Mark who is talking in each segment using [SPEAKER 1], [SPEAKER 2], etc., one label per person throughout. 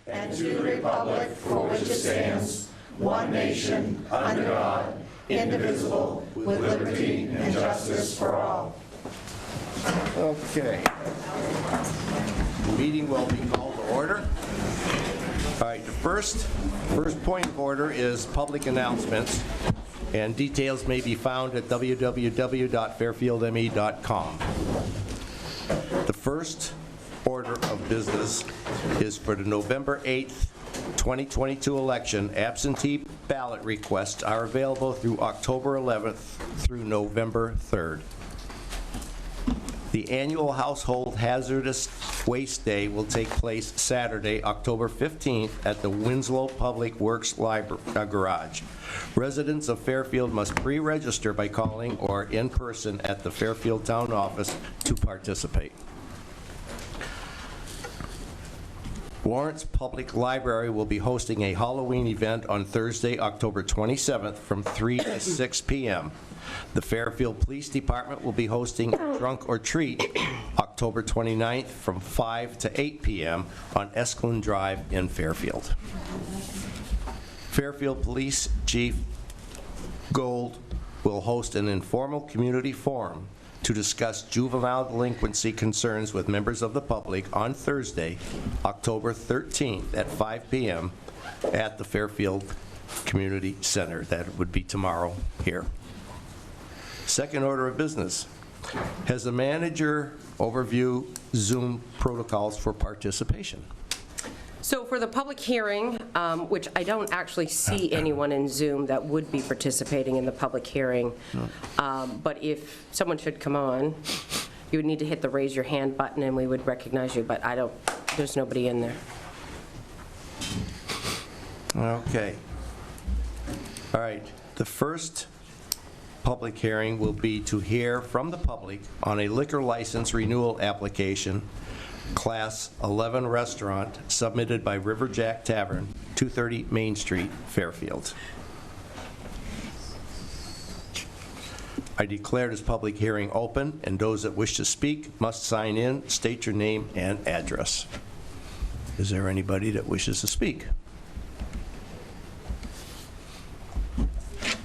[SPEAKER 1] and to the republic for which it stands, one nation, under God, indivisible, with liberty and justice for all.
[SPEAKER 2] Okay. The meeting will be called to order. All right, the first point of order is public announcements, and details may be found at www.fairfieldme.com. The first order of business is for the November 8th, 2022 election. Absentee ballot requests are available through October 11th through November 3rd. The annual Household Hazardous Waste Day will take place Saturday, October 15th at the Winslow Public Works Garage. Residents of Fairfield must pre-register by calling or in person at the Fairfield Town Office to participate. Lawrence Public Library will be hosting a Halloween event on Thursday, October 27th from 3 to 6 p.m. The Fairfield Police Department will be hosting a Trunk or Treat October 29th from 5 to 8 p.m. on Escalon Drive in Fairfield. Fairfield Police Chief Gold will host an informal community forum to discuss juvenile delinquency concerns with members of the public on Thursday, October 13th at 5 p.m. at the Fairfield Community Center. That would be tomorrow here. Second order of business. Has the manager overview Zoom protocols for participation?
[SPEAKER 3] So for the public hearing, which I don't actually see anyone in Zoom that would be participating in the public hearing, but if someone should come on, you would need to hit the raise your hand button and we would recognize you, but there's nobody in there.
[SPEAKER 2] Okay. All right. The first public hearing will be to hear from the public on a liquor license renewal application, Class 11 restaurant, submitted by Riverjack Tavern, 230 Main Street, Fairfield. I declare this public hearing open, and those that wish to speak must sign in, state your name and address. Is there anybody that wishes to speak?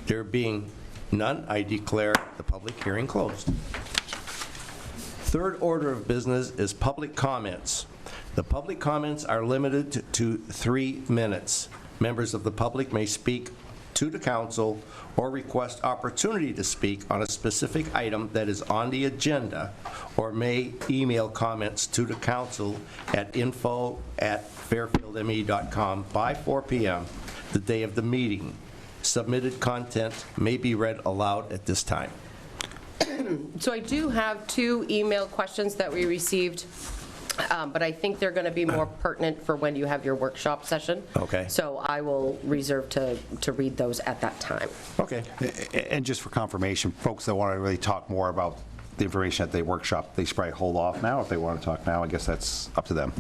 [SPEAKER 2] There being none, I declare the public hearing closed. Third order of business is public comments. The public comments are limited to 3 minutes. Members of the public may speak to the council or request opportunity to speak on a specific item that is on the agenda, or may email comments to the council at info@fairfieldme.com by 4 p.m. the day of the meeting. Submitted content may be read aloud at this time.
[SPEAKER 3] So I do have 2 email questions that we received, but I think they're going to be more pertinent for when you have your workshop session.
[SPEAKER 2] Okay.
[SPEAKER 3] So I will reserve to read those at that time.
[SPEAKER 2] Okay.
[SPEAKER 4] And just for confirmation, folks that want to really talk more about the information at the workshop, they should probably hold off now. If they want to talk now, I guess that's up to them.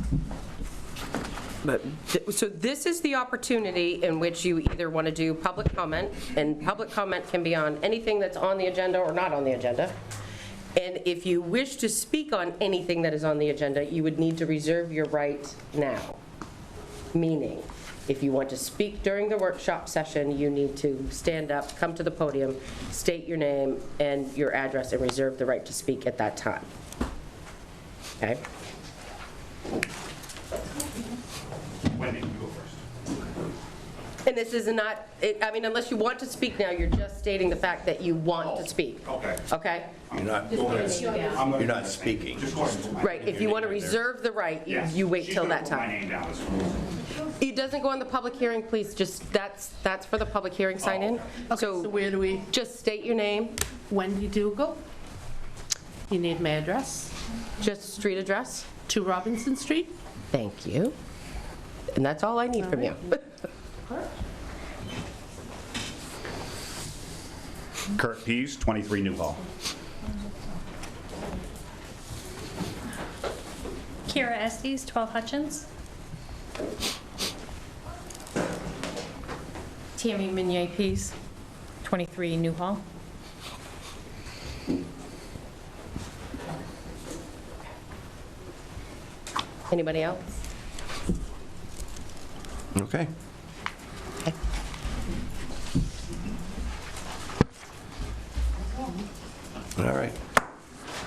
[SPEAKER 3] But so this is the opportunity in which you either want to do public comment, and public comment can be on anything that's on the agenda or not on the agenda. And if you wish to speak on anything that is on the agenda, you would need to reserve your right now. Meaning, if you want to speak during the workshop session, you need to stand up, come to the podium, state your name and your address, and reserve the right to speak at that time. Okay?
[SPEAKER 5] Wendy, you go first.
[SPEAKER 3] And this is not, I mean, unless you want to speak now, you're just stating the fact that you want to speak.
[SPEAKER 5] Okay.
[SPEAKER 3] Okay?
[SPEAKER 2] You're not speaking.
[SPEAKER 5] Just go ahead.
[SPEAKER 3] Right, if you want to reserve the right,
[SPEAKER 5] Yes.
[SPEAKER 3] you wait
[SPEAKER 5] She's
[SPEAKER 3] till
[SPEAKER 5] gonna
[SPEAKER 3] that
[SPEAKER 5] put my
[SPEAKER 3] time.
[SPEAKER 5] name down as
[SPEAKER 3] It doesn't go on the public hearing, please, just, that's for the public hearing sign-in.
[SPEAKER 6] Okay, so where do we,
[SPEAKER 3] Just state your name,
[SPEAKER 6] Wendy Dougal? You need my address?
[SPEAKER 3] just street address.
[SPEAKER 6] 2 Robinson Street?
[SPEAKER 3] Thank you. And that's all I need from you.
[SPEAKER 5] Kurt Pease, 23 Newhall.
[SPEAKER 7] Kira Estes, 12 Hutchins. Tammy Minier-Pease, 23 Newhall.
[SPEAKER 3] Anybody else?
[SPEAKER 2] Okay. All right.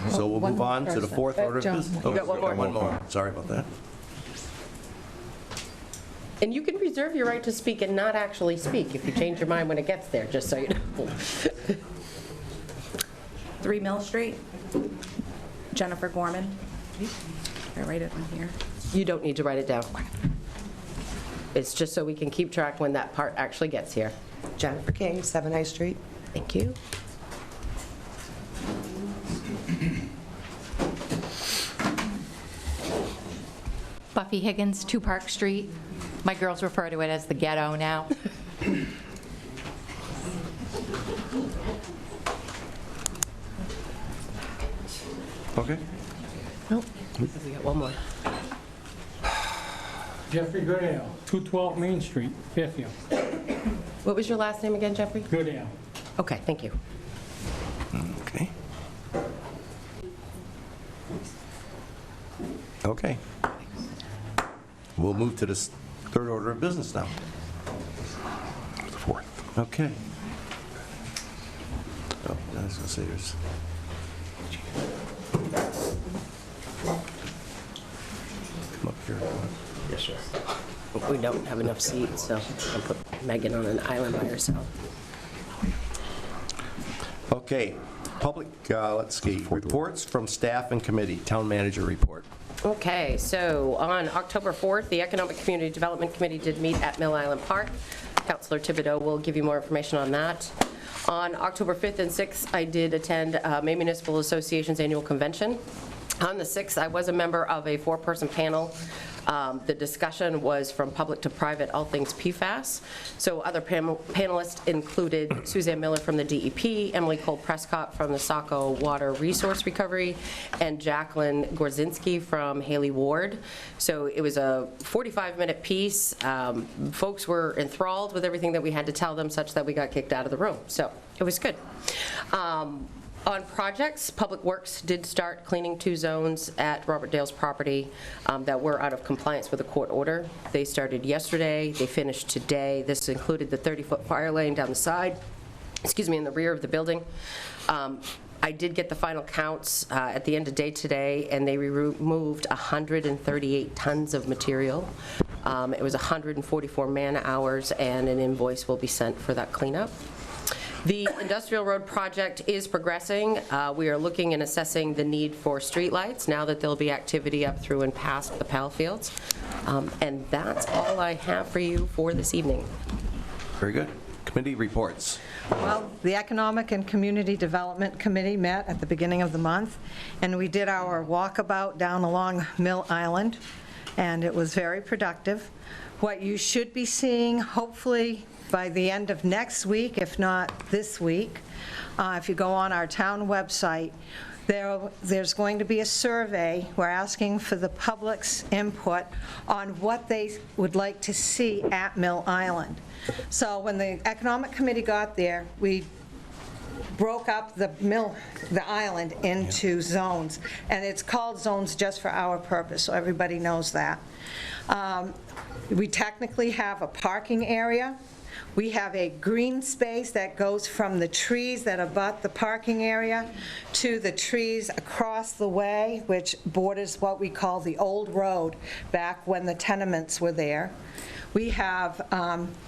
[SPEAKER 2] So we'll move on to the fourth order of business.
[SPEAKER 3] You got one more.
[SPEAKER 2] One more. Sorry about that.
[SPEAKER 3] And you can reserve your right to speak and not actually speak if you change your mind when it gets there, just so you know.
[SPEAKER 8] 3 Mill Street. Jennifer Gorman. I write it on here.
[SPEAKER 3] You don't need to write it down. It's just so we can keep track when that part actually gets here.
[SPEAKER 9] Jennifer King, 7 High Street.
[SPEAKER 3] Thank you.
[SPEAKER 10] Buffy Higgins, 2 Park Street. My girls refer to it as the ghetto now.
[SPEAKER 2] Okay.
[SPEAKER 3] Nope. We got one more.
[SPEAKER 11] Jeffrey Goodale, 212 Main Street, Fairfield.
[SPEAKER 3] What was your last name again, Jeffrey?
[SPEAKER 11] Goodale.
[SPEAKER 3] Okay, thank you.
[SPEAKER 2] Okay. Okay. We'll move to the third order of business now.
[SPEAKER 4] The fourth.
[SPEAKER 2] Okay. Oh, I was going to say there's... Come up here.
[SPEAKER 3] Yes, sir. We don't have enough seats, so I'll put Megan on an island by herself.
[SPEAKER 2] Okay, public, let's see, reports from staff and committee, town manager report.
[SPEAKER 3] Okay, so on October 4th, the Economic Community Development Committee did meet at Mill Island Park. Councillor Thibodeau will give you more information on that. On October 5th and 6th, I did attend Maine Municipal Association's annual convention. On the 6th, I was a member of a 4-person panel. The discussion was from public to private, all things PFAS. So other panelists included Suzanne Miller from the DEP, Emily Cole-Prescott from the Saco Water Resource Recovery, and Jacqueline Gorzinski from Haley Ward. So it was a 45-minute piece. Folks were enthralled with everything that we had to tell them, such that we got kicked out of the room. So it was good. On projects, Public Works did start cleaning 2 zones at Robert Dale's property that were out of compliance with a court order. They started yesterday, they finished today. This included the 30-foot fire lane down the side, in the rear of the building. I did get the final counts at the end of day today, and they removed 138 tons of material. It was 144 man-hours, and an invoice will be sent for that cleanup. The industrial road project is progressing. We are looking and assessing the need for streetlights now that there'll be activity up through and past the pal fields. And that's all I have for you for this evening.
[SPEAKER 2] Very good. Committee reports.
[SPEAKER 9] Well, the Economic and Community Development Committee met at the beginning of the month, and we did our walkabout down along Mill Island, and it was very productive. What you should be seeing, hopefully, by the end of next week, if not this week, if you go on our town website, there's going to be a survey. We're asking for the public's input on what they would like to see at Mill Island. So when the Economic Committee got there, we broke up the island into zones, and it's called zones just for our purpose, so everybody knows that. We technically have a parking area. We have a green space that goes from the trees that abut the parking area to the trees across the way, which borders what we call the old road back when the tenements were there. We have,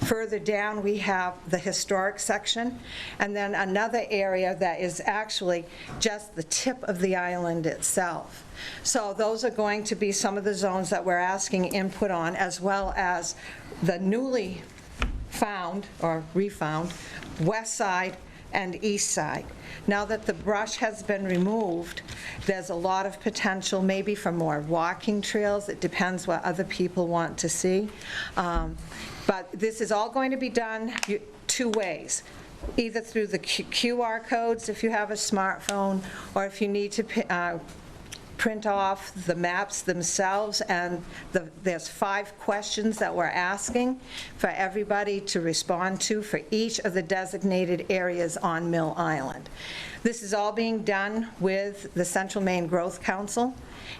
[SPEAKER 9] further down, we have the historic section, and then another area that is actually just the tip of the island itself. So those are going to be some of the zones that we're asking input on, as well as the newly found, or refound, west side and east side. Now that the brush has been removed, there's a lot of potential maybe for more walking trails. It depends what other people want to see. But this is all going to be done 2 ways. Either through the QR codes if you have a smartphone, or if you need to print off the maps themselves, and there's 5 questions that we're asking for everybody to respond to for each of the designated areas on Mill Island. This is all being done with the Central Maine Growth Council,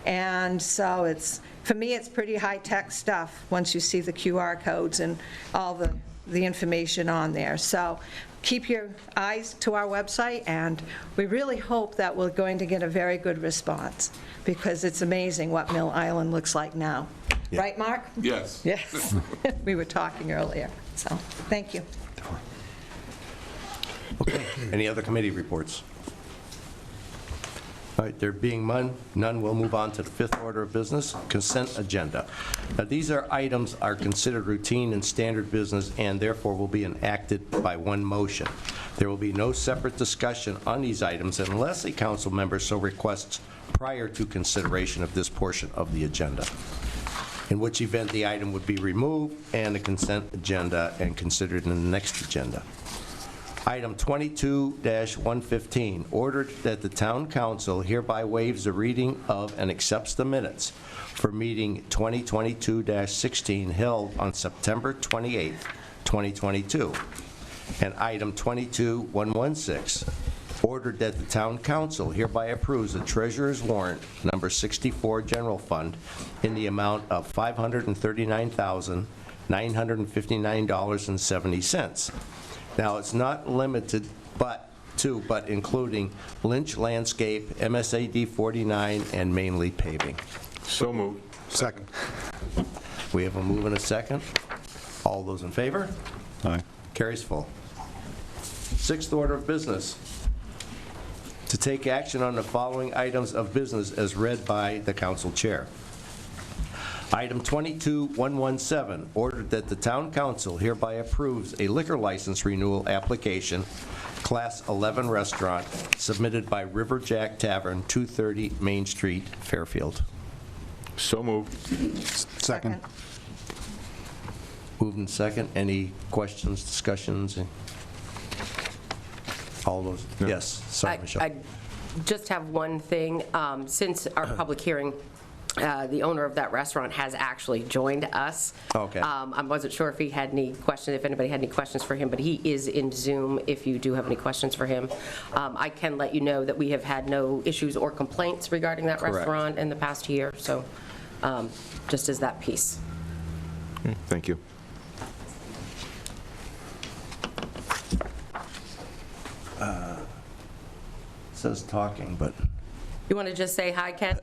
[SPEAKER 9] and so for me, it's pretty high-tech stuff once you see the QR codes and all the information on there. So keep your eyes to our website, and we really hope that we're going to get a very good response, because it's amazing what Mill Island looks like now.
[SPEAKER 2] Yeah.
[SPEAKER 9] Right, Mark?
[SPEAKER 1] Yes.
[SPEAKER 9] Yes. We were talking earlier, so thank you.
[SPEAKER 2] Okay, any other committee reports? All right, there being none, we'll move on to the 5th order of business, consent agenda. Now, these items are considered routine and standard business, and therefore will be enacted by one motion. There will be no separate discussion on these items unless a council member so requests prior to consideration of this portion of the agenda, in which event the item would be removed and the consent agenda and considered in the next agenda. Item 22-115, ordered that the town council hereby waives the reading of and accepts the minutes for meeting 2022-16 held on September 28, 2022. And item 22-116, ordered that the town council hereby approves the treasurer's warrant number 64 general fund in the amount of $539,959.70. Now, it's not limited but including Lynch Landscape, MSAD 49, and mainly paving.
[SPEAKER 1] So moved.
[SPEAKER 4] Second.
[SPEAKER 2] We have a move and a second. All those in favor?
[SPEAKER 4] Aye.
[SPEAKER 2] Carries full. 6th order of business, to take action on the following items of business as read by the council chair. Item 22-117, ordered that the town council hereby approves a liquor license renewal application, Class 11 restaurant, submitted by River Jack Tavern, 230 Main Street, Fairfield.
[SPEAKER 1] So moved.
[SPEAKER 4] Second.
[SPEAKER 2] Moved and second. Any questions, discussions? All those? Yes. Sorry, Michelle.
[SPEAKER 3] I just have one thing. Since our public hearing, the owner of that restaurant has actually joined us.
[SPEAKER 2] Okay.
[SPEAKER 3] I wasn't sure if he had any questions, if anybody had any questions for him, but he is in Zoom if you do have any questions for him. I can let you know that we have had no issues or complaints regarding that
[SPEAKER 2] Correct.
[SPEAKER 3] restaurant in the past year, so just as that piece.
[SPEAKER 1] Thank you.
[SPEAKER 2] It says talking, but
[SPEAKER 3] You want to just say hi, Ken?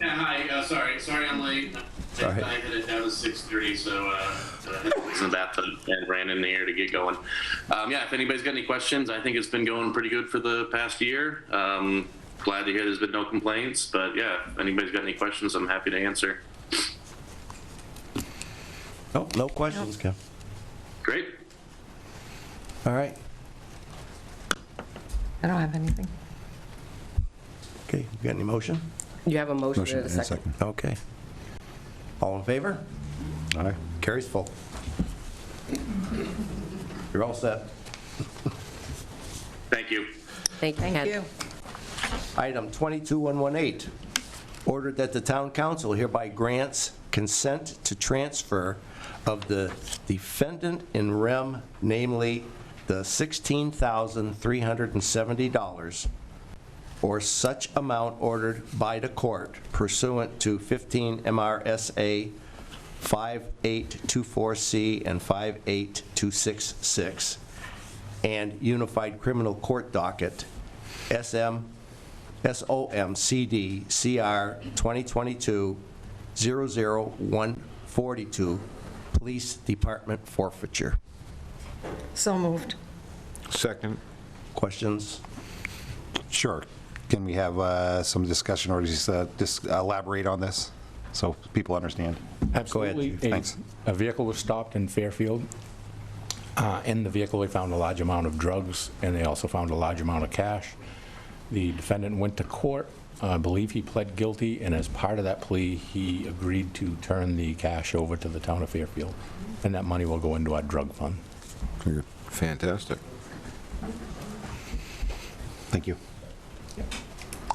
[SPEAKER 12] Yeah, hi. Sorry I'm late.
[SPEAKER 2] Sorry.
[SPEAKER 12] I had it down to 6:30, so I was in the bathtub and ran in here to get going. Yeah, if anybody's got any questions, I think it's been going pretty good for the past year. Glad to hear there's been no complaints, but yeah, if anybody's got any questions, I'm happy to answer.
[SPEAKER 2] no questions, Kev.
[SPEAKER 12] Great.
[SPEAKER 2] All right.
[SPEAKER 9] I don't have anything.
[SPEAKER 2] Okay, you got any motion?
[SPEAKER 3] You have a motion
[SPEAKER 4] Motion
[SPEAKER 3] and a
[SPEAKER 4] and
[SPEAKER 3] second.
[SPEAKER 2] Okay. All in favor?
[SPEAKER 4] Aye.
[SPEAKER 2] Carries full. You're all set.
[SPEAKER 12] Thank you.
[SPEAKER 3] Thank you, Ken.
[SPEAKER 9] Thank you.
[SPEAKER 2] Item 22-118, ordered that the town council hereby grants consent to transfer of the defendant in rem, namely the $16,370, or such amount ordered by the court pursuant to 15 MRSA 5824C and 58266, and Unified Criminal Court Docket, SOMCD CR 2022-00142, Police Department forfeiture.
[SPEAKER 9] So moved.
[SPEAKER 1] Second.
[SPEAKER 2] Questions?
[SPEAKER 4] Sure. Can we have some discussion or just elaborate on this so people understand?
[SPEAKER 11] Absolutely.
[SPEAKER 2] Chief.
[SPEAKER 4] Thanks.
[SPEAKER 11] A vehicle was stopped in Fairfield. In the vehicle, they found a large amount of drugs, and they also found a large amount of cash. The defendant went to court. I believe he pled guilty, and as part of that plea, he agreed to turn the cash over to the town of Fairfield, and that money will go into our drug fund.
[SPEAKER 1] Fantastic.
[SPEAKER 4] Thank you.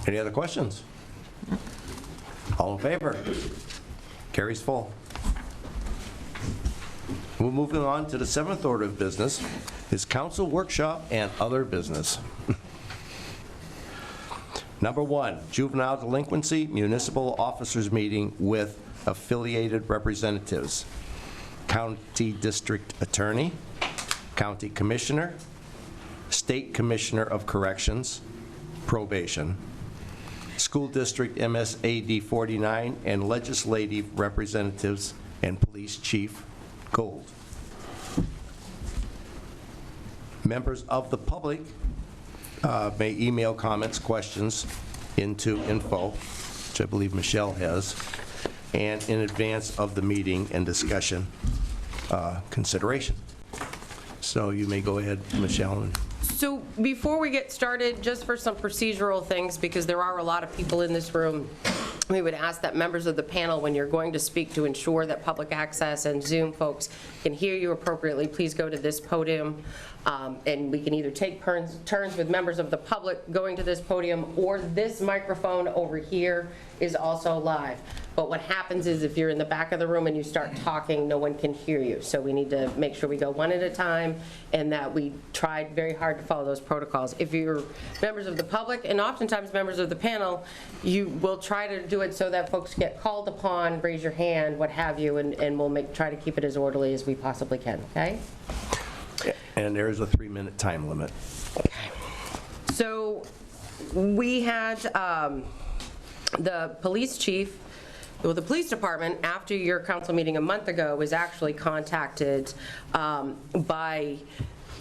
[SPEAKER 2] Any other questions? All in favor? Carries full. We're moving on to the 7th order of business, is council workshop and other business. Number 1, juvenile delinquency municipal officers meeting with affiliated representatives, county district attorney, county commissioner, state commissioner of corrections, probation, school district MSAD 49, and legislative representatives and police chief Gold. Members of the public may email comments, questions into info, which I believe Michelle has, and in advance of the meeting and discussion consideration. So you may go ahead, Michelle.
[SPEAKER 3] So before we get started, just for some procedural things, because there are a lot of people in this room, we would ask that members of the panel, when you're going to speak, to ensure that public access and Zoom folks can hear you appropriately, please go to this podium, and we can either take turns with members of the public going to this podium, or this microphone over here is also live. But what happens is if you're in the back of the room and you start talking, no one can hear you. So we need to make sure we go one at a time, and that we tried very hard to follow those protocols. If you're members of the public, and oftentimes members of the panel, you will try to do it so that folks get called upon, raise your hand, what have you, and we'll try to keep it as orderly as we possibly can, okay?
[SPEAKER 2] And there is a 3-minute time limit.
[SPEAKER 3] Okay. So we had the police chief, well, the police department, after your council meeting a month ago, was actually contacted by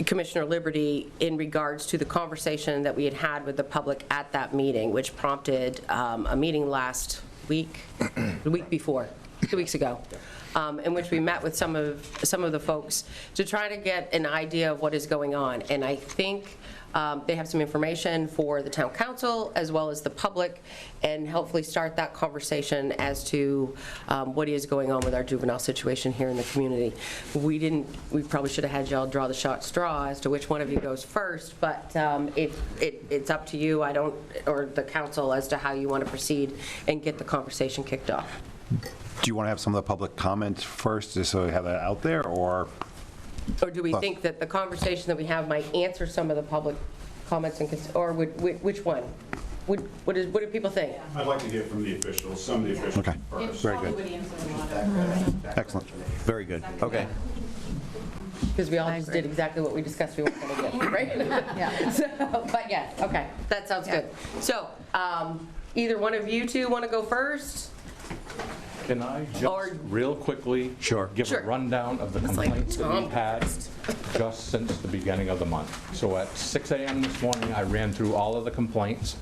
[SPEAKER 3] Commissioner Liberty in regards to the conversation that we had had with the public at that meeting, which prompted a meeting last week, the week before, 2 weeks ago, in which we met with some of the folks to try to get an idea of what is going on. And I think they have some information for the town council as well as the public, and hopefully start that conversation as to what is going on with our juvenile situation here in the community. We probably should have had y'all draw the short straw as to which one of you goes first, but it's up to you, or the council, as to how you want to proceed and get the conversation kicked off.
[SPEAKER 4] Do you want to have some of the public comment first, just so we have that out there, or?
[SPEAKER 3] Or do we think that the conversation that we have might answer some of the public comments, or which one? What do people think?
[SPEAKER 5] I'd like to hear from the officials, some of the officials
[SPEAKER 4] Okay.
[SPEAKER 5] first.
[SPEAKER 4] Very good. Excellent.
[SPEAKER 2] Very good. Okay.
[SPEAKER 3] Because we all just did exactly what we discussed we weren't going to do, right? Yeah. But yeah, okay, that sounds good. So either one of you two want to go first?
[SPEAKER 11] Can I just real quickly give a rundown of the complaints that we've had just since the beginning of the month? So at 6 a.m. this morning, I ran through all of the complaints,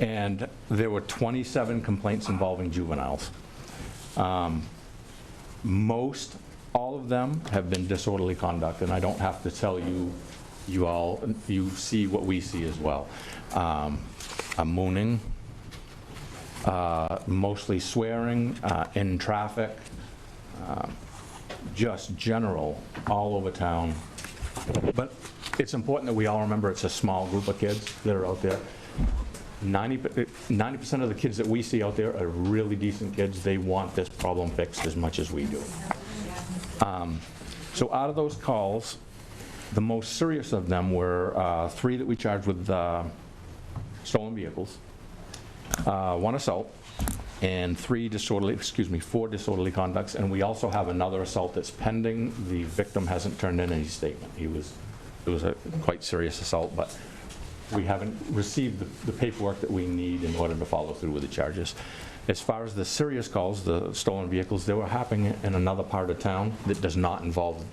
[SPEAKER 11] and there were 27 complaints involving juveniles. All of them have been disorderly conduct, and I don't have to tell you, you see what we see as well. A mooning, mostly swearing, in traffic, just general, all over town. But it's important that we all remember it's a small group of kids that are out there. 90% of the kids that we see out there are really decent kids. They want this problem fixed as much as we do. So out of those calls, the most serious of them were 3 that we charged with stolen vehicles, 1 assault, and 4 disorderly conducts, and we also have another assault that's pending. The victim hasn't turned in any statement. It was a quite serious assault, but we haven't received the paperwork that we need in order to follow through with the charges. As far as the serious calls, the stolen vehicles, they were happening in another part of town that does not involve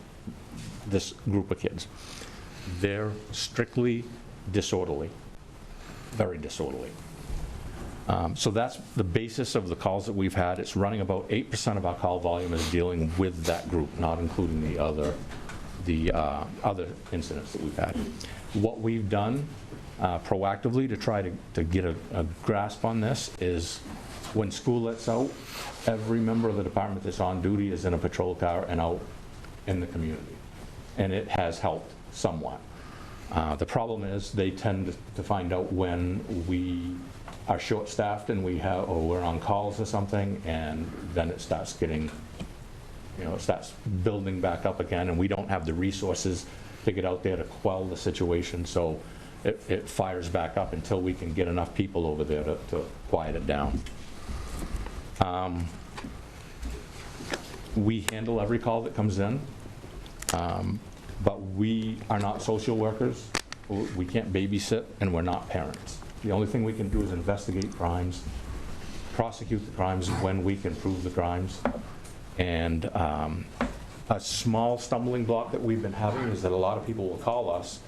[SPEAKER 11] this group of kids. They're strictly disorderly, very disorderly. So that's the basis of the calls that we've had. It's running about 8% of our call volume is dealing with that group, not including the other incidents that we've had. What we've done proactively to try to get a grasp on this is when school lets out, every member of the department that's on duty is in a patrol car and out in the community. And it has helped somewhat. The problem is they tend to find out when we are short-staffed and or we're on calls or something, and then it starts getting, it starts building back up again, and we don't have the resources to get out there to quell the situation, so it fires back up until we can get enough people over there to quiet it down. We handle every call that comes in, but we are not social workers. We can't babysit, and we're not parents. The only thing we can do is investigate crimes, prosecute the crimes when we can prove the crimes. And a small stumbling block that we've been having is that a lot of people will call us,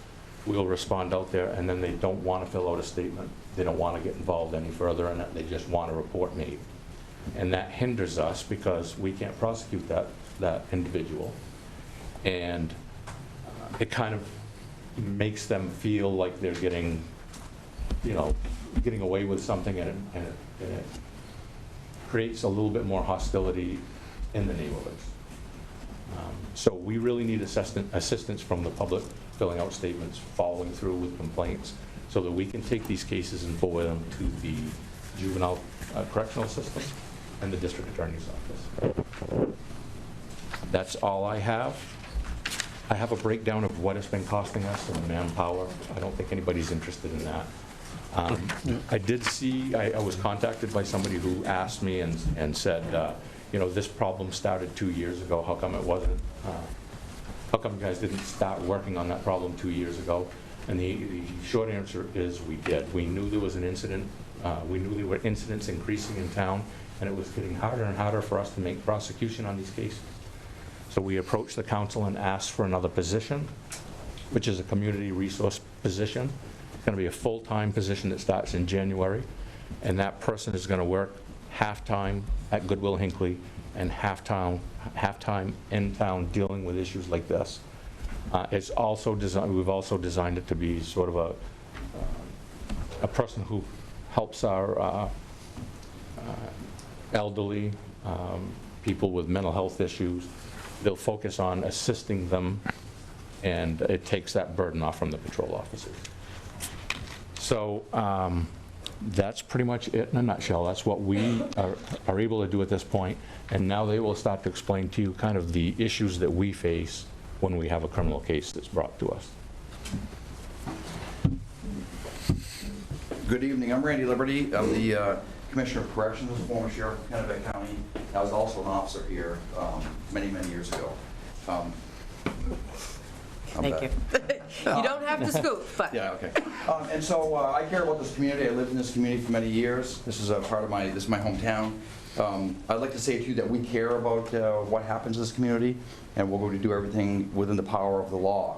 [SPEAKER 11] we'll respond out there, and then they don't want to fill out a statement. They don't want to get involved any further in it. They just want a report made. And that hinders us because we can't prosecute that individual. And it kind of makes them feel like they're getting away with something, and it creates a little bit more hostility in the neighborhoods. So we really need assistance from the public, filling out statements, following through with complaints, so that we can take these cases and forward them to the juvenile correctional system and the district attorney's office. That's all I have. I have a breakdown of what it's been costing us in manpower. I don't think anybody's interested in that. I did see, I was contacted by somebody who asked me and said, this problem started 2 years ago. How come it wasn't? How come you guys didn't start working on that problem 2 years ago? And the short answer is we did. We knew there was an incident. We knew there were incidents increasing in town, and it was getting harder and harder for us to make prosecution on these cases. So we approached the council and asked for another position, which is a community resource position. It's going to be a full-time position that starts in January, and that person is going to work half-time at Goodwill Hinckley and half-time in town dealing with issues like this. It's also designed. We've also designed it to be sort of a person who helps our elderly, people with mental health issues. They'll focus on assisting them, and it takes that burden off from the patrol officers. So that's pretty much it in a nutshell. That's what we are able to do at this point, and now they will start to explain to you kind of the issues that we face when we have a criminal case that's brought to us.
[SPEAKER 13] Good evening. I'm Randy Liberty. I'm the Commissioner of Corrections, former Sheriff of Kennebec County. I was also an officer here many, many years ago.
[SPEAKER 3] Thank you. You don't have to scoop, but.
[SPEAKER 13] Yeah, okay. And so I care about this community. I lived in this community for many years. This is a part of this is my hometown. I'd like to say to you that we care about what happens in this community, and we're going to do everything within the power of the law.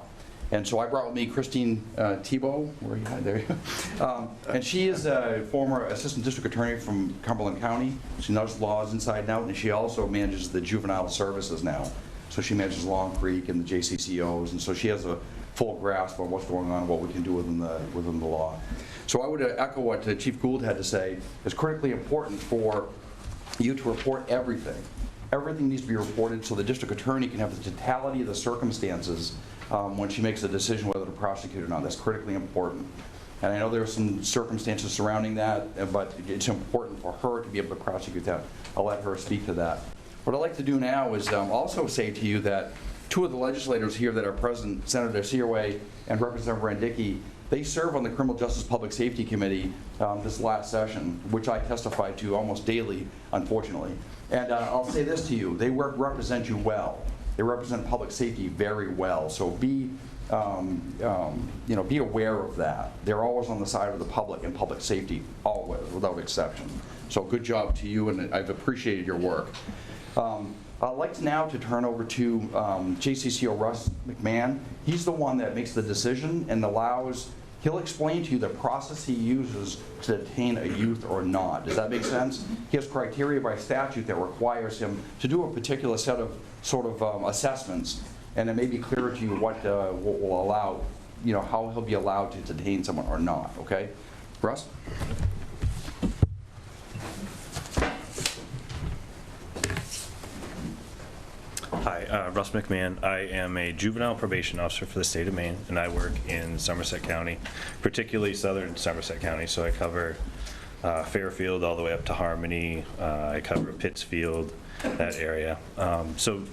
[SPEAKER 13] And so I brought with me Christine Tebow, where are you at? There you go. And she is a former assistant district attorney from Cumberland County. She knows laws inside and out, and she also manages the juvenile services now. So she manages Long Creek and the JCCOs, and so she has a full grasp on what's going on, what we can do within the law. So I would echo what Chief Gould had to say. It's critically important for you to report everything. Everything needs to be reported so the district attorney can have the totality of the circumstances when she makes a decision whether to prosecute or not. That's critically important. And I know there are some circumstances surrounding that, but it's important for her to be able to prosecute that. I'll let her speak to that. What I'd like to do now is also say to you that two of the legislators here that are present, Senator Searway and Representative Randicki, they serve on the Criminal Justice Public Safety Committee this last session, which I testified to almost daily, unfortunately. And I'll say this to you, they represent you well. They represent public safety very well. So be aware of that. They're always on the side of the public and public safety, always, without exception. So good job to you, and I've appreciated your work. I'd like now to turn over to JCCO Russ McMahon. He's the one that makes the decision and he'll explain to you the process he uses to detain a youth or not. Does that make sense? He has criteria by statute that requires him to do a particular set of assessments, and it may be clearer to you what will allow, how he'll be allowed to detain someone or not, okay? Russ?
[SPEAKER 14] Hi, Russ McMahon. I am a juvenile probation officer for the state of Maine, and I work in Somerset County, particularly southern Somerset County. So I cover Fairfield all the way up to Harmony. I cover Pittsfield, that area. So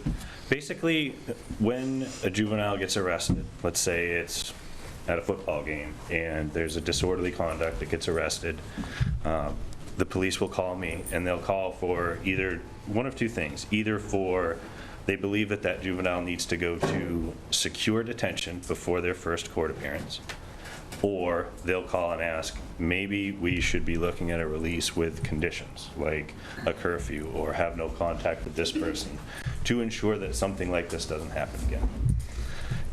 [SPEAKER 14] basically, when a juvenile gets arrested, let's say it's at a football game and there's a disorderly conduct that gets arrested, the police will call me, and they'll call for either one of two things. Either for they believe that that juvenile needs to go to secure detention before their first court appearance, or they'll call and ask, maybe we should be looking at a release with conditions, like a curfew or have no contact with this person, to ensure that something like this doesn't happen again.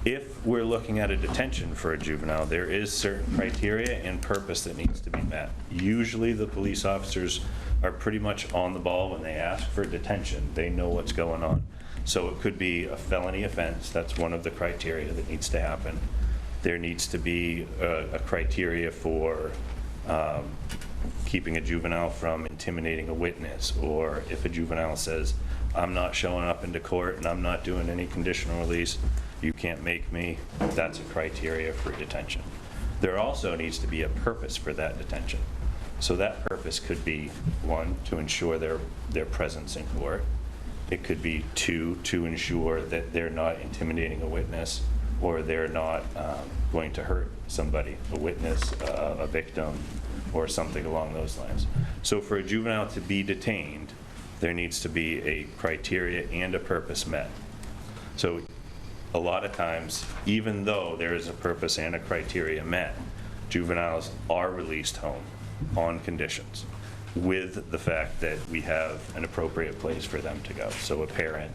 [SPEAKER 14] If we're looking at a detention for a juvenile, there is certain criteria and purpose that needs to be met. Usually the police officers are pretty much on the ball when they ask for detention. They know what's going on. So it could be a felony offense. That's one of the criteria that needs to happen. There needs to be a criteria for keeping a juvenile from intimidating a witness, or if a juvenile says, I'm not showing up into court and I'm not doing any conditional release, you can't make me, that's a criteria for detention. There also needs to be a purpose for that detention. So that purpose could be, one, to ensure their presence in court. It could be, two, to ensure that they're not intimidating a witness, or they're not going to hurt somebody, a witness, a victim, or something along those lines. So for a juvenile to be detained, there needs to be a criteria and a purpose met. So a lot of times, even though there is a purpose and a criteria met, juveniles are released home on conditions, with the fact that we have an appropriate place for them to go. So a parent,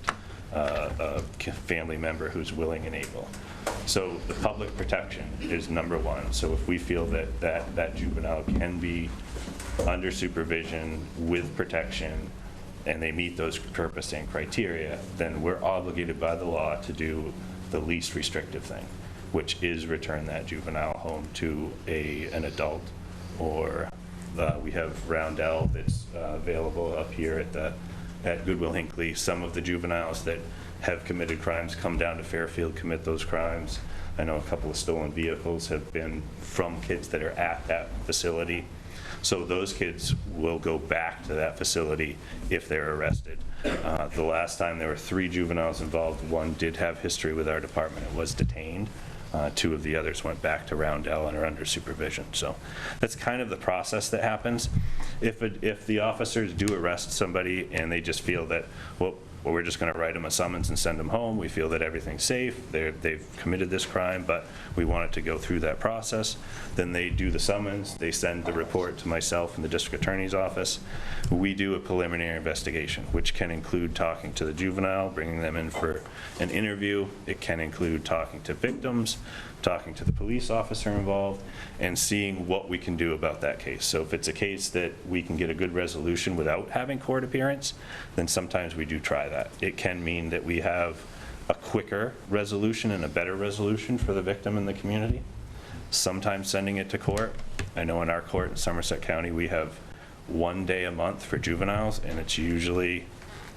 [SPEAKER 14] a family member who's willing and able. So the public protection is number one. So if we feel that that juvenile can be under supervision with protection, and they meet those purpose and criteria, then we're obligated by the law to do the least restrictive thing, which is return that juvenile home to an adult, or we have Roundel that's available up here at Goodwill Hinckley. Some of the juveniles that have committed crimes come down to Fairfield, commit those crimes. I know a couple of stolen vehicles have been from kids that are at that facility. So those kids will go back to that facility if they're arrested. The last time there were 3 juveniles involved. One did have history with our department and was detained. 2 of the others went back to Roundel and are under supervision. So that's kind of the process that happens. If the officers do arrest somebody and they just feel that, well, we're just going to write them a summons and send them home, we feel that everything's safe, they've committed this crime, but we want it to go through that process, then they do the summons, they send the report to myself and the district attorney's office. We do a preliminary investigation, which can include talking to the juvenile, bringing them in for an interview. It can include talking to victims, talking to the police officer involved, and seeing what we can do about that case. So if it's a case that we can get a good resolution without having court appearance, then sometimes we do try that. It can mean that we have a quicker resolution and a better resolution for the victim and the community. Sometimes sending it to court. I know in our court in Somerset County, we have 1 day a month for juveniles, and it's usually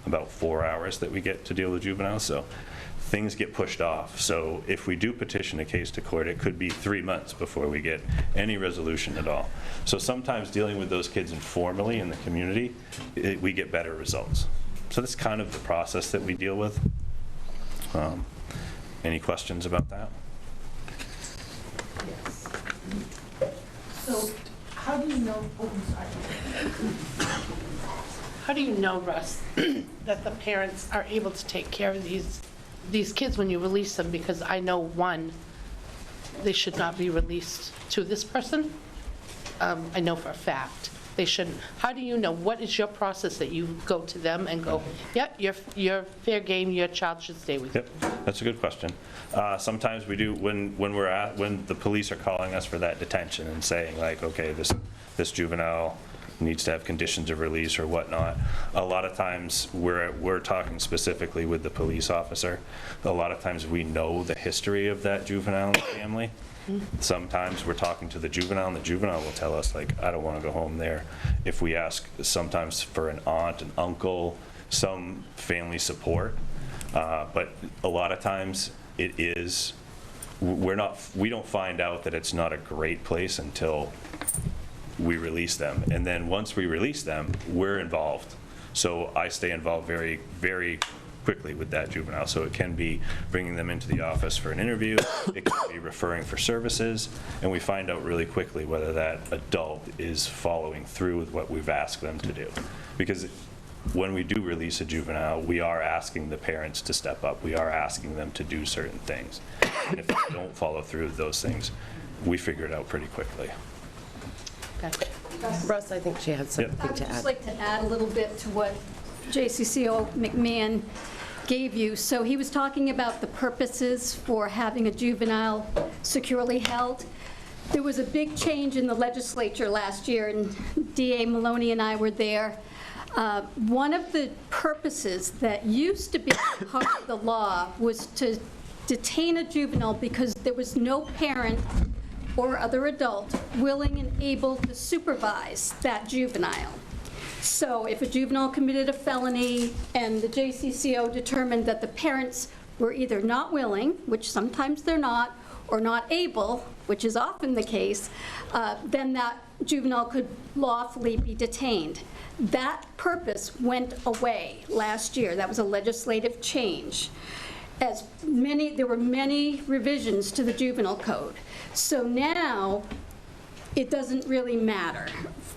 [SPEAKER 14] about 4 hours that we get to deal with juveniles. So things get pushed off. So if we do petition a case to court, it could be 3 months before we get any resolution at all. So sometimes dealing with those kids informally in the community, we get better results. So that's kind of the process that we deal with. Any questions about that?
[SPEAKER 6] Yes. So how do you know, oh, I'm sorry. How do you know, Russ, that the parents are able to take care of these kids when you release them? Because I know, one, they should not be released to this person. I know for a fact they shouldn't. How do you know? What is your process that you go to them and go, yep, you're fair game, your child should stay with you?
[SPEAKER 14] Yep, that's a good question. Sometimes we do, when the police are calling us for that detention and saying like, okay, this juvenile needs to have conditions of release or whatnot. A lot of times we're talking specifically with the police officer. A lot of times we know the history of that juvenile and family. Sometimes we're talking to the juvenile, and the juvenile will tell us, like, I don't want to go home there. If we ask sometimes for an aunt, an uncle, some family support, but a lot of times it is, we don't find out that it's not a great place until we release them. And then once we release them, we're involved. So I stay involved very, very quickly with that juvenile. So it can be bringing them into the office for an interview, it can be referring for services, and we find out really quickly whether that adult is following through with what we've asked them to do. Because when we do release a juvenile, we are asking the parents to step up. We are asking them to do certain things. And if they don't follow through with those things, we figure it out pretty quickly.
[SPEAKER 3] Okay. Russ, I think she had something
[SPEAKER 15] I would
[SPEAKER 3] to
[SPEAKER 15] just
[SPEAKER 3] add.
[SPEAKER 15] like to add a little bit to what JCCO McMahon gave you. So he was talking about the purposes for having a juvenile securely held. There was a big change in the legislature last year, and DA Maloney and I were there. One of the purposes that used to be part of the law was to detain a juvenile because there was no parent or other adult willing and able to supervise that juvenile. So if a juvenile committed a felony and the JCCO determined that the parents were either not willing, which sometimes they're not, or not able, which is often the case, then that juvenile could lawfully be detained. That purpose went away last year. That was a legislative change. There were many revisions to the juvenile code. So now it doesn't really matter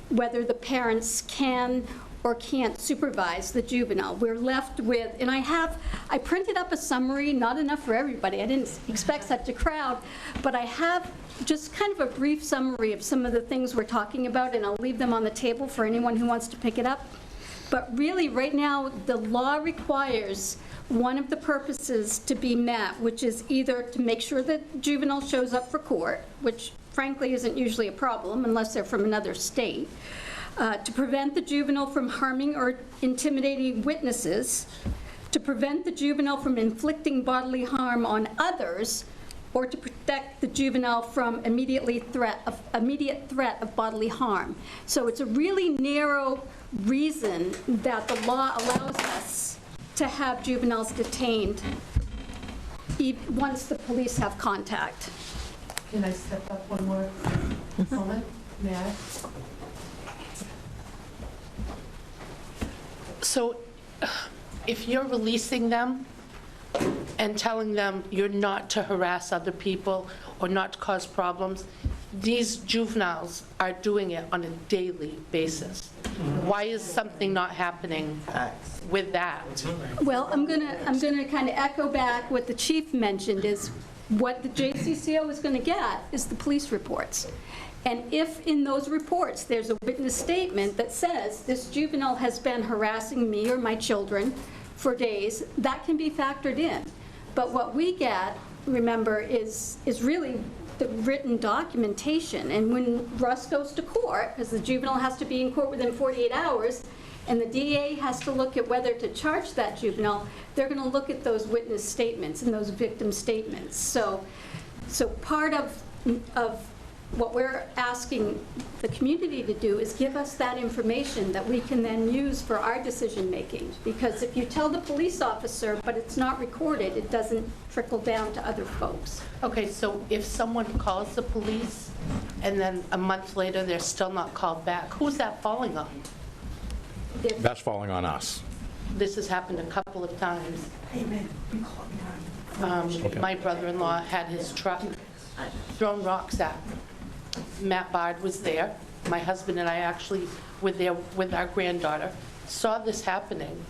[SPEAKER 15] whether the parents can or can't supervise the juvenile. We're left with, and I printed up a summary, not enough for everybody. I didn't expect such a crowd, but I have just kind of a brief summary of some of the things we're talking about, and I'll leave them on the table for anyone who wants to pick it up. But really, right now, the law requires one of the purposes to be met, which is either to make sure that juvenile shows up for court, which frankly isn't usually a problem unless they're from another state, to prevent the juvenile from harming or intimidating witnesses, to prevent the juvenile from inflicting bodily harm on others, or to protect the juvenile from immediate threat of bodily harm. So it's a really narrow reason that the law allows us to have juveniles detained once the police have contact.
[SPEAKER 6] Can I step up one more moment? May I? So if you're releasing them and telling them you're not to harass other people or not to cause problems, these juveniles are doing it on a daily basis. Why is something not happening with that?
[SPEAKER 15] Well, I'm gonna kind of echo back what the chief mentioned, is what the JCCO is gonna get is the police reports. And if in those reports there's a witness statement that says this juvenile has been harassing me or my children for days, that can be factored in. But what we get, remember, is really the written documentation. And when Russ goes to court, because the juvenile has to be in court within 48 hours, and the DA has to look at whether to charge that juvenile, they're going to look at those witness statements and those victim statements. So part of what we're asking the community to do is give us that information that we can then use for our decision making. Because if you tell the police officer, but it's not recorded, it doesn't trickle down to other folks.
[SPEAKER 6] Okay, so if someone calls the police and then a month later they're still not called back, who's that falling on?
[SPEAKER 11] That's falling on us.
[SPEAKER 6] This has happened a couple of times. My brother-in-law had his truck thrown rocks at. Matt Bard was there. My husband and I actually were there with our granddaughter, saw this happening.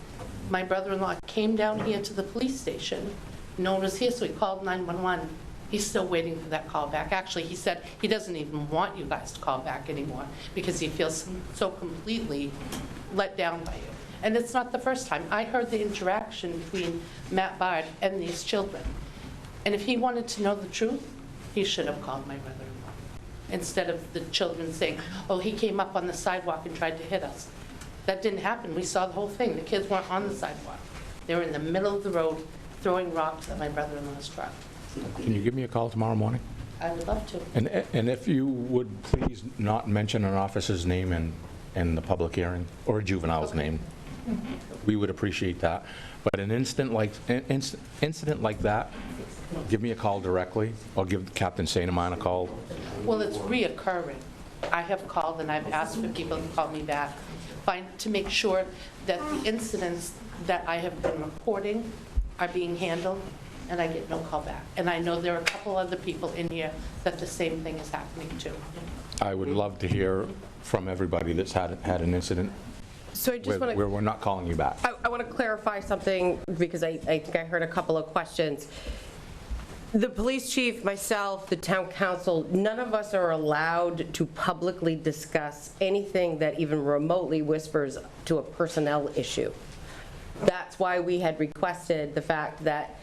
[SPEAKER 6] My brother-in-law came down here to the police station. No one was here, so he called 911. He's still waiting for that call back. Actually, he said he doesn't even want you guys to call back anymore because he feels so completely let down by you. And it's not the first time. I heard the interaction between Matt Bard and these children. And if he wanted to know the truth, he should have called my brother-in-law instead of the children saying, oh, he came up on the sidewalk and tried to hit us. That didn't happen. We saw the whole thing. The kids weren't on the sidewalk. They were in the middle of the road throwing rocks at my brother-in-law's truck.
[SPEAKER 11] Can you give me a call tomorrow morning?
[SPEAKER 6] I would love to.
[SPEAKER 11] And if you would please not mention an officer's name in the public hearing, or a juvenile's name, we would appreciate that. But an incident like that, give me a call directly, or give Captain Saint-Amand a call.
[SPEAKER 6] Well, it's reoccurring. I have called and I've asked for people to call me back, to make sure that the incidents that I have been reporting are being handled, and I get no call back. And I know there are a couple other people in here that the same thing is happening to.
[SPEAKER 11] I would love to hear from everybody that's had an incident
[SPEAKER 3] So I just want to...
[SPEAKER 11] where we're not calling you back.
[SPEAKER 3] I want to clarify something, because I think I heard a couple of questions. The police chief, myself, the town council, none of us are allowed to publicly discuss anything that even remotely whispers to a personnel issue. That's why we had requested the fact that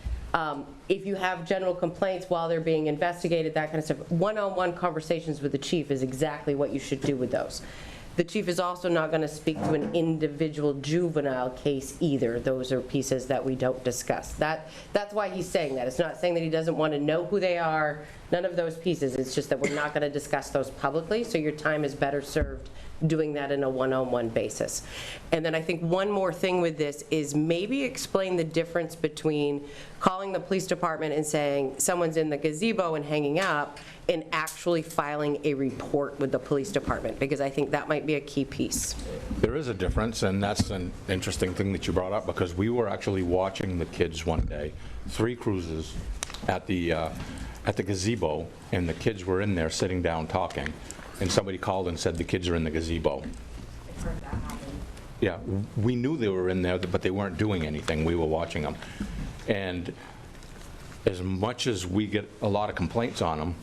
[SPEAKER 3] if you have general complaints while they're being investigated, that kind of stuff, one-on-one conversations with the chief is exactly what you should do with those. The chief is also not going to speak to an individual juvenile case either. Those are pieces that we don't discuss. That's why he's saying that. It's not saying that he doesn't want to know who they are, none of those pieces. It's just that we're not going to discuss those publicly, so your time is better served doing that in a one-on-one basis. And then I think one more thing with this is maybe explain the difference between calling the police department and saying someone's in the gazebo and hanging up, and actually filing a report with the police department, because I think that might be a key piece.
[SPEAKER 11] There is a difference, and that's an interesting thing that you brought up, because we were actually watching the kids one day, 3 cruises at the gazebo, and the kids were in there sitting down talking, and somebody called and said the kids are in the gazebo.
[SPEAKER 8] I've heard that happen.
[SPEAKER 11] Yeah, we knew they were in there, but they weren't doing anything. We were watching them. And as much as we get a lot of complaints on them,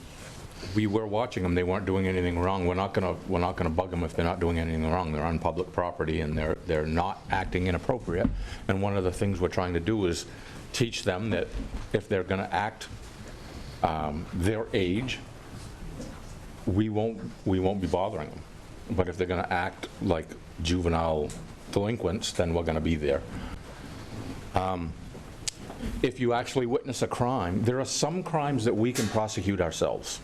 [SPEAKER 11] we were watching them. They weren't doing anything wrong. We're not gonna bug them if they're not doing anything wrong. They're on public property and they're not acting inappropriate. And one of the things we're trying to do is teach them that if they're gonna act their age, we won't be bothering them. But if they're gonna act like juvenile delinquents, then we're gonna be there. If you actually witness a crime, there are some crimes that we can prosecute ourselves.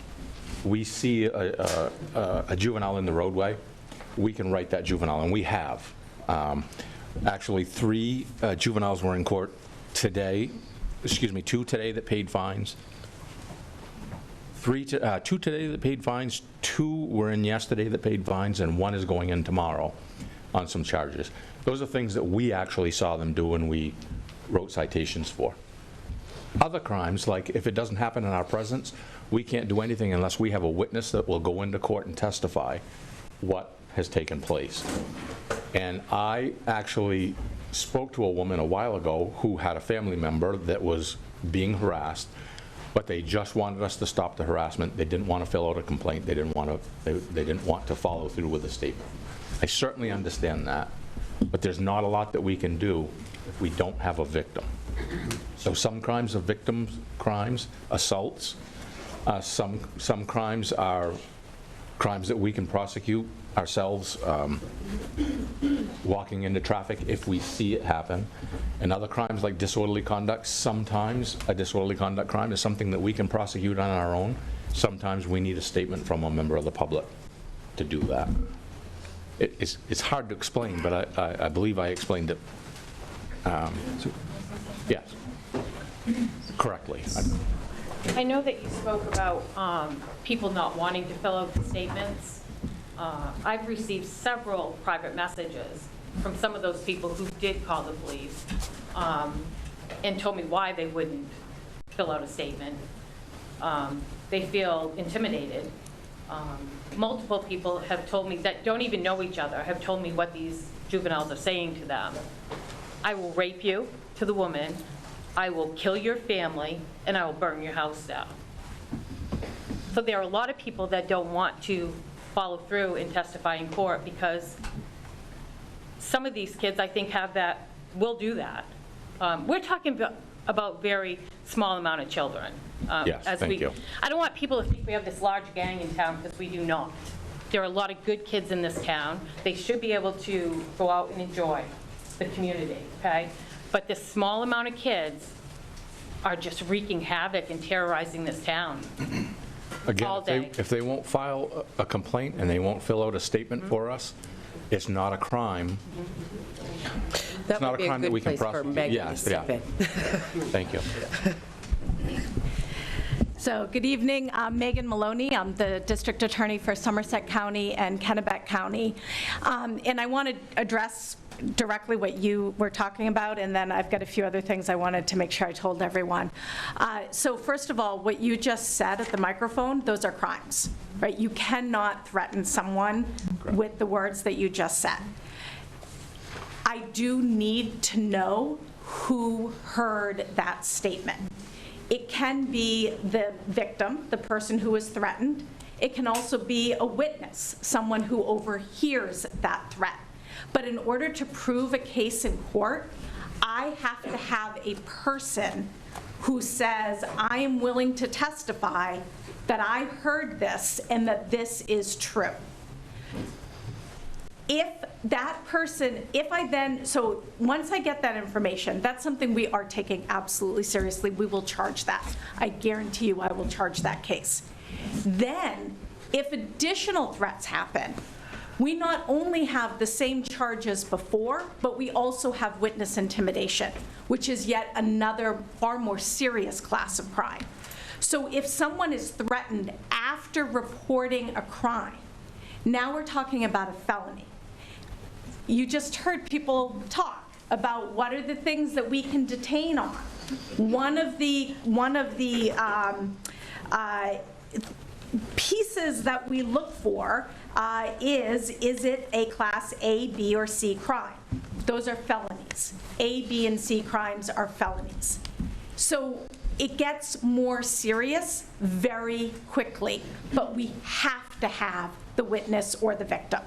[SPEAKER 11] We see a juvenile in the roadway, we can write that juvenile, and we have. Actually, 3 juveniles were in court today, 2 today that paid fines. 2 today that paid fines, 2 were in yesterday that paid fines, and 1 is going in tomorrow on some charges. Those are things that we actually saw them do and we wrote citations for. Other crimes, like if it doesn't happen in our presence, we can't do anything unless we have a witness that will go into court and testify what has taken place. And I actually spoke to a woman a while ago who had a family member that was being harassed, but they just wanted us to stop the harassment. They didn't want to fill out a complaint. They didn't want to follow through with a statement. I certainly understand that, but there's not a lot that we can do if we don't have a victim. So some crimes are victims' crimes, assaults. Some crimes are crimes that we can prosecute ourselves, walking into traffic if we see it happen. And other crimes like disorderly conduct, sometimes a disorderly conduct crime is something that we can prosecute on our own. Sometimes we need a statement from a member of the public to do that. It's hard to explain, but I believe I explained it, yes, correctly.
[SPEAKER 7] I know that you spoke about people not wanting to fill out the statements. I've received several private messages from some of those people who did call the police and told me why they wouldn't fill out a statement. They feel intimidated. Multiple people have told me that don't even know each other, have told me what these juveniles are saying to them. I will rape you, to the woman, I will kill your family, and I will burn your house down. So there are a lot of people that don't want to follow through and testify in court because some of these kids, I think, will do that. We're talking about very small amount of children.
[SPEAKER 11] Yes, thank you.
[SPEAKER 7] I don't want people to think we have this large gang in town, because we do not. There are a lot of good kids in this town. They should be able to go out and enjoy the community, okay? But this small amount of kids are just wreaking havoc and terrorizing this town all day.
[SPEAKER 11] Again, if they won't file a complaint and they won't fill out a statement for us, it's not a crime.
[SPEAKER 3] That would be a good place for Megan to step in.
[SPEAKER 11] Thank you.
[SPEAKER 16] So, good evening. I'm Megan Maloney. I'm the District Attorney for Somerset County and Kennebec County. And I want to address directly what you were talking about, and then I've got a few other things I wanted to make sure I told everyone. So first of all, what you just said at the microphone, those are crimes, right? You cannot threaten someone with the words that you just said. I do need to know who heard that statement. It can be the victim, the person who was threatened. It can also be a witness, someone who overhears that threat. But in order to prove a case in court, I have to have a person who says, I am willing to testify that I heard this and that this is true. If that person, so once I get that information, that's something we are taking absolutely seriously. We will charge that. I guarantee you I will charge that case. Then, if additional threats happen, we not only have the same charge as before, but we also have witness intimidation, which is yet another far more serious class of crime. So if someone is threatened after reporting a crime, now we're talking about a felony. You just heard people talk about what are the things that we can detain on. One of the pieces that we look for is it a class A, B, or C crime? Those are felonies. A, B, and C crimes are felonies. So it gets more serious very quickly, but we have to have the witness or the victim.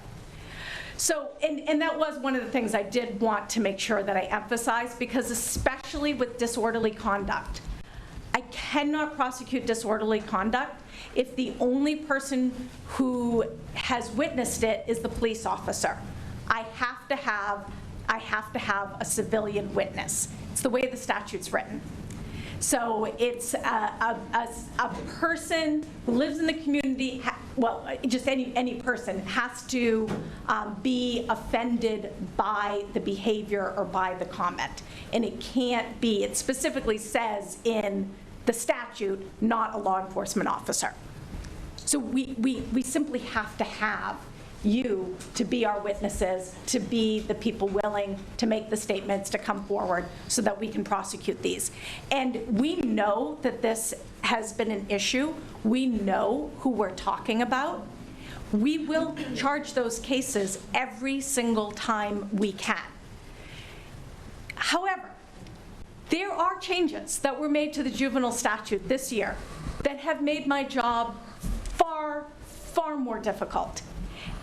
[SPEAKER 16] So, and that was one of the things I did want to make sure that I emphasized, because especially with disorderly conduct, I cannot prosecute disorderly conduct if the only person who has witnessed it is the police officer. I have to have a civilian witness. It's the way the statute's written. So it's a person who lives in the community, well, just any person has to be offended by the behavior or by the comment. And it can't be, it specifically says in the statute, not a law enforcement officer. So we simply have to have you to be our witnesses, to be the people willing to make the statements, to come forward so that we can prosecute these. And we know that this has been an issue. We know who we're talking about. We will charge those cases every single time we can. However, there are changes that were made to the juvenile statute this year that have made my job far, far more difficult.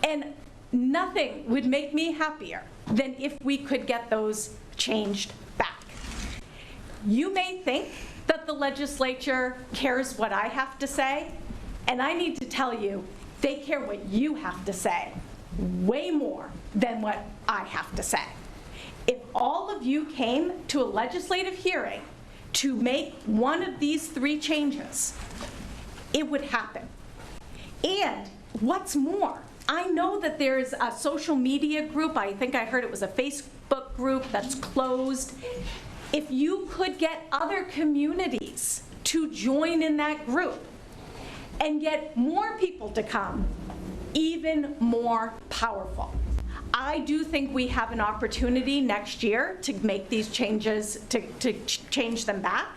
[SPEAKER 16] And nothing would make me happier than if we could get those changed back. You may think that the legislature cares what I have to say, and I need to tell you, they care what you have to say way more than what I have to say. If all of you came to a legislative hearing to make one of these 3 changes, it would happen. And what's more, I know that there's a social media group, I think I heard it was a Facebook group that's closed. If you could get other communities to join in that group and get more people to come, even more powerful. I do think we have an opportunity next year to make these changes, to change them back.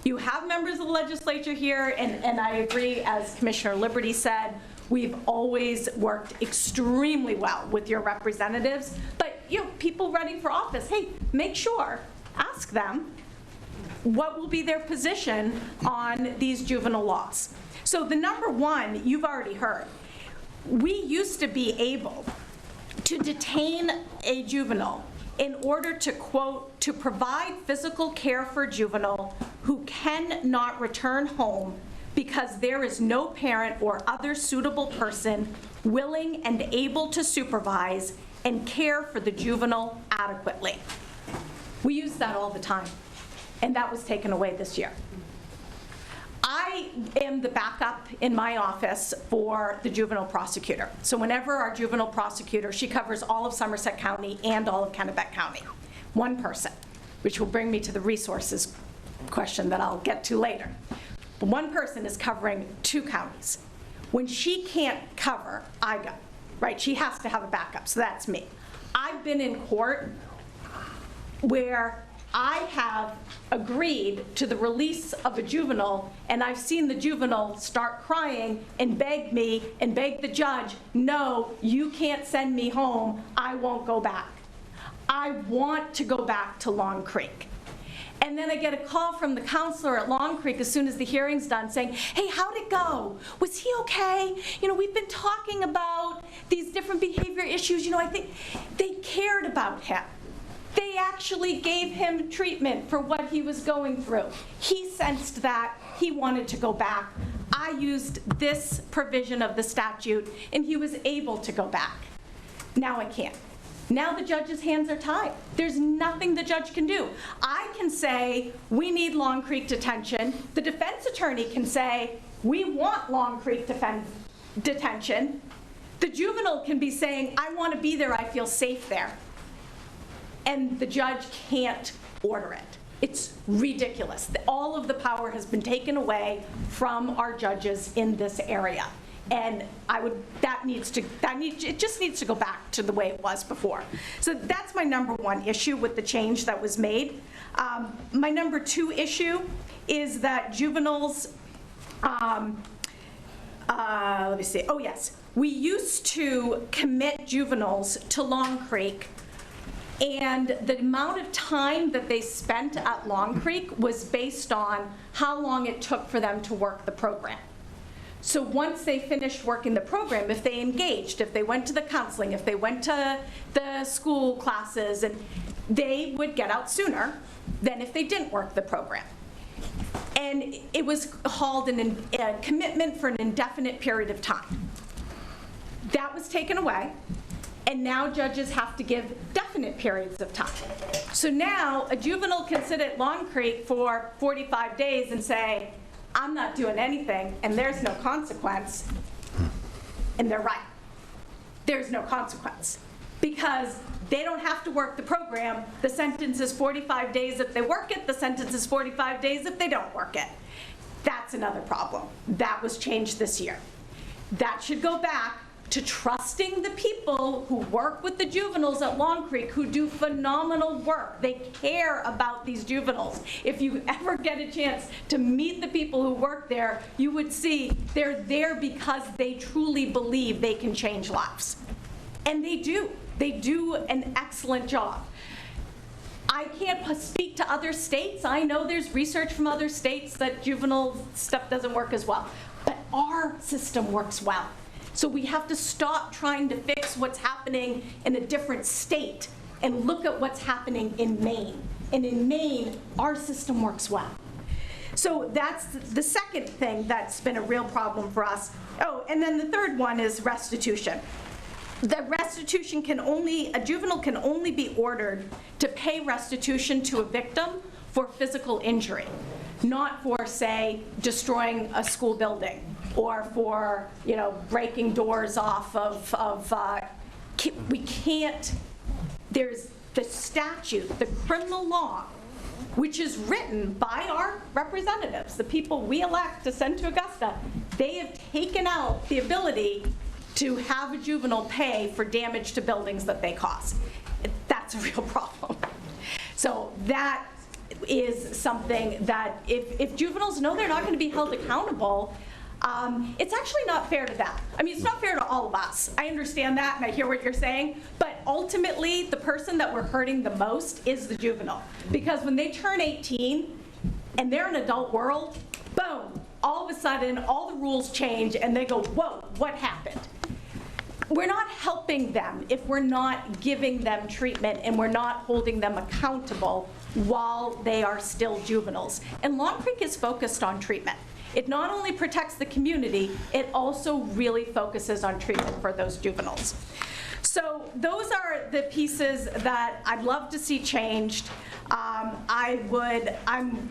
[SPEAKER 16] You have members of the legislature here, and I agree, as Commissioner Liberty said, we've always worked extremely well with your representatives. But people running for office, hey, make sure, ask them what will be their position on these juvenile laws. So the number one, you've already heard. We used to be able to detain a juvenile in order to, quote, to provide physical care for a juvenile who cannot return home because there is no parent or other suitable person willing and able to supervise and care for the juvenile adequately. We use that all the time, and that was taken away this year. I am the backup in my office for the juvenile prosecutor. So whenever our juvenile prosecutor, she covers all of Somerset County and all of Kennebec County. One person, which will bring me to the resources question that I'll get to later. One person is covering 2 counties. When she can't cover, I go, right? She has to have a backup, so that's me. I've been in court where I have agreed to the release of a juvenile, and I've seen the juvenile start crying and beg me and beg the judge, no, you can't send me home, I won't go back. I want to go back to Long Creek. And then I get a call from the counselor at Long Creek as soon as the hearing's done saying, hey, how'd it go? Was he okay? You know, we've been talking about these different behavior issues. You know, I think they cared about him. They actually gave him treatment for what he was going through. He sensed that. He wanted to go back. I used this provision of the statute, and he was able to go back. Now I can't. Now the judge's hands are tied. There's nothing the judge can do. I can say, we need Long Creek detention. The defense attorney can say, we want Long Creek detention. The juvenile can be saying, I want to be there, I feel safe there. And the judge can't order it. It's ridiculous. All of the power has been taken away from our judges in this area. And it just needs to go back to the way it was before. So that's my number 1 issue with the change that was made. My number 2 issue is that juveniles, let me see, oh yes, we used to commit juveniles to Long Creek, and the amount of time that they spent at Long Creek was based on how long it took for them to work the program. So once they finished working the program, if they engaged, if they went to the counseling, if they went to the school classes, and they would get out sooner than if they didn't work the program. And it was called a commitment for an indefinite period of time. That was taken away, and now judges have to give definite periods of time. So now a juvenile can sit at Long Creek for 45 days and say, I'm not doing anything, and there's no consequence. And they're right. There's no consequence. Because they don't have to work the program. The sentence is 45 days if they work it. The sentence is 45 days if they don't work it. That's another problem. That was changed this year. That should go back to trusting the people who work with the juveniles at Long Creek, who do phenomenal work. They care about these juveniles. If you ever get a chance to meet the people who work there, you would see they're there because they truly believe they can change lives. And they do. They do an excellent job. I can't speak to other states. I know there's research from other states that juvenile stuff doesn't work as well. But our system works well. So we have to stop trying to fix what's happening in a different state and look at what's happening in Maine. And in Maine, our system works well. So that's the second thing that's been a real problem for us. Oh, and then the third one is restitution. The restitution a juvenile can only be ordered to pay restitution to a victim for physical injury, not for, say, destroying a school building or for, breaking doors off of we can't, there's the statute, the criminal law, which is written by our representatives, the people we elect to send to Augusta. They have taken out the ability to have a juvenile pay for damage to buildings that they cause. That's a real problem. So that is something that if juveniles know they're not going to be held accountable, it's actually not fair to them. I mean, it's not fair to all of us. I understand that, and I hear what you're saying, but ultimately, the person that we're hurting the most is the juvenile. Because when they turn 18 and they're in an adult world, boom, all of a sudden, all the rules change, and they go, whoa, what happened? We're not helping them if we're not giving them treatment and we're not holding them accountable while they are still juveniles. And Long Creek is focused on treatment. It not only protects the community, it also really focuses on treatment for those juveniles. So those are the pieces that I'd love to see changed. I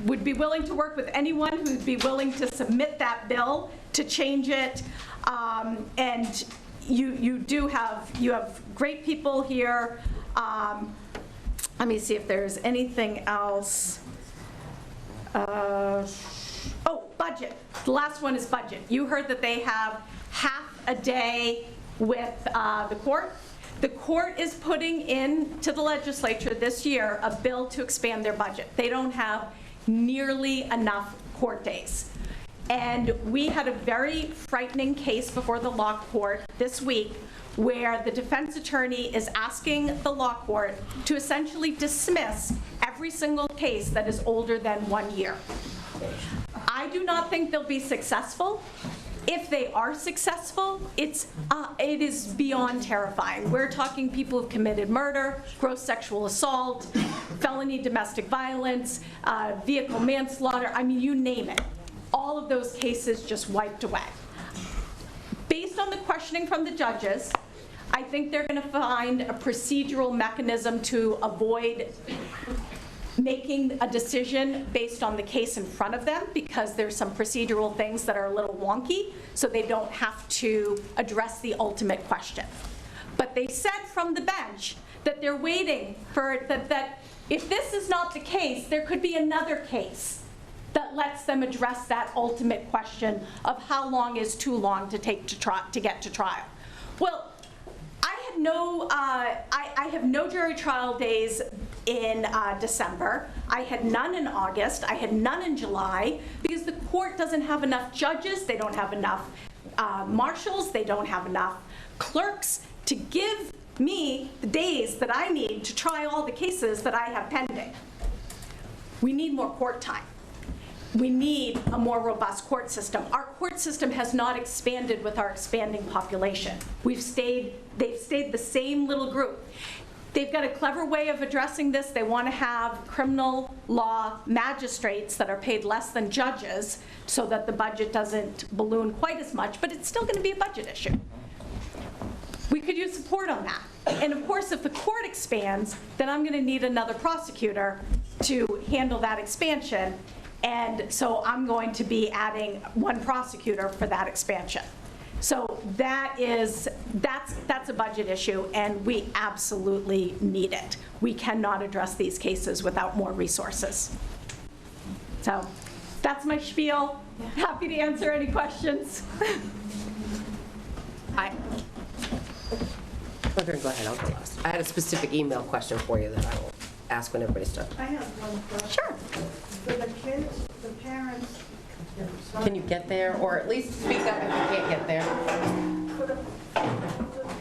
[SPEAKER 16] would be willing to work with anyone who'd be willing to submit that bill to change it. And you have great people here. Let me see if there's anything else. Oh, by budget. The last one is budget. You heard that they have half a day with the court. The court is putting into the legislature this year a bill to expand their budget. They don't have nearly enough court days. And we had a very frightening case before the law court this week where the defense attorney is asking the law court to essentially dismiss every single case that is older than 1 year. I do not think they'll be successful. If they are successful, it is beyond terrifying. We're talking people who've committed murder, gross sexual assault, felony domestic violence, vehicle manslaughter, I mean, you name it. All of those cases just wiped away. Based on the questioning from the judges, I think they're going to find a procedural mechanism to avoid making a decision based on the case in front of them, because there's some procedural things that are a little wonky, so they don't have to address the ultimate question. But they said from the bench that they're waiting for that if this is not the case, there could be another case that lets them address that ultimate question of how long is too long to take to get to trial. Well, I have no jury trial days in December. I had none in August. I had none in July because the court doesn't have enough judges. They don't have enough marshals. They don't have enough clerks to give me the days that I need to try all the cases that I have pending. We need more court time. We need a more robust court system. Our court system has not expanded with our expanding population. They've stayed the same little group. They've got a clever way of addressing this. They want to have criminal law magistrates that are paid less than judges so that the budget doesn't balloon quite as much, but it's still going to be a budget issue. We could use support on that. And of course, if the court expands, then I'm going to need another prosecutor to handle that expansion. And so I'm going to be adding one prosecutor for that expansion. So that's a budget issue, and we absolutely need it. We cannot address these cases without more resources. So that's my spiel. Happy to answer any questions.
[SPEAKER 3] Go ahead, I'll go last. I had a specific email question for you that I will ask when everybody's done.
[SPEAKER 9] I have one question.
[SPEAKER 3] Sure.
[SPEAKER 9] For the kids, the parents.
[SPEAKER 3] Can you get there, or at least speak up if you can't get there?
[SPEAKER 9] For the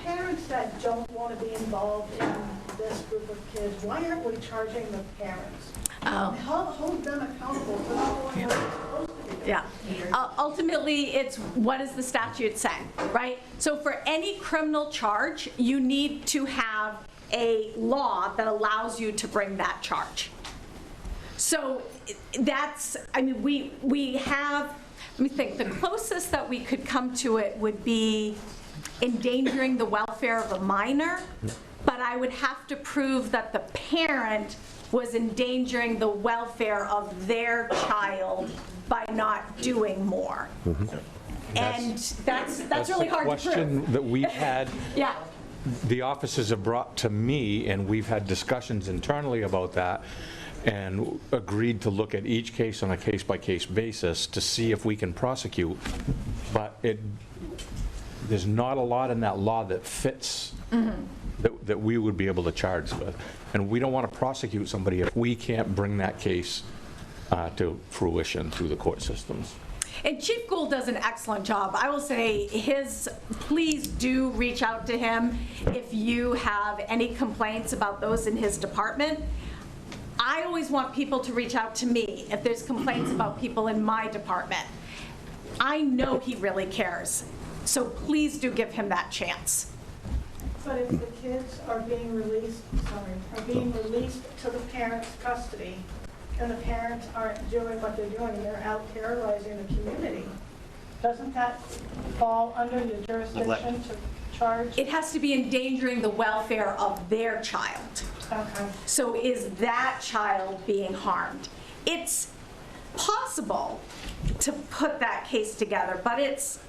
[SPEAKER 9] parents that don't want to be involved in this group of kids, why aren't we charging the parents? Hold them accountable for not doing what they're supposed to be doing.
[SPEAKER 16] Yeah. Ultimately, it's what does the statute say, right? So for any criminal charge, you need to have a law that allows you to bring that charge. So that's, I mean, we have, let me think, the closest that we could come to it would be endangering the welfare of a minor, but I would have to prove that the parent was endangering the welfare of their child by not doing more. And that's really hard to prove.
[SPEAKER 11] That's a question that we've had.
[SPEAKER 16] Yeah.
[SPEAKER 11] The officers have brought to me, and we've had discussions internally about that, and agreed to look at each case on a case-by-case basis to see if we can prosecute. But there's not a lot in that law that fits that we would be able to charge with. And we don't want to prosecute somebody if we can't bring that case to fruition through the court systems.
[SPEAKER 16] And Chief Gould does an excellent job. I will say please do reach out to him if you have any complaints about those in his department. I always want people to reach out to me if there's complaints about people in my department. I know he really cares, so please do give him that chance.
[SPEAKER 9] But if the kids are being released to the parents' custody, and the parents aren't doing what they're doing, they're out terrorizing the community, doesn't that fall under the jurisdiction to charge?
[SPEAKER 16] It has to be endangering the welfare of their child.
[SPEAKER 9] Okay.
[SPEAKER 16] So is that child being harmed? It's possible to put that case together, but it's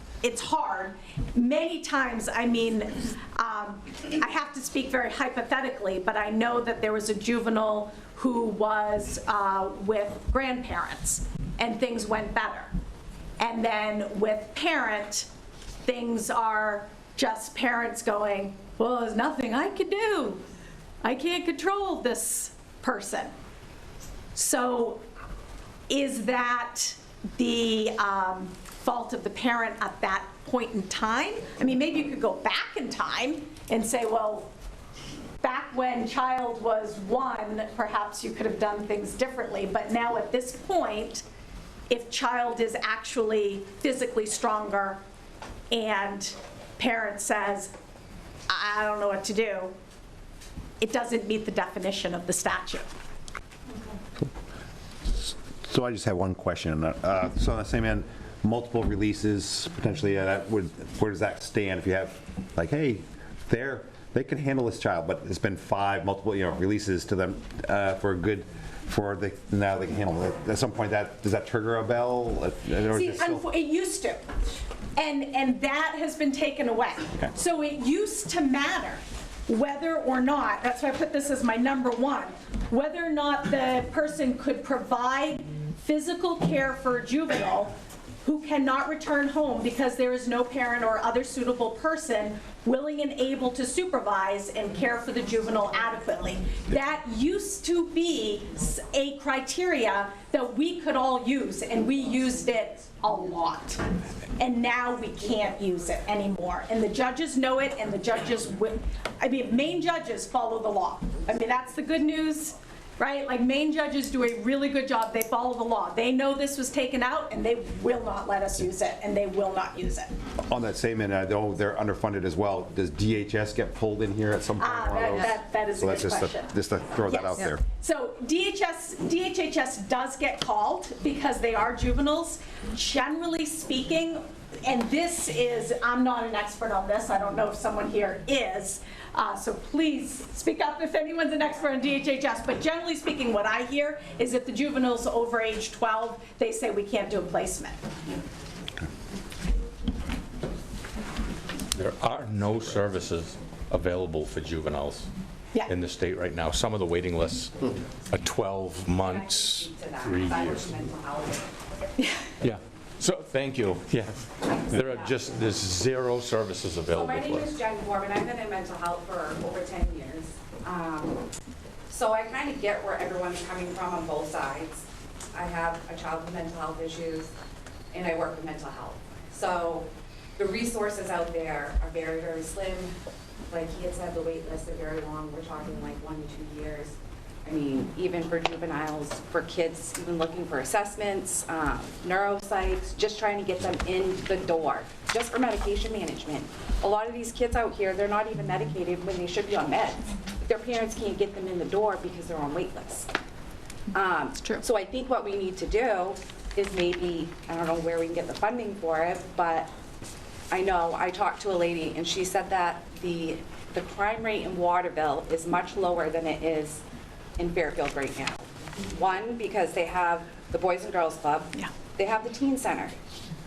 [SPEAKER 16] hard. Many times, I mean, I have to speak very hypothetically, but I know that there was a juvenile who was with grandparents and things went better. And then with parent, things are just parents going, well, there's nothing I could do. I can't control this person. So is that the fault of the parent at that point in time? I mean, maybe you could go back in time and say, well, back when child was 1, perhaps you could have done things differently. But now at this point, if child is actually physically stronger and parent says, I don't know what to do, it doesn't meet the definition of the statute.
[SPEAKER 4] So I just have one question. So on the same end, multiple releases, potentially, where does that stand? If you have, like, hey, they can handle this child, but it's been 5 multiple, releases to them now they can handle it. At some point, does that trigger a bell?
[SPEAKER 16] See, it used to, and that has been taken away.
[SPEAKER 4] Okay.
[SPEAKER 16] So it used to matter whether or not, that's why I put this as my number 1, whether or not the person could provide physical care for a juvenile who cannot return home because there is no parent or other suitable person willing and able to supervise and care for the juvenile adequately. That used to be a criteria that we could all use, and we used it a lot. And now we can't use it anymore. And the judges know it, and the judges, Maine judges follow the law. I mean, that's the good news. Right? Like, Maine judges do a really good job. They follow the law. They know this was taken out, and they will not let us use it, and they will not use it.
[SPEAKER 4] On that same end, I know they're underfunded as well. Does DHS get pulled in here at some point?
[SPEAKER 16] That is a good question.
[SPEAKER 4] Just to throw that out there.
[SPEAKER 16] So DHHS does get called because they are juveniles. Generally speaking, and this is, I'm not an expert on this. I don't know if someone here is. So please speak up if anyone's an expert on DHHS. But generally speaking, what I hear is if the juvenile's over age 12, they say we can't do a placement.
[SPEAKER 11] There are no services available for juveniles in the state right now. Some of the waiting lists are 12 months, 3 years. Yeah. So, thank you. Yes. There's 0 services available.
[SPEAKER 8] So my name is Jen Corbin. I've been in mental health for over 10 years. So I kind of get where everyone's coming from on both sides. I have a child with mental health issues, and I work with mental health. So the resources out there are very, very slim. Like he had said, the wait lists are very long. We're talking like 1 to 2 years. I mean, even for juveniles, for kids, even looking for assessments, neuropsychs, just trying to get them in the door, just for medication management. A lot of these kids out here, they're not even medicated when they should be on meds. Their parents can't get them in the door because they're on wait lists. It's true. So I think what we need to do is maybe, I don't know where we can get the funding for it, but I know I talked to a lady and she said that the crime rate in Waterville is much lower than it is in Fairfield right now. One, because they have the Boys and Girls Club.
[SPEAKER 16] Yeah.
[SPEAKER 8] They have the Teen Center.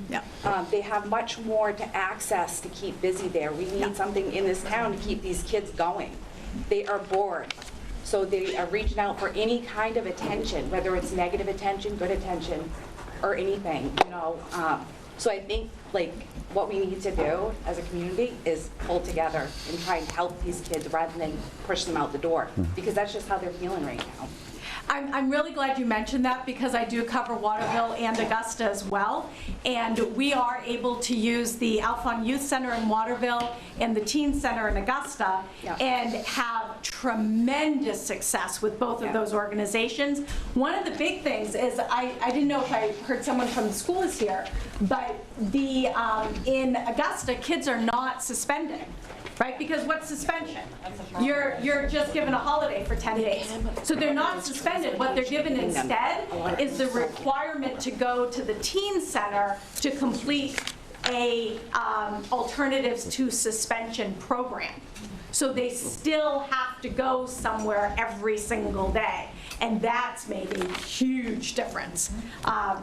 [SPEAKER 16] Yeah.
[SPEAKER 8] They have much more to access to keep busy there. We need something in this town to keep these kids going. They are bored. So they are reaching out for any kind of attention, whether it's negative attention, good attention, or anything, So I think, like, what we need to do as a community is pull together and try and help these kids rather than push them out the door, because that's just how they're feeling right now.
[SPEAKER 16] I'm really glad you mentioned that because I do cover Waterville and Augusta as well. And we are able to use the Alphon Youth Center in Waterville and the Teen Center in Augusta and have tremendous success with both of those organizations. One of the big things is, I didn't know if I heard someone from the school is here, but in Augusta, kids are not suspended. Right? Because what's suspension? You're just given a holiday for 10 days. So they're not suspended. What they're given instead is the requirement to go to the teen center to complete a alternatives to suspension program. So they still have to go somewhere every single day. And that's made a huge difference.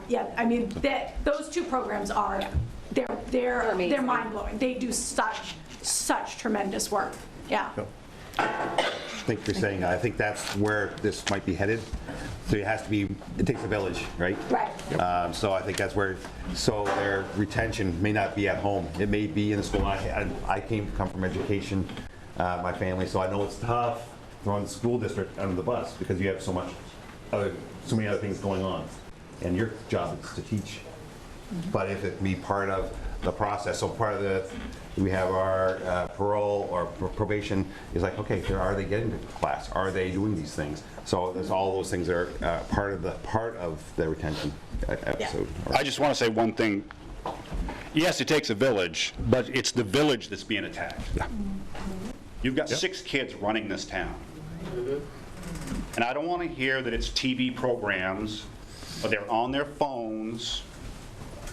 [SPEAKER 16] Those two programs are, they're mind-blowing. They do such tremendous work. Yeah.
[SPEAKER 4] I think you're saying, I think that's where this might be headed. So it takes a village, right?
[SPEAKER 16] Right.
[SPEAKER 4] So I think that's where, so their retention may not be at home. It may be in the school. I come from education, my family, so I know it's tough throwing the school district under the bus because you have so many other things going on. And your job is to teach. But if it be part of the process, so part of we have our parole or probation is like, okay, are they getting to class? Are they doing these things? So there's all those things that are part of the retention episode.
[SPEAKER 5] I just want to say one thing. Yes, it takes a village, but it's the village that's being attacked. You've got 6 kids running this town. And I don't want to hear that it's TV programs or they're on their phones.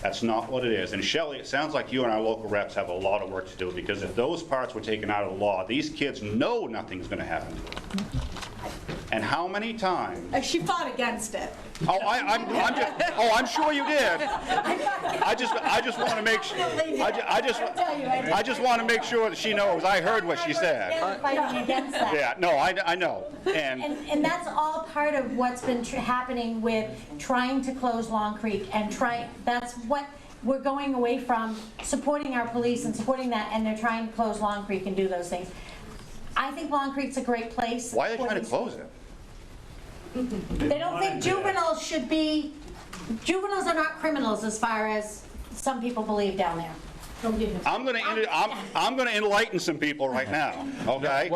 [SPEAKER 5] That's not what it is. And Shelley, it sounds like you and our local reps have a lot of work to do, because if those parts were taken out of the law, these kids know nothing's going to happen to them. And how many times?
[SPEAKER 16] She fought against it.
[SPEAKER 5] Oh, I'm sure you did. I just want to make sure. I just want to make sure that she knows. I heard what she said.
[SPEAKER 17] Fighting against that.
[SPEAKER 5] Yeah, no, I know.
[SPEAKER 17] And that's all part of what's been happening with trying to close Long Creek and that's what we're going away from, supporting our police and supporting that, and they're trying to close Long Creek and do those things. I think Long Creek's a great place.
[SPEAKER 5] Why are they trying to close it?
[SPEAKER 17] They don't think juveniles should be, juveniles are not criminals as far as some people believe down there.
[SPEAKER 5] I'm going to enlighten some people right now, okay?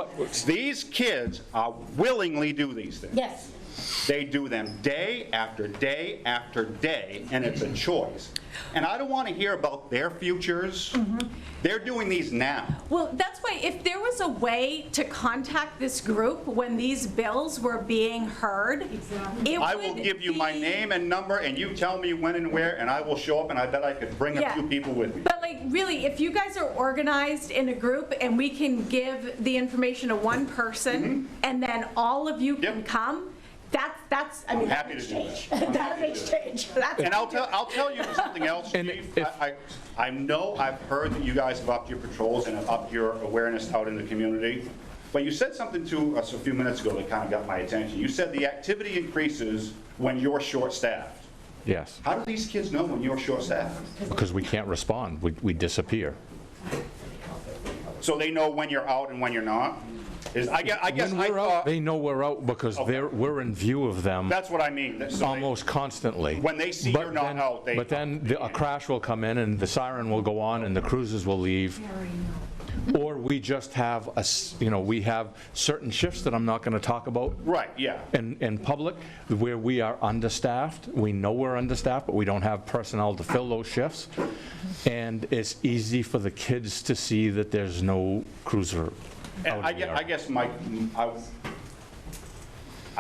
[SPEAKER 5] These kids willingly do these things.
[SPEAKER 17] Yes.
[SPEAKER 5] They do them day after day after day, and it's a choice. And I don't want to hear about their futures. They're doing these now.
[SPEAKER 16] Well, that's why if there was a way to contact this group when these bills were being heard,
[SPEAKER 5] I will give you my name and number, and you tell me when and where, and I will show up, and I bet I could bring a few people with me.
[SPEAKER 16] But like, really, if you guys are organized in a group and we can give the information to one person, and then all of you can come, that's I mean,
[SPEAKER 5] I'm happy to do that.
[SPEAKER 16] That makes change.
[SPEAKER 5] And I'll tell you something else, Chief. I know I've heard that you guys have upped your patrols and have upped your awareness out in the community. But you said something to us a few minutes ago that kind of got my attention. You said the activity increases when you're short-staffed.
[SPEAKER 11] Yes.
[SPEAKER 5] How do these kids know when you're short-staffed?
[SPEAKER 11] Because we can't respond. We disappear.
[SPEAKER 5] So they know when you're out and when you're not? I guess
[SPEAKER 11] when we're out, they know we're out because we're in view of them.
[SPEAKER 5] That's what I mean.
[SPEAKER 11] Almost constantly.
[SPEAKER 5] When they see you're not out, they...
[SPEAKER 11] But then a crash will come in and the siren will go on and the cruisers will leave. Or we just have, we have certain shifts that I'm not going to talk about.
[SPEAKER 5] Right, yeah.
[SPEAKER 11] In public, where we are understaffed. We know we're understaffed, but we don't have personnel to fill those shifts. And it's easy for the kids to see that there's no cruiser.
[SPEAKER 5] And I guess I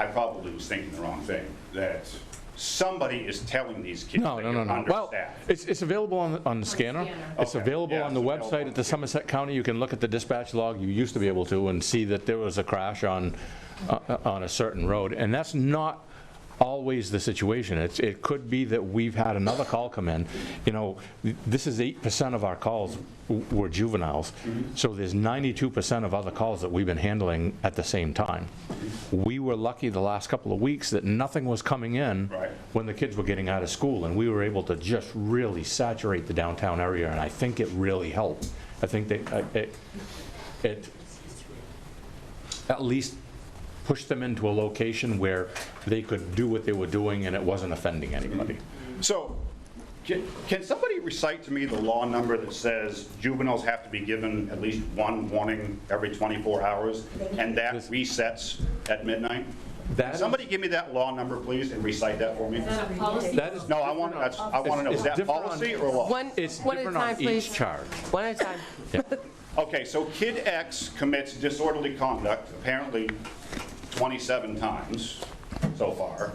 [SPEAKER 5] probably was thinking the wrong thing, that somebody is telling these kids that you're understaffed.
[SPEAKER 11] Well, it's available on the scanner. It's available on the website at the Somerset County. You can look at the dispatch log. You used to be able to and see that there was a crash on a certain road. And that's not always the situation. It could be that we've had another call come in. This is 8% of our calls were juveniles. So there's 92% of other calls that we've been handling at the same time. We were lucky the last couple of weeks that nothing was coming in when the kids were getting out of school, and we were able to just really saturate the downtown area, and I think it really helped. I think that it at least push them into a location where they could do what they were doing and it wasn't offending anybody.
[SPEAKER 5] So, can somebody recite to me the law number that says juveniles have to be given at least one warning every 24 hours, and that resets at midnight? Can somebody give me that law number, please, and recite that for me? No, I want to know, is that policy or law?
[SPEAKER 11] It's different on each charge.
[SPEAKER 3] One at a time.
[SPEAKER 5] Okay, so Kid X commits disorderly conduct, apparently 27 times so far.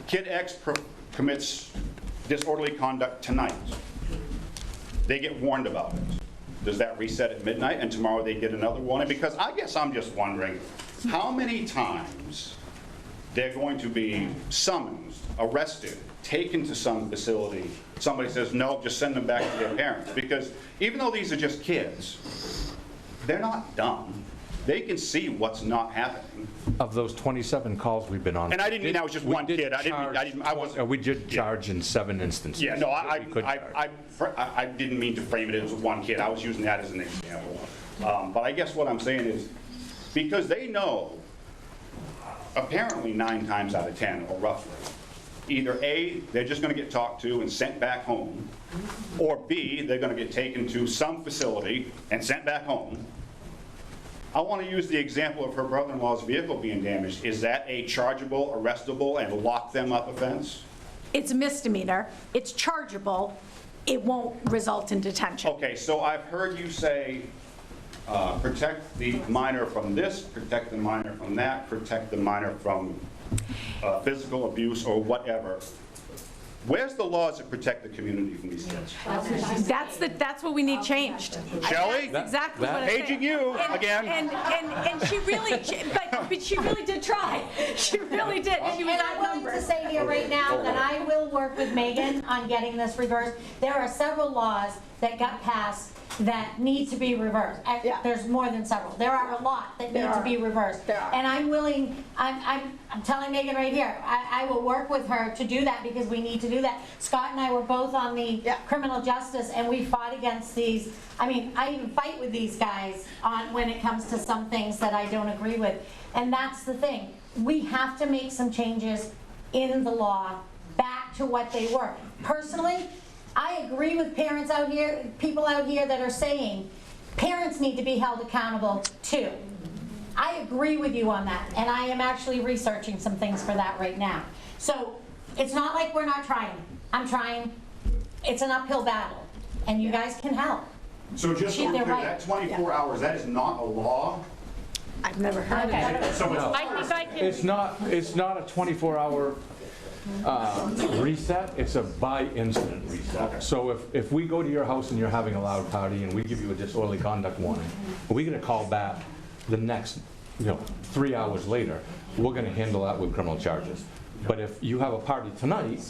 [SPEAKER 5] Kid X commits disorderly conduct tonight. They get warned about it. Does that reset at midnight and tomorrow they get another warning? Because I guess I'm just wondering how many times they're going to be summoned, arrested, taken to some facility. Somebody says, no, just send them back to their parents. Because even though these are just kids, they're not dumb. They can see what's not happening.
[SPEAKER 11] Of those 27 calls we've been on.
[SPEAKER 5] And I didn't mean that was just one kid.
[SPEAKER 11] We did charge in 7 instances.
[SPEAKER 5] Yeah, no,
[SPEAKER 11] that we could charge.
[SPEAKER 5] I didn't mean to frame it as one kid. I was using that as an example. But I guess what I'm saying is, because they know, apparently 9 times out of 10, or roughly, either A, they're just going to get talked to and sent back home, or B, they're going to get taken to some facility and sent back home. I want to use the example of her brother-in-law's vehicle being damaged. Is that a chargeable, arrestable, and lock them up offense?
[SPEAKER 16] It's a misdemeanor, it's chargeable, it won't result in detention.
[SPEAKER 5] Okay, so I've heard you say, protect the minor from this, protect the minor from that, protect the minor from physical abuse or whatever. Where's the laws that protect the community from these kids?
[SPEAKER 16] That's what we need changed.
[SPEAKER 5] Shelley?
[SPEAKER 16] That's exactly what I'm saying.
[SPEAKER 5] Paging you again.
[SPEAKER 16] And she really, but she really did try. She really did. She was
[SPEAKER 17] And I'm willing to say here right now that I will work with Megan on getting this reversed. There are several laws that got passed that need to be reversed. There's more than several. There are a lot that need to be reversed. And I'm willing, I'm telling Megan right here, I will work with her to do that because we need to do that. Scott and I were both on the criminal justice and we fought against these. I mean, I even fight with these guys on when it comes to some things that I don't agree with. And that's the thing. We have to make some changes in the law back to what they were. Personally, I agree with parents out here, people out here that are saying parents need to be held accountable too. I agree with you on that, and I am actually researching some things for that right now. So it's not like we're not trying. I'm trying. It's an uphill battle, and you guys can help.
[SPEAKER 5] So just so we're clear, that 24 hours, that is not a law?
[SPEAKER 16] I've never heard of it.
[SPEAKER 5] So
[SPEAKER 11] No.
[SPEAKER 7] I think I can.
[SPEAKER 11] It's not a 24-hour reset, it's a by incident reset. So if we go to your house and you're having a loud party and we give you a disorderly conduct warning, we're going to call back the next, 3 hours later, we're going to handle that with criminal charges. But if you have a party tonight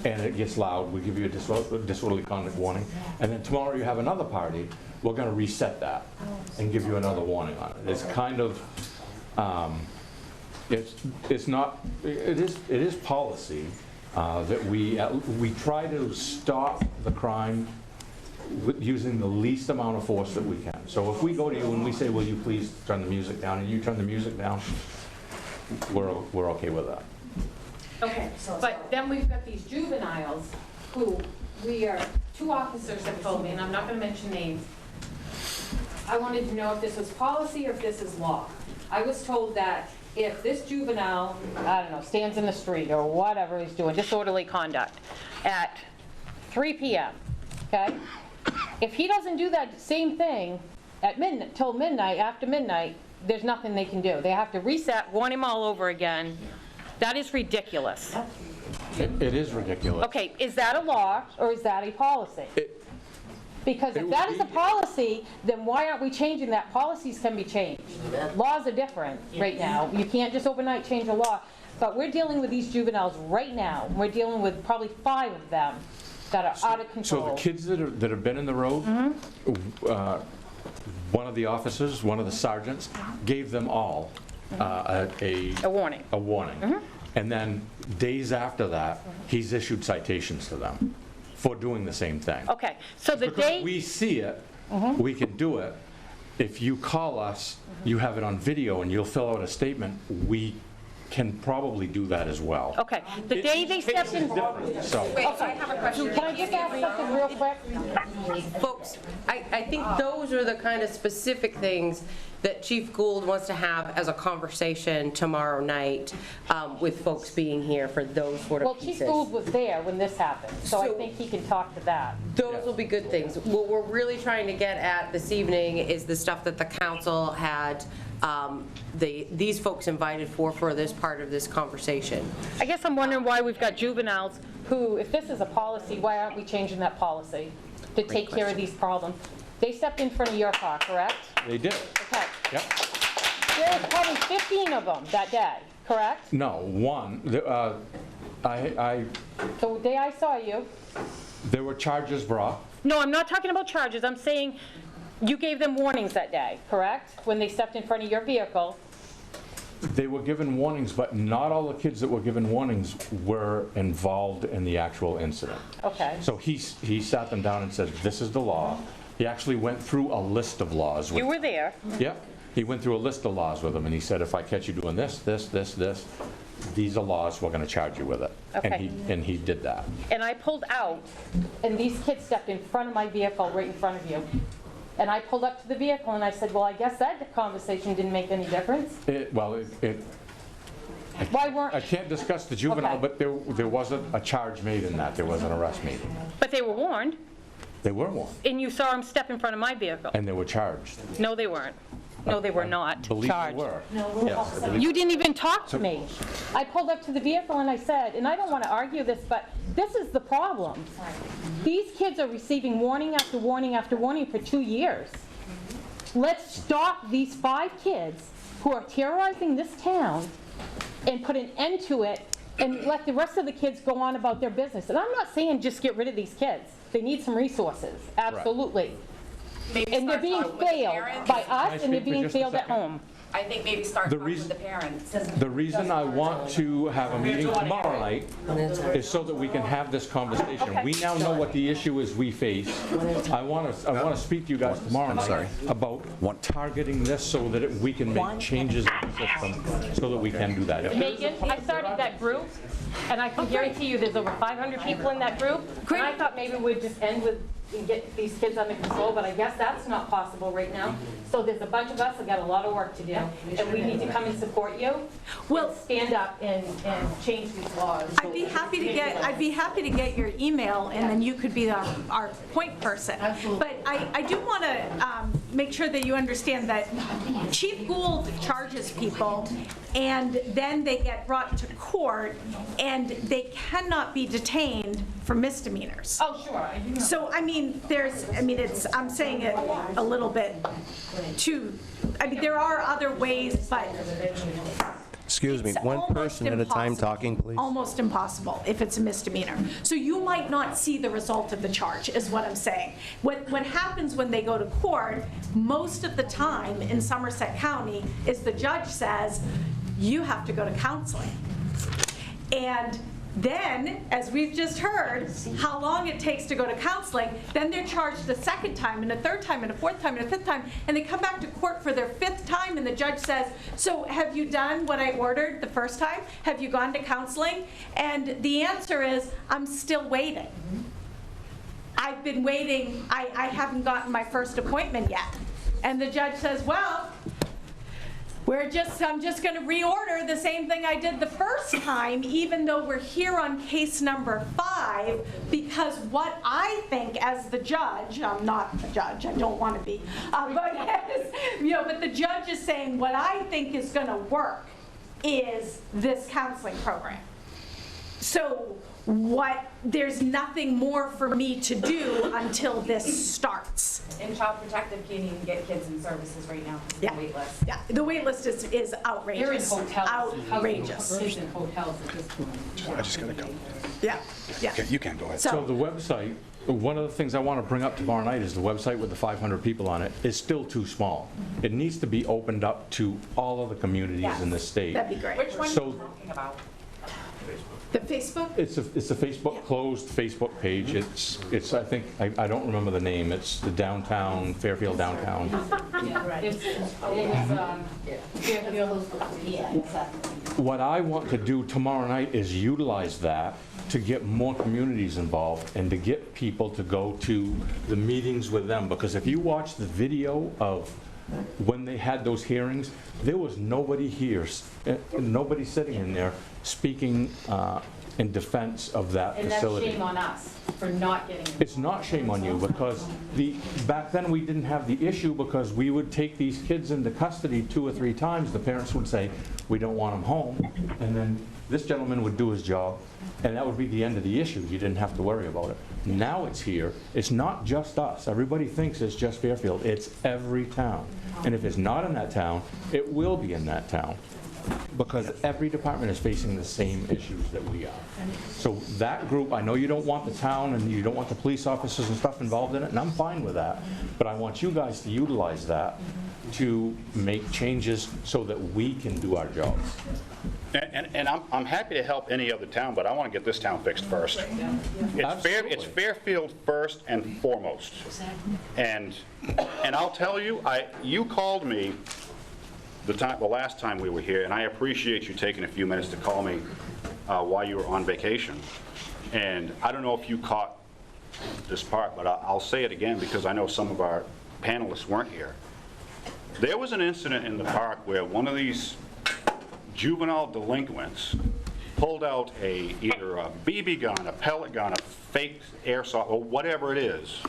[SPEAKER 11] and it gets loud, we give you a disorderly conduct warning, and then tomorrow you have another party, we're going to reset that and give you another warning on it. It's kind of it's not, it is policy that we try to stop the crime using the least amount of force that we can. So if we go to you and we say, will you please turn the music down, and you turn the music down, we're okay with that.
[SPEAKER 7] Okay, but then we've got these juveniles who two officers have told me, and I'm not going to mention names. I wanted to know if this was policy or if this is law. I was told that if this juvenile, I don't know, stands in the street or whatever he's doing, disorderly conduct, at 3 p.m., okay? If he doesn't do that same thing at midnight, till midnight, after midnight, there's nothing they can do. They have to reset, warn him all over again. That is ridiculous.
[SPEAKER 11] It is ridiculous.
[SPEAKER 7] Okay, is that a law or is that a policy? Because if that is a policy, then why aren't we changing that? Policies can be changed. Laws are different right now. You can't just overnight change a law. But we're dealing with these juveniles right now. We're dealing with probably 5 of them that are out of control.
[SPEAKER 11] So the kids that have been in the road, one of the officers, one of the sergeants, gave them all a
[SPEAKER 7] warning.
[SPEAKER 11] A warning. And then days after that, he's issued citations to them for doing the same thing.
[SPEAKER 7] Okay, so the
[SPEAKER 11] Because
[SPEAKER 7] day...
[SPEAKER 11] we see it, we can do it. If you call us, you have it on video, and you'll fill out a statement, we can probably do that as well.
[SPEAKER 7] Okay, the day they stepped in...
[SPEAKER 11] So,
[SPEAKER 3] Wait, I have a question.
[SPEAKER 7] Can I just ask something real quick?
[SPEAKER 3] Folks, I think those are the kind of specific things that Chief Gould wants to have as a conversation tomorrow night with folks being here for those sort of
[SPEAKER 7] Well,
[SPEAKER 3] pieces.
[SPEAKER 7] Chief Gould was there when this happened, so I think he can talk to that.
[SPEAKER 3] Those will be good things. What we're really trying to get at this evening is the stuff that the council had these folks invited for this part of this conversation.
[SPEAKER 7] I guess I'm wondering why we've got juveniles who, if this is a policy, why aren't we changing that policy to take care of these problems? They stepped in front of your car, correct?
[SPEAKER 11] they did.
[SPEAKER 7] Okay.
[SPEAKER 11] Yep.
[SPEAKER 7] There was probably 15 of them that day, correct?
[SPEAKER 11] No, one.
[SPEAKER 7] So the day I saw you...
[SPEAKER 11] There were charges brought.
[SPEAKER 7] No, I'm not talking about charges. I'm saying you gave them warnings that day, correct? When they stepped in front of your vehicle.
[SPEAKER 11] They were given warnings, but not all the kids that were given warnings were involved in the actual incident.
[SPEAKER 3] Okay.
[SPEAKER 11] So he sat them down and said, this is the law. He actually went through a list of laws.
[SPEAKER 3] You were there.
[SPEAKER 11] Yep. He went through a list of laws with them, and he said, if I catch you doing this, this, this, this, these are laws, we're going to charge you with it.
[SPEAKER 3] Okay.
[SPEAKER 11] And he did that.
[SPEAKER 3] And I pulled out, and these kids stepped in front of my vehicle, right in front of you. And I pulled up to the vehicle, and I said, well, I guess that conversation didn't make any difference. Why weren't...
[SPEAKER 11] I can't discuss the juvenile,
[SPEAKER 3] Okay.
[SPEAKER 11] but there wasn't a charge made in that. There was an arrest made.
[SPEAKER 3] But they were warned,
[SPEAKER 11] They were warned,
[SPEAKER 3] and you saw them step in front of my vehicle.
[SPEAKER 11] and they were charged.
[SPEAKER 3] No, they weren't. No, they were not
[SPEAKER 11] Believe
[SPEAKER 3] charged.
[SPEAKER 11] they were.
[SPEAKER 3] Yes, you didn't even talk to me. I pulled up to the vehicle and I said, and I don't want to argue this, but this is the problem. These kids are receiving warning after warning after warning for 2 years. Let's stop these 5 kids who are terrorizing this town and put an end to it and let the rest of the kids go on about their business. And I'm not saying just get rid of these kids. They need some resources, absolutely. And they're being failed by us, and they're being failed at home.
[SPEAKER 8] I think maybe start talking with the parents.
[SPEAKER 11] The reason I want to have a meeting tomorrow night is so that we can have this conversation. We now know what the issue is we face. I want to speak to you guys tomorrow night about targeting this so that we can make changes in the system so that we can do that.
[SPEAKER 3] Megan, I started that group, and I can guarantee you there's over 500 people in that group. And I thought maybe we'd just end with and get these kids under control, but I guess that's not possible right now. So there's a bunch of us that got a lot of work to do, and we need to come and support you. Well, stand up and change these laws.
[SPEAKER 16] I'd be happy to get your email, and then you could be our point person. Absolutely. But I do want to make sure that you understand that Chief Gould charges people, and then they get brought to court, and they cannot be detained for misdemeanors.
[SPEAKER 3] Oh, sure. I do know.
[SPEAKER 16] So, I mean, I'm saying it a little bit too, there are other ways, but
[SPEAKER 2] Excuse me,
[SPEAKER 16] it's
[SPEAKER 2] one
[SPEAKER 16] almost
[SPEAKER 2] person at a time
[SPEAKER 16] impossible.
[SPEAKER 2] talking, please.
[SPEAKER 16] Almost impossible if it's a misdemeanor. So you might not see the result of the charge, is what I'm saying. What happens when they go to court, most of the time in Somerset County, is the judge says, you have to go to counseling. And then, as we've just heard, how long it takes to go to counseling, then they're charged the second time, and a third time, and a fourth time, and a fifth time, and they come back to court for their 5th time, and the judge says, so have you done what I ordered the first time? Have you gone to counseling? And the answer is, I'm still waiting. I've been waiting, I haven't gotten my first appointment yet. And the judge says, well, I'm just going to reorder the same thing I did the first time, even though we're here on case number 5, because what I think as the judge, I'm not the judge, I don't want to be, but the judge is saying what I think is going to work is this counseling program. So there's nothing more for me to do until this starts.
[SPEAKER 8] And Child Protective can't even get kids in services right now because of the wait list.
[SPEAKER 16] Yeah, the wait list is outrageous.
[SPEAKER 3] They're in hotels.
[SPEAKER 16] Outrageous.
[SPEAKER 3] Kids in hotels at this point.
[SPEAKER 4] I just gotta go.
[SPEAKER 16] Yeah, yeah.
[SPEAKER 4] Okay, you can go ahead.
[SPEAKER 11] So the website, one of the things I want to bring up tomorrow night is the website with the 500 people on it is still too small. It needs to be opened up to all of the communities in the state.
[SPEAKER 16] That'd be great.
[SPEAKER 8] Which one are
[SPEAKER 11] So-
[SPEAKER 8] you talking about?
[SPEAKER 16] The Facebook?
[SPEAKER 11] It's a Facebook, closed Facebook page. It's I think, I don't remember the name. It's the downtown, Fairfield downtown. What I want to do tomorrow night is utilize that to get more communities involved and to get people to go to the meetings with them. Because if you watch the video of when they had those hearings, there was nobody here, nobody sitting in there speaking in defense of that facility.
[SPEAKER 3] And that's shame on us for not getting involved.
[SPEAKER 11] It's not shame on you, because back then we didn't have the issue, because we would take these kids into custody 2 or 3 times. The parents would say, we don't want them home, and then this gentleman would do his job, and that would be the end of the issue. You didn't have to worry about it. Now it's here. It's not just us. Everybody thinks it's just Fairfield. It's every town. And if it's not in that town, it will be in that town, because every department is facing the same issues that we are. So that group, I know you don't want the town and you don't want the police officers and stuff involved in it, and I'm fine with that, but I want you guys to utilize that to make changes so that we can do our jobs.
[SPEAKER 5] And I'm happy to help any other town, but I want to get this town fixed first. It's Fairfield first and foremost. And I'll tell you, you called me the last time we were here, and I appreciate you taking a few minutes to call me while you were on vacation. And I don't know if you caught this part, but I'll say it again because I know some of our panelists weren't here. There was an incident in the park where one of these juvenile delinquents pulled out either a BB gun, a pellet gun, a fake airsoft, or whatever it is,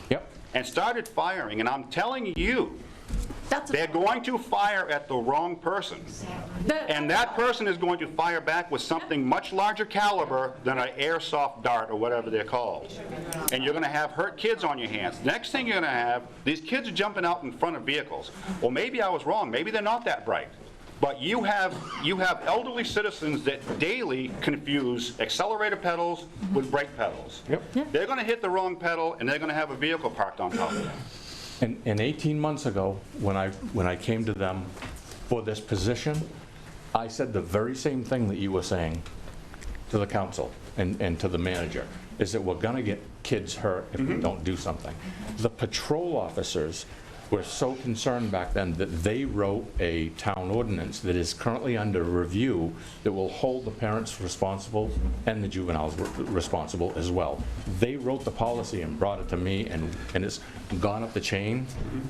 [SPEAKER 5] and started firing. And I'm telling you, they're going to fire at the wrong person. And that person is going to fire back with something much larger caliber than an airsoft dart or whatever they're called. And you're going to have hurt kids on your hands. Next thing you're going to have, these kids are jumping out in front of vehicles. Well, maybe I was wrong. Maybe they're not that bright. But you have elderly citizens that daily confuse accelerator pedals with brake pedals. They're going to hit the wrong pedal, and they're going to have a vehicle parked on top of them.
[SPEAKER 11] And 18 months ago, when I came to them for this position, I said the very same thing that you were saying to the council and to the manager, is that we're going to get kids hurt if we don't do something. The patrol officers were so concerned back then that they wrote a town ordinance that is currently under review that will hold the parents responsible and the juveniles responsible as well. They wrote the policy and brought it to me, and it's gone up the chain,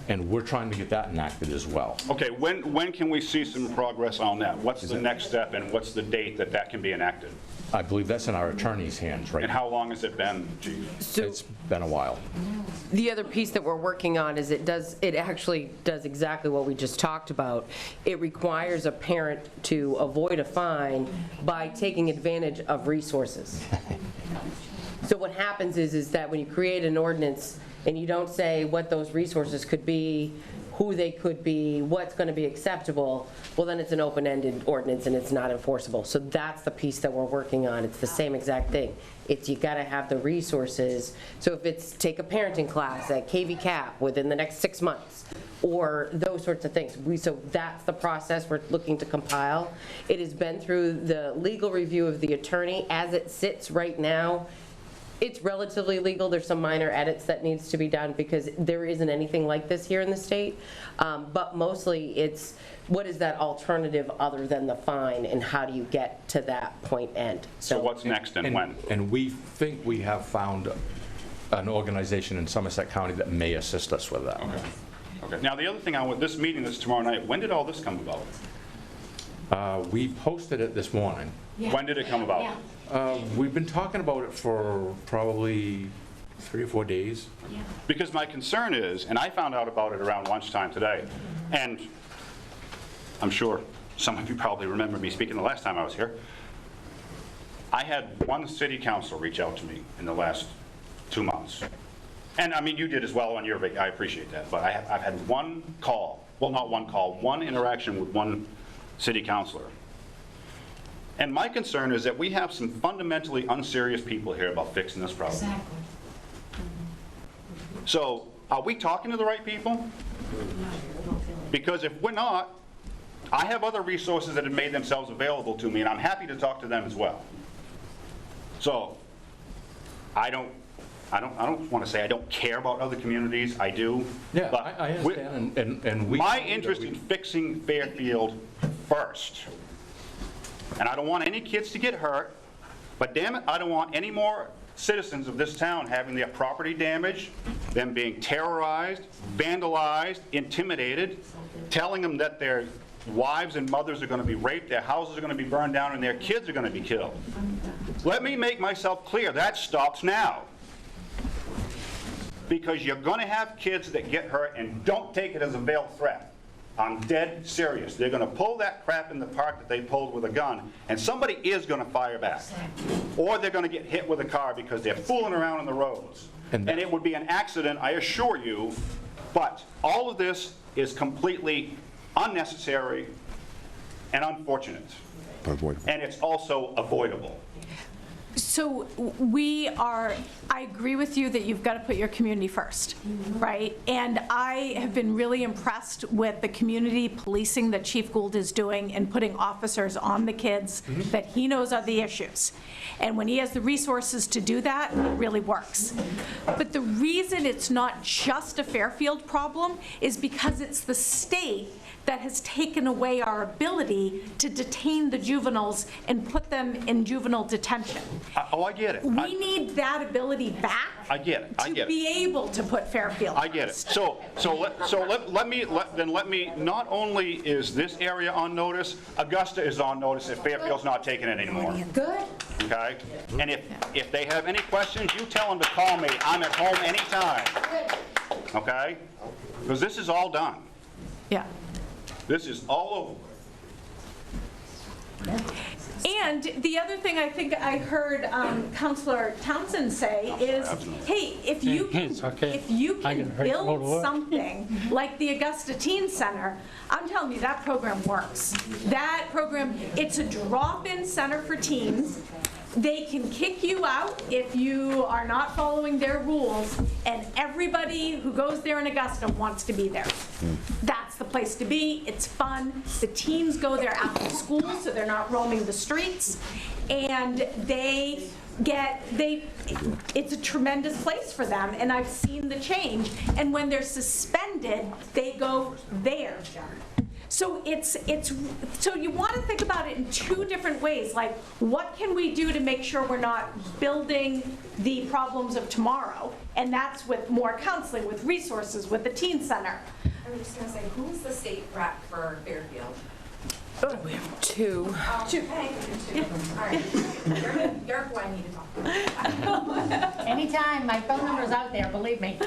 [SPEAKER 11] and we're trying to get that enacted as well.
[SPEAKER 5] Okay, when can we see some progress on that? What's the next step, and what's the date that can be enacted?
[SPEAKER 11] I believe that's in our attorney's hands right now.
[SPEAKER 5] And how long has it been, Chief?
[SPEAKER 11] It's been a while.
[SPEAKER 3] The other piece that we're working on is it actually does exactly what we just talked about. It requires a parent to avoid a fine by taking advantage of resources. So what happens is that when you create an ordinance and you don't say what those resources could be, who they could be, what's going to be acceptable, well, then it's an open-ended ordinance and it's not enforceable. So that's the piece that we're working on. It's the same exact thing. It's you got to have the resources. So if it's take a parenting class at KV Cap within the next 6 months, or those sorts of things. So that's the process we're looking to compile. It has been through the legal review of the attorney. As it sits right now, it's relatively legal. There's some minor edits that needs to be done because there isn't anything like this here in the state. But mostly it's what is that alternative other than the fine, and how do you get to that point end?
[SPEAKER 5] So what's next and when?
[SPEAKER 11] And we think we have found an organization in Somerset County that may assist us with that.
[SPEAKER 5] Okay. Now the other thing, this meeting that's tomorrow night, when did all this come about?
[SPEAKER 11] We posted it this morning.
[SPEAKER 5] When did it come about?
[SPEAKER 11] We've been talking about it for probably 3 or 4 days.
[SPEAKER 5] Because my concern is, and I found out about it around lunchtime today, and I'm sure some of you probably remember me speaking the last time I was here. I had one city councilor reach out to me in the last 2 months. And I mean, you did as well on your vacation. I appreciate that. But I've had one call, well, not one call, one interaction with one city councilor. And my concern is that we have some fundamentally unserious people here about fixing this problem.
[SPEAKER 17] Exactly.
[SPEAKER 5] So are we talking to the right people? Because if we're not, I have other resources that have made themselves available to me, and I'm happy to talk to them as well. So I don't want to say I don't care about other communities. I do.
[SPEAKER 11] Yeah,
[SPEAKER 5] but
[SPEAKER 11] I understand. And we,
[SPEAKER 5] my interest in fixing Fairfield first. And I don't want any kids to get hurt, but damn it, I don't want any more citizens of this town having their property damaged, them being terrorized, vandalized, intimidated, telling them that their wives and mothers are going to be raped, their houses are going to be burned down, and their kids are going to be killed. Let me make myself clear, that stops now. Because you're going to have kids that get hurt, and don't take it as a veiled threat. I'm dead serious. They're going to pull that crap in the park that they pulled with a gun, and somebody is going to fire back. Or they're going to get hit with a car because they're fooling around on the roads. And it would be an accident, I assure you, but all of this is completely unnecessary and unfortunate. And it's also avoidable.
[SPEAKER 16] So I agree with you that you've got to put your community first, right? And I have been really impressed with the community policing that Chief Gould is doing and putting officers on the kids that he knows are the issues. And when he has the resources to do that, it really works. But the reason it's not just a Fairfield problem is because it's the state that has taken away our ability to detain the juveniles and put them in juvenile detention.
[SPEAKER 5] Oh, I get it.
[SPEAKER 16] We need that ability back.
[SPEAKER 5] I get it. I get
[SPEAKER 16] To be able to put Fairfield.
[SPEAKER 5] I get it. So let me, not only is this area on notice, Augusta is on notice if Fairfield's not taking it anymore.
[SPEAKER 17] Good.
[SPEAKER 5] Okay? And if they have any questions, you tell them to call me. I'm at home anytime. Okay? Because this is all done.
[SPEAKER 16] Yeah.
[SPEAKER 5] This is all over.
[SPEAKER 16] And the other thing I think I heard Councillor Townsend say is, hey, if you can build something like the Augusta Teen Center, I'm telling you, that program works. That program, it's a drop-in center for teens. They can kick you out if you are not following their rules, and everybody who goes there in Augusta wants to be there. That's the place to be. It's fun. The teens go there after school, so they're not roaming the streets, and it's a tremendous place for them, and I've seen the change. And when they're suspended, they go there. So so you want to think about it in two different ways, like what can we do to make sure we're not building the problems of tomorrow, and that's with more counseling, with resources, with the teen center.
[SPEAKER 8] I was just going to say, who's the state rep for Fairfield?
[SPEAKER 3] We have two.
[SPEAKER 8] Two. All right. You're who I need to talk to.
[SPEAKER 17] Anytime, my phone number's out there, believe me.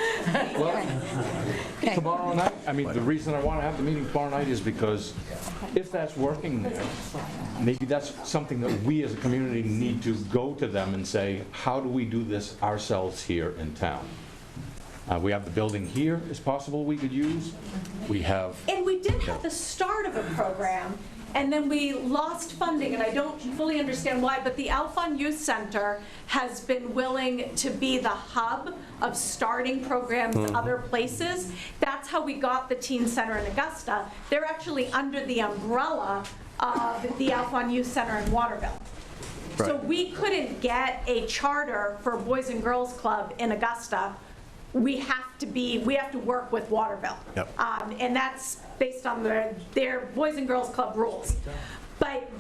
[SPEAKER 11] Tomorrow night, I mean, the reason I want to have the meeting tomorrow night is because if that's working there, maybe that's something that we as a community need to go to them and say, how do we do this ourselves here in town? We have the building here, is possible we could use. We have...
[SPEAKER 16] And we did have the start of a program, and then we lost funding, and I don't fully understand why, but the Alphon Youth Center has been willing to be the hub of starting programs other places. That's how we got the Teen Center in Augusta. They're actually under the umbrella of the Alphon Youth Center in Waterville. So we couldn't get a charter for Boys and Girls Club in Augusta. We have to work with Waterville.
[SPEAKER 2] Yep.
[SPEAKER 16] And that's based on their Boys and Girls Club rules. But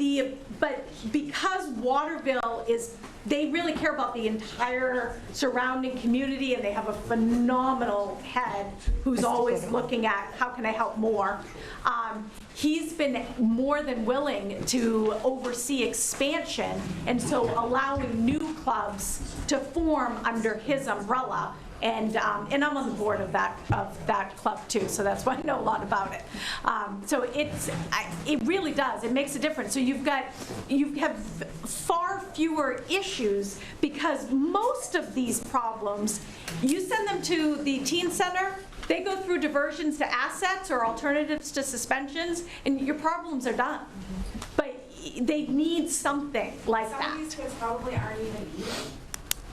[SPEAKER 16] because Waterville they really care about the entire surrounding community, and they have a phenomenal head who's always looking at how can I help more. He's been more than willing to oversee expansion, and so allowing new clubs to form under his umbrella. And I'm on the board of that club too, so that's why I know a lot about it. So it really does. It makes a difference. So you have far fewer issues, because most of these problems, you send them to the teen center, they go through diversions to assets or alternatives to suspensions, and your problems are done. But they need something like that.
[SPEAKER 8] Some of these kids probably aren't even eating.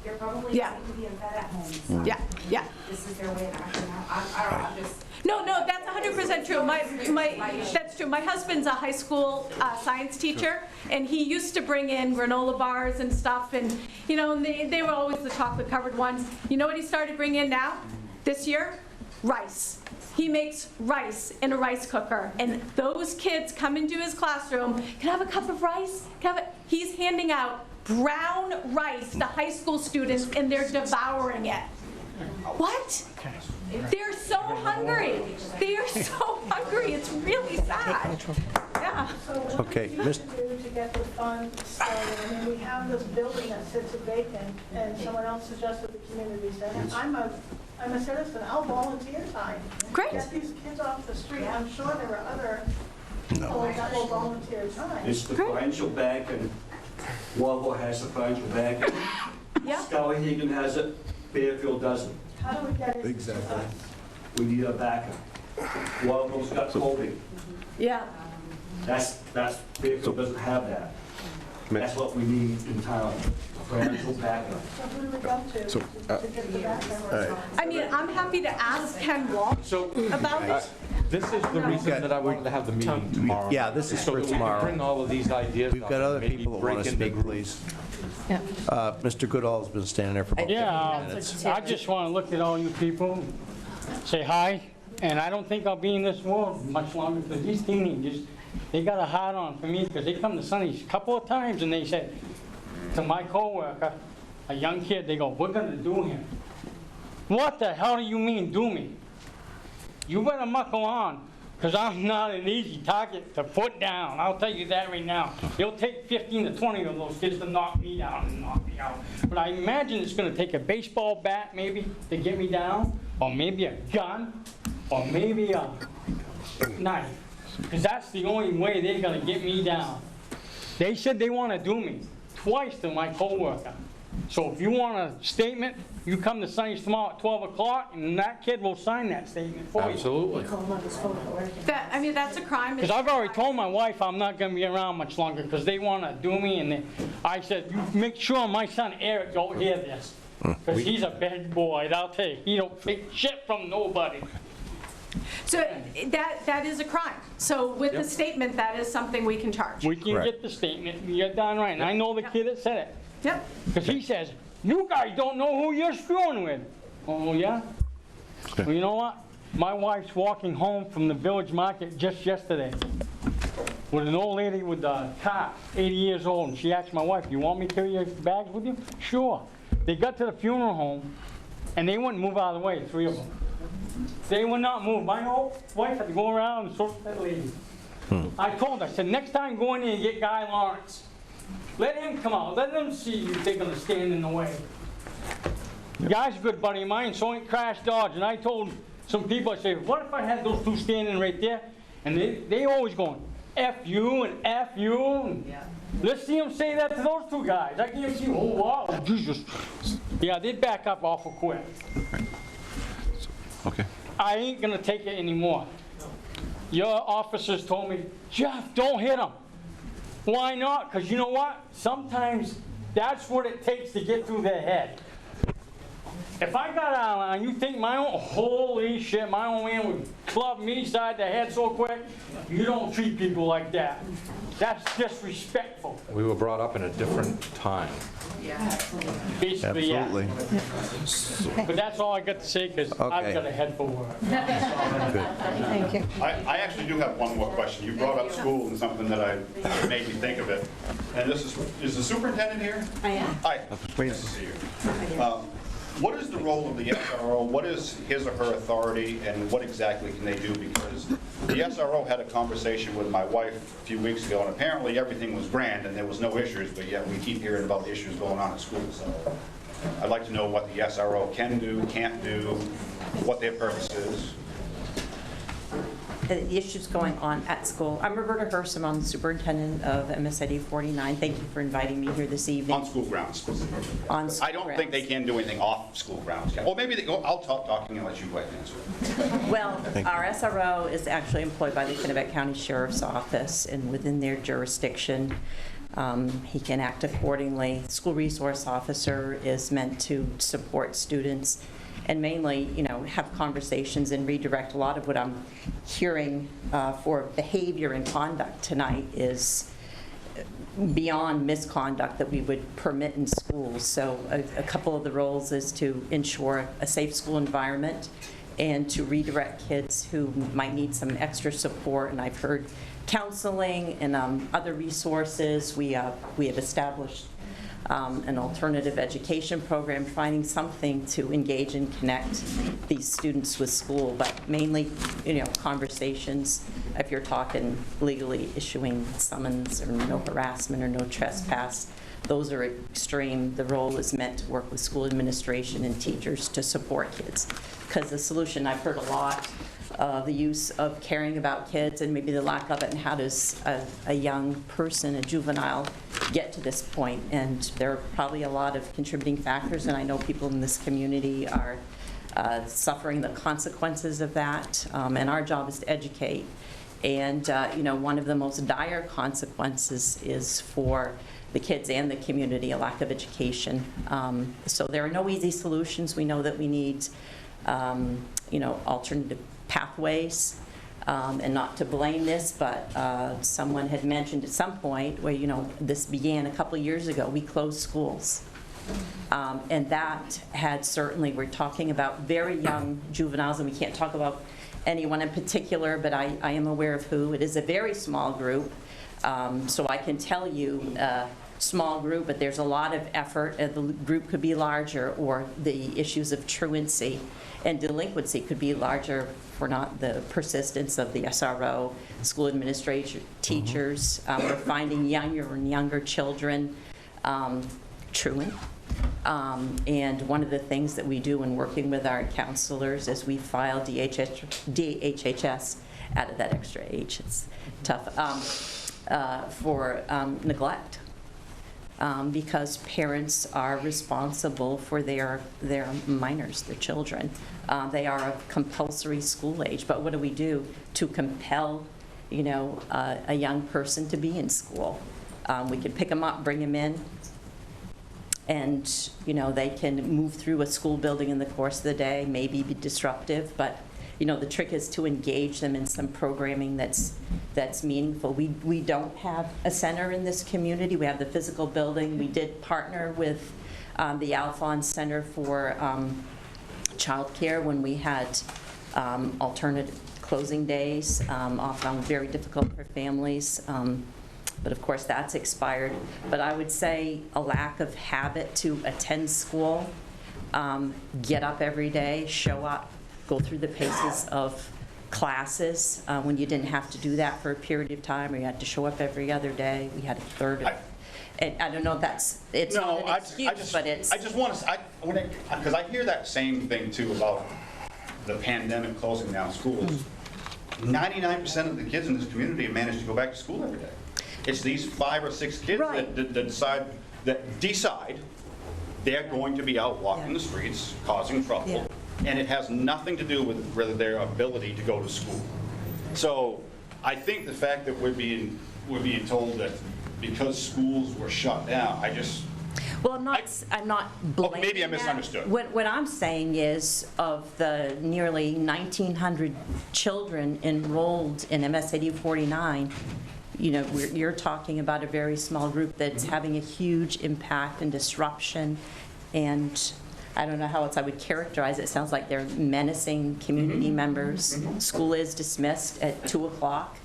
[SPEAKER 8] They're probably being fed at home. So
[SPEAKER 16] Yeah.
[SPEAKER 8] This is their way of acting out. I don't know, I'm just...
[SPEAKER 16] No, that's 100% true. That's true. My husband's a high school science teacher, and he used to bring in granola bars and stuff, and they were always the chocolate covered ones. You know what he started bringing in now, this year? Rice. He makes rice in a rice cooker, and those kids come into his classroom, can I have a cup of rice? He's handing out brown rice to high school students, and they're devouring it. What? They're so hungry. They are so hungry. It's really sad. Yeah.
[SPEAKER 2] Okay,
[SPEAKER 6] So what do you do to get the fund started? I mean, we have this building that sits vacant, and someone else suggested the community center. I'm a citizen. I'll volunteer time.
[SPEAKER 16] Great.
[SPEAKER 6] Get these kids off the street. I'm sure there are other people that will volunteer time.
[SPEAKER 18] It's the financial bank, and Walpole has the financial bank.
[SPEAKER 16] Yeah.
[SPEAKER 18] Skowhegan has it, Fairfield doesn't.
[SPEAKER 6] How do we get it?
[SPEAKER 18] Exactly. We need a backup. Walpole's got coping.
[SPEAKER 16] Yeah.
[SPEAKER 18] Fairfield doesn't have that. That's what we need in town, financial backup.
[SPEAKER 4] So,
[SPEAKER 16] I mean, I'm happy to ask Ken Walsh about it.
[SPEAKER 11] This is the reason that I wanted to have the meeting tomorrow.
[SPEAKER 2] Yeah, this is
[SPEAKER 11] So
[SPEAKER 2] for
[SPEAKER 11] that we can
[SPEAKER 2] tomorrow.
[SPEAKER 11] bring all of these ideas
[SPEAKER 2] We've
[SPEAKER 11] up
[SPEAKER 2] got
[SPEAKER 11] and
[SPEAKER 2] other
[SPEAKER 11] maybe
[SPEAKER 2] people that
[SPEAKER 11] break
[SPEAKER 2] want to
[SPEAKER 11] into
[SPEAKER 2] speak,
[SPEAKER 11] groups.
[SPEAKER 2] please. Mr. Goodall's been standing there for about 15 minutes.
[SPEAKER 19] I just want to look at all you people, say hi, and I don't think I'll be in this world much longer because these teenagers, they got a hard on for me because they come to Sonny's a couple of times and they said to my coworker, a young kid, they go, we're going to do him. What the hell do you mean, do me? You better muckle on, because I'm not an easy target to put down. I'll tell you that right now. It'll take 15 to 20 of those kids to knock me down and knock me out. But I imagine it's going to take a baseball bat maybe to get me down, or maybe a gun, or maybe a knife. Because that's the only way they're going to get me down. They said they want to do me twice to my coworker. So if you want a statement, you come to Sonny's tomorrow at 12 o'clock, and that kid will sign that statement for you.
[SPEAKER 11] Absolutely.
[SPEAKER 16] I mean, that's a crime.
[SPEAKER 19] Because I've already told my wife I'm not going to be around much longer because they want to do me, and I said, you make sure my son Eric don't hear this. Because he's a bad boy, I'll tell you. He don't take shit from nobody.
[SPEAKER 16] So that is a crime. So with the statement, that is something we can charge.
[SPEAKER 19] We can get the statement, you're done right. And I know the kid that said it.
[SPEAKER 16] Yep.
[SPEAKER 19] Because he says, you guys don't know who you're screwing with. Oh, yeah? Well, you know what? My wife's walking home from the village market just yesterday with an old lady with a car, 80 years old. And she asked my wife, you want me to carry your bags with you? Sure. They got to the funeral home, and they wouldn't move out of the way, 3 of them. They would not move. My old wife had to go around and sort that lady. I told her, I said, next time go in there and get Guy Lawrence. Let him come out. Let them see you they're going to stand in the way. The guy's a good buddy of mine, so ain't Crash Dodge. And I told some people, I said, what if I had those two standing right there? And they always going, F you and F you. And let's see them say that to those two guys. I can't see, oh, wow, Jesus. Yeah, they'd back up awful quick.
[SPEAKER 4] Okay.
[SPEAKER 19] I ain't going to take it anymore. Your officers told me, Jeff, don't hit them. Why not? Because you know what? Sometimes that's what it takes to get through their head. If I got out on you think my own, holy shit, my own man would club me side the head so quick, you don't treat people like that. That's disrespectful.
[SPEAKER 11] We were brought up in a different time.
[SPEAKER 19] Basically,
[SPEAKER 2] Absolutely.
[SPEAKER 19] yeah. But that's all I got to say because I've got a head for work.
[SPEAKER 9] Thank you.
[SPEAKER 5] I actually do have one more question. You brought up school and something that made me think of it. And this is the superintendent here?
[SPEAKER 17] I am.
[SPEAKER 5] Hi. Nice to see you. What is the role of the SRO? What is his or her authority, and what exactly can they do? Because the SRO had a conversation with my wife a few weeks ago, and apparently everything was grand and there was no issues, but yet we keep hearing about the issues going on at school. So I'd like to know what the SRO can do, can't do, what their purpose is.
[SPEAKER 20] The issues going on at school. I'm Roberta Hurst. I'm the superintendent of MSID 49. Thank you for inviting me here this evening.
[SPEAKER 5] On school grounds specifically.
[SPEAKER 20] On school
[SPEAKER 5] I don't
[SPEAKER 20] grounds.
[SPEAKER 5] think they can do anything off school grounds. Or maybe they, I'll stop talking and let you answer.
[SPEAKER 20] Well, our SRO is actually employed by the Kennebec County Sheriff's Office, and within their jurisdiction, he can act accordingly. School resource officer is meant to support students and mainly, have conversations and redirect. A lot of what I'm hearing for behavior and conduct tonight is beyond misconduct that we would permit in schools. So a couple of the roles is to ensure a safe school environment and to redirect kids who might need some extra support. And I've heard counseling and other resources. We have established an alternative education program, finding something to engage and connect these students with school, but mainly, conversations. If you're talking legally issuing summons or no harassment or no trespass, those are extreme. The role is meant to work with school administration and teachers to support kids. Because the solution, I've heard a lot, the use of caring about kids and maybe the lack of it, and how does a young person, a juvenile, get to this point. And there are probably a lot of contributing factors, and I know people in this community are suffering the consequences of that. And our job is to educate And, one of the most dire consequences is for the kids and the community, a lack of education. So there are no easy solutions. We know that we need, alternative pathways. And not to blame this, but someone had mentioned at some point where, this began a couple years ago, we closed schools. And that had certainly, we're talking about very young juveniles, and we can't talk about anyone in particular, but I am aware of who. It is a very small group, so I can tell you, small group, but there's a lot of effort, and the group could be larger, or the issues of truancy and delinquency could be larger for not the persistence of the SRO, school administrators, teachers. We're finding younger and younger children truant. And one of the things that we do in working with our counselors is we file DHHS out of that extra age. It's tough for neglect. Because parents are responsible for their minors, their children. They are of compulsory school age, but what do we do to compel, a young person to be in school? We can pick them up, bring them in, and, they can move through a school building in the course of the day, maybe be disruptive, but the trick is to engage them in some programming that's meaningful. We don't have a center in this community. We have the physical building. We did partner with the Alphonse Center for Childcare when we had alternate closing days, often very difficult for families. But of course, that's expired. But I would say a lack of habit to attend school, get up every day, show up, go through the paces of classes when you didn't have to do that for a period of time, or you had to show up every other day. We had a third of, and I don't know if it's not an excuse, but it's.
[SPEAKER 5] I just want to, because I hear that same thing too about the pandemic closing down schools. 99% of the kids in this community have managed to go back to school every day. It's these 5 or 6 kids that decide they're going to be out walking the streets, causing trouble. Yeah. And it has nothing to do with their ability to go to school. So I think the fact that we're being told that because schools were shut down,
[SPEAKER 20] Well, I'm not blaming
[SPEAKER 5] maybe I misunderstood.
[SPEAKER 20] What I'm saying is, of the nearly 1,900 children enrolled in MSAD 49, you're talking about a very small group that's having a huge impact and disruption, and I don't know how else I would characterize it. It sounds like they're menacing community members. School is dismissed at 2 o'clock,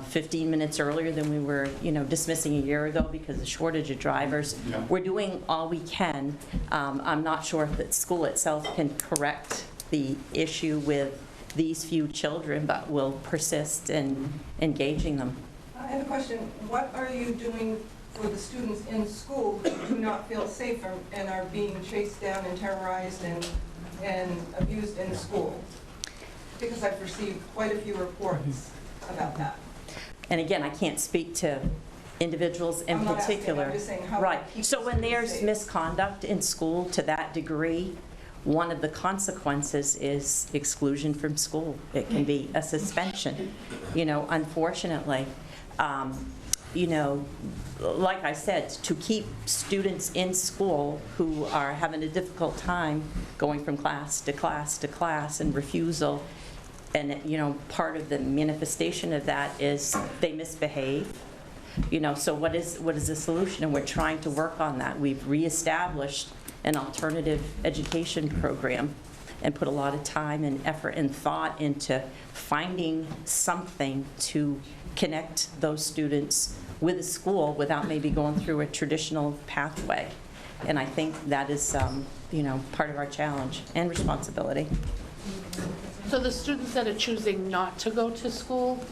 [SPEAKER 20] 15 minutes earlier than we were, dismissing a year ago because of the shortage of drivers. Yeah. We're doing all we can. I'm not sure if the school itself can correct the issue with these few children, but will persist in engaging them.
[SPEAKER 21] I have a question. What are you doing for the students in school who do not feel safe and are being chased down and terrorized and abused in school? Because I've received quite a few reports about that.
[SPEAKER 20] And again, I can't speak to individuals in particular.
[SPEAKER 21] I'm just saying how
[SPEAKER 20] right. So when there's
[SPEAKER 21] safe.
[SPEAKER 20] Misconduct in school to that degree, one of the consequences is exclusion from school. It can be a suspension, unfortunately. Like I said, to keep students in school who are having a difficult time going from class to class to class and refusal, and part of the manifestation of that is they misbehave. So what is the solution? And we're trying to work on that. We've reestablished an alternative education program and put a lot of time and effort and thought into finding something to connect those students with a school without maybe going through a traditional pathway. And I think that is, part of our challenge and responsibility.
[SPEAKER 6] So the students that are choosing not to go to school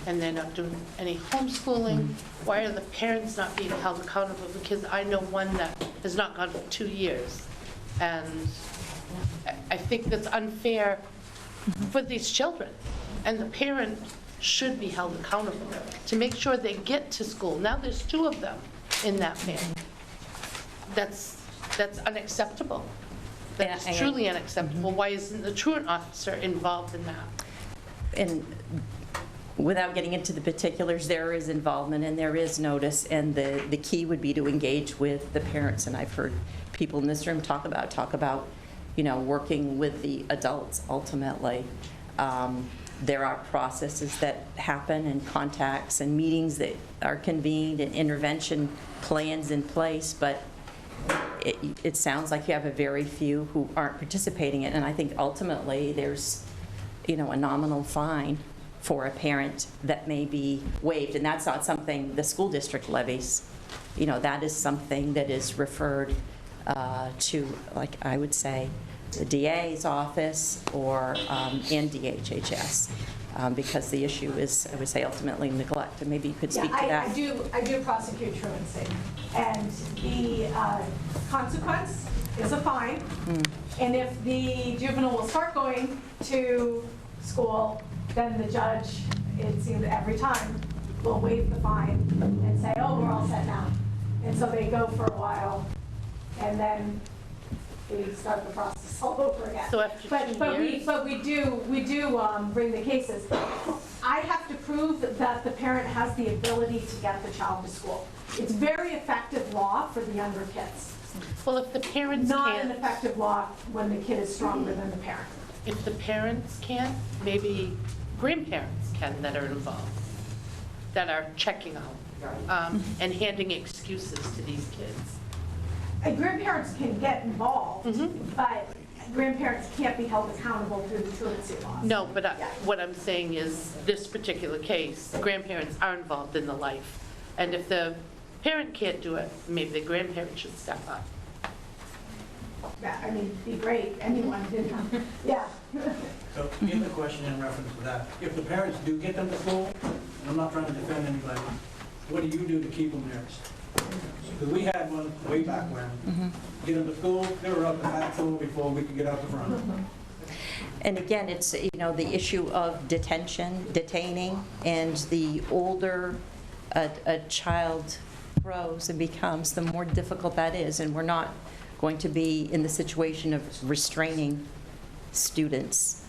[SPEAKER 6] and they're not doing any homeschooling, why are the parents not being held accountable? Because I know one that has not gone for 2 years. And I think that's unfair for these children. And the parent should be held accountable to make sure they get to school. Now there's 2 of them in that family. That's unacceptable. That's truly unacceptable. Why isn't the truant officer involved in that?
[SPEAKER 20] And without getting into the particulars, there is involvement and there is notice, and the key would be to engage with the parents. And I've heard people in this room talk about, you know, working with the adults ultimately. There are processes that happen and contacts and meetings that are convened and intervention plans in place, but it sounds like you have a very few who aren't participating in it. And I think ultimately there's, you know, a nominal fine for a parent that may be waived, and that's not something the school district levies. You know, that is something that is referred to, like I would say, the DA's office or and DHHS, because the issue is, I would say, ultimately neglect. And maybe you could speak to that.
[SPEAKER 16] I do prosecute truancy, and the consequence is a fine. And if the juvenile will start going to school, then the judge, it seems every time, will waive the fine and say, oh, we're all set now. And so they go for a while, and then we start the process all over again.
[SPEAKER 6] So after 2 years?
[SPEAKER 16] But we do bring the cases. I have to prove that the parent has the ability to get the child to school. It's very effective law for the younger kids.
[SPEAKER 6] Well, if the parents
[SPEAKER 16] Not
[SPEAKER 6] can't,
[SPEAKER 16] an effective law when the kid is stronger than the parent.
[SPEAKER 6] if the parents can't, maybe grandparents can that are involved, that are checking out and handing excuses to these kids.
[SPEAKER 16] And grandparents can get involved, but grandparents can't be held accountable through the truancy laws.
[SPEAKER 6] No, but what I'm saying is, this particular case, grandparents are involved in the life. And if the parent can't do it, maybe the grandparent should step up.
[SPEAKER 16] Yeah, I mean, it'd be great, anyone did, yeah.
[SPEAKER 10] So, give a question in reference to that. If the parents do get them to school, and I'm not trying to defend anybody, what do you do to keep them there? Because we had one way back when. Get them to school, they were up the back door before we could get out the front.
[SPEAKER 20] And again, it's, you know, the issue of detaining, and the older a child grows and becomes, the more difficult that is. And we're not going to be in the situation of restraining students.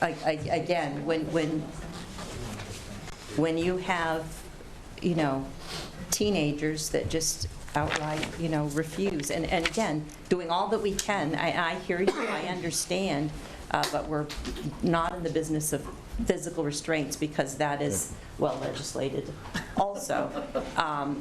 [SPEAKER 20] Again, when you have, you know, teenagers that just outright, you know, refuse, and again, doing all that we can, I hear you, I understand, but we're not in the business of physical restraints, because that is well legislated also,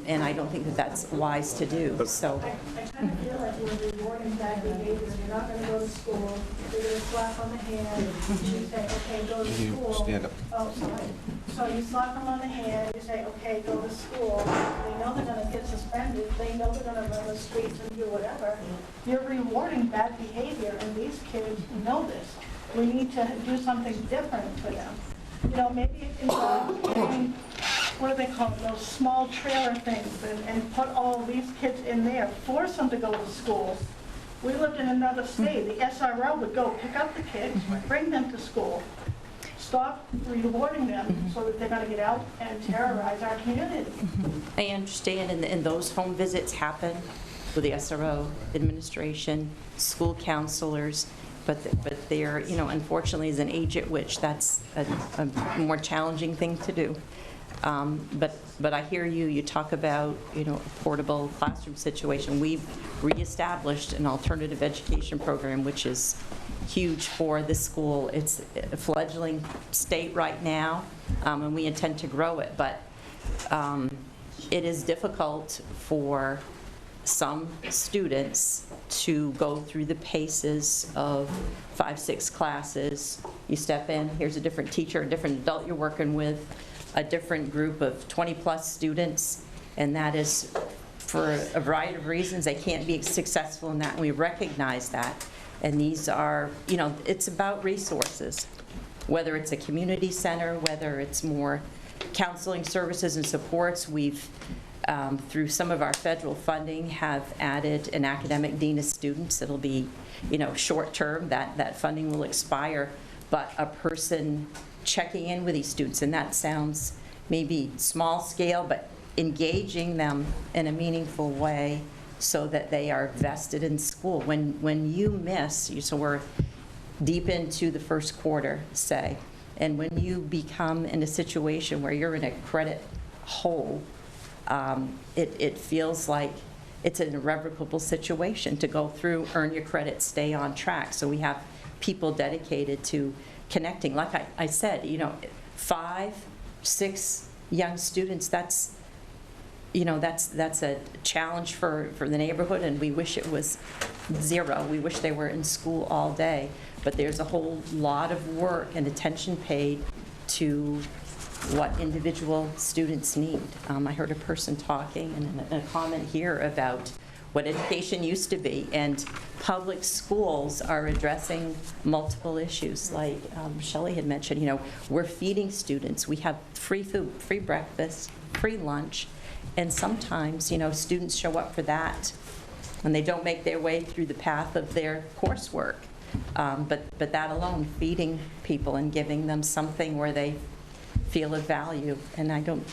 [SPEAKER 20] and I don't think that that's wise to do, so.
[SPEAKER 16] I kind of feel like we're rewarding bad behavior. You're not going to go to school, they're going to slap on the hand, you say, okay, go to school.
[SPEAKER 4] Stand up.
[SPEAKER 16] Oh, sorry. So you slap them on the hand, you say, okay, go to school. They know they're going to get suspended, they know they're going to run the streets and do whatever. You're rewarding bad behavior, and these kids know this. We need to do something different for them. You know, maybe it involves getting, what do they call it, those small trailer things, and put all these kids in there, force them to go to school. We lived in another state, the SRO would go pick up the kids, bring them to school, stop rewarding them so that they're going to get out and terrorize our community.
[SPEAKER 20] I understand, and those home visits happen with the SRO administration, school counselors, but there, you know, unfortunately is an age at which that's a more challenging thing to do. But I hear you, you talk about, you know, a portable classroom situation. We've reestablished an alternative education program, which is huge for the school. It's a fledgling state right now, and we intend to grow it, but it is difficult for some students to go through the paces of 5, 6 classes. You step in, here's a different teacher, a different adult you're working with, a different group of 20+ students, and that is for a variety of reasons. They can't be successful in that, and we recognize that. And these are, you know, it's about resources, whether it's a community center, whether it's more counseling services and supports. We've through some of our federal funding, have added an academic dean of students. It'll be, you know, short term, that funding will expire, but a person checking in with these students, and that sounds maybe small scale, but engaging them in a meaningful way so that they are vested in school. When you miss, so we're deep into the first quarter, say, And when you become in a situation where you're in a credit hole, it feels like it's an irrevocable situation to go through, earn your credit, stay on track. So we have people dedicated to connecting. Like I said, 5, 6 young students, that's a challenge for the neighborhood, and we wish it was 0. We wish they were in school all day. But there's a whole lot of work and attention paid to what individual students need. I heard a person talking and a comment here about what education used to be, and public schools are addressing multiple issues. Like Shelley had mentioned, we're feeding students. We have free food, free breakfast, free lunch, and sometimes, students show up for that and they don't make their way through the path of their coursework. But that alone, feeding people and giving them something where they feel of value, and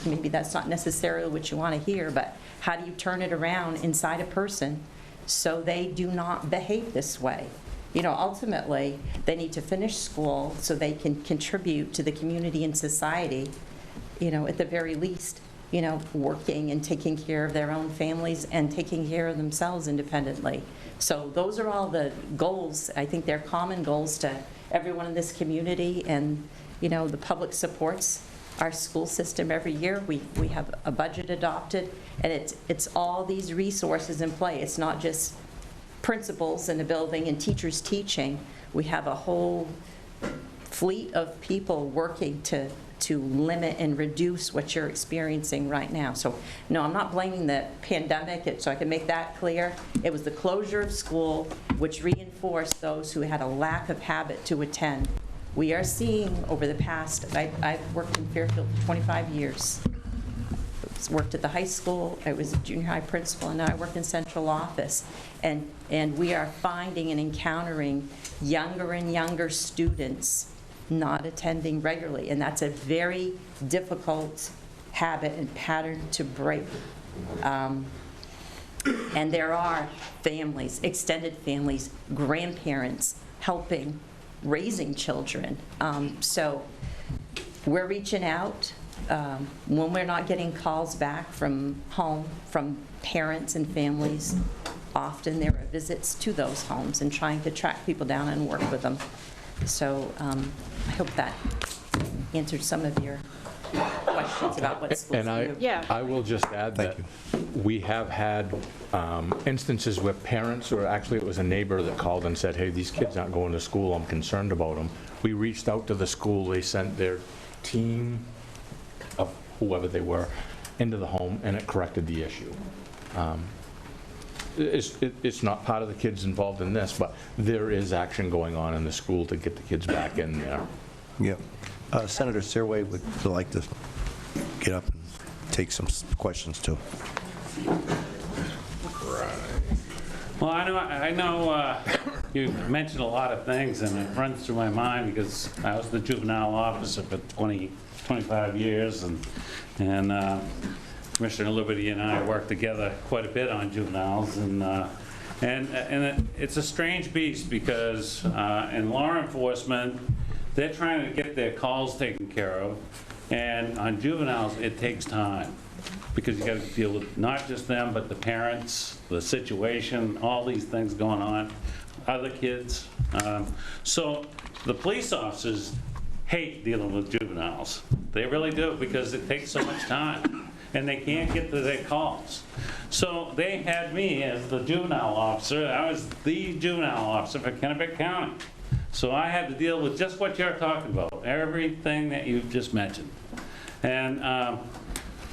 [SPEAKER 20] maybe that's not necessarily what you want to hear, but how do you turn it around inside a person so they do not behave this way? Ultimately, they need to finish school so they can contribute to the community and society, at the very least, working and taking care of their own families and taking care of themselves independently. So those are all the goals. I think they're common goals to everyone in this community, and the public supports our school system every year. We have a budget adopted, and it's all these resources in play. It's not just principals in a building and teachers teaching. We have a whole fleet of people working to limit and reduce what you're experiencing right now. So no, I'm not blaming the pandemic, so I can make that clear. It was the closure of school which reinforced those who had a lack of habit to attend. We are seeing over the past, I've worked in Fairfield for 25 years. I worked at the high school, I was a junior high principal, and now I work in central office. And we are finding and encountering younger and younger students not attending regularly, and that's a very difficult habit and pattern to break. And there are families, extended families, grandparents helping raising children. So we're reaching out. When we're not getting calls back from home, from parents and families, often there are visits to those homes and trying to track people down and work with them. So I hope that answered some of your questions about what schools
[SPEAKER 11] And
[SPEAKER 20] do.
[SPEAKER 11] I will just add that we have had instances where parents, or actually it was a neighbor that called and said, hey, these kids aren't going to school, I'm concerned about them. We reached out to the school, they sent their team of whoever they were into the home, and it corrected the issue. It's not part of the kids involved in this, but there is action going on in the school to get the kids back in there.
[SPEAKER 2] Yep. Senator Serway would like to get up and take some questions too.
[SPEAKER 12] Well, I know you mentioned a lot of things, and it runs through my mind because I was the juvenile officer for 25 years, and Commissioner Liberty and I worked together quite a bit on juveniles, and it's a strange beast because in law enforcement, they're trying to get their calls taken care of, and on juveniles, it takes time because you got to deal with not just them, but the parents, the situation, all these things going on, other kids. So the police officers hate dealing with juveniles. They really do, because it takes so much time and they can't get to their calls. So they had me as the juvenile officer. I was the juvenile officer for Kennebec County. So I had to deal with just what you're talking about, everything that you've just mentioned. And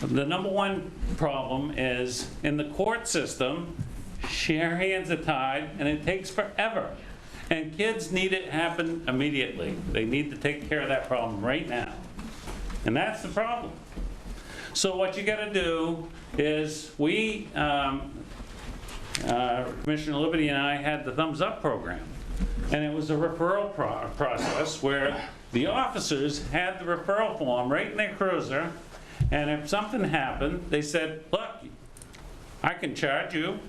[SPEAKER 12] the number one problem is in the court system, their hands are tied and it takes forever. And kids need it happen immediately. They need to take care of that problem right now. And that's the problem. So what you got to do is we, Commissioner Liberty and I had the Thumbs Up program. And it was a referral process where the officers had the referral form right in their cruiser. And if something happened, they said, look, I can charge you.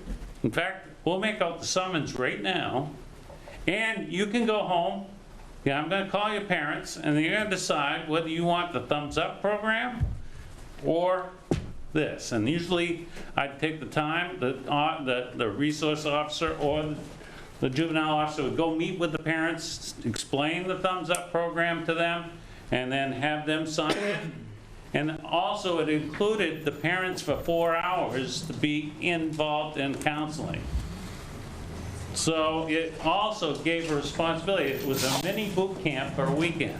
[SPEAKER 12] In fact, we'll make out the summons right now. And you can go home Yeah, I'm gonna call your parents, and you're gonna decide whether you want the thumbs up program or this. And usually, I'd take the time, the resource officer or the juvenile officer would go meet with the parents, explain the thumbs up program to them, and then have them sign it. And also, it included the parents for 4 hours to be involved in counseling. So it also gave a responsibility. It was a mini boot camp for a weekend.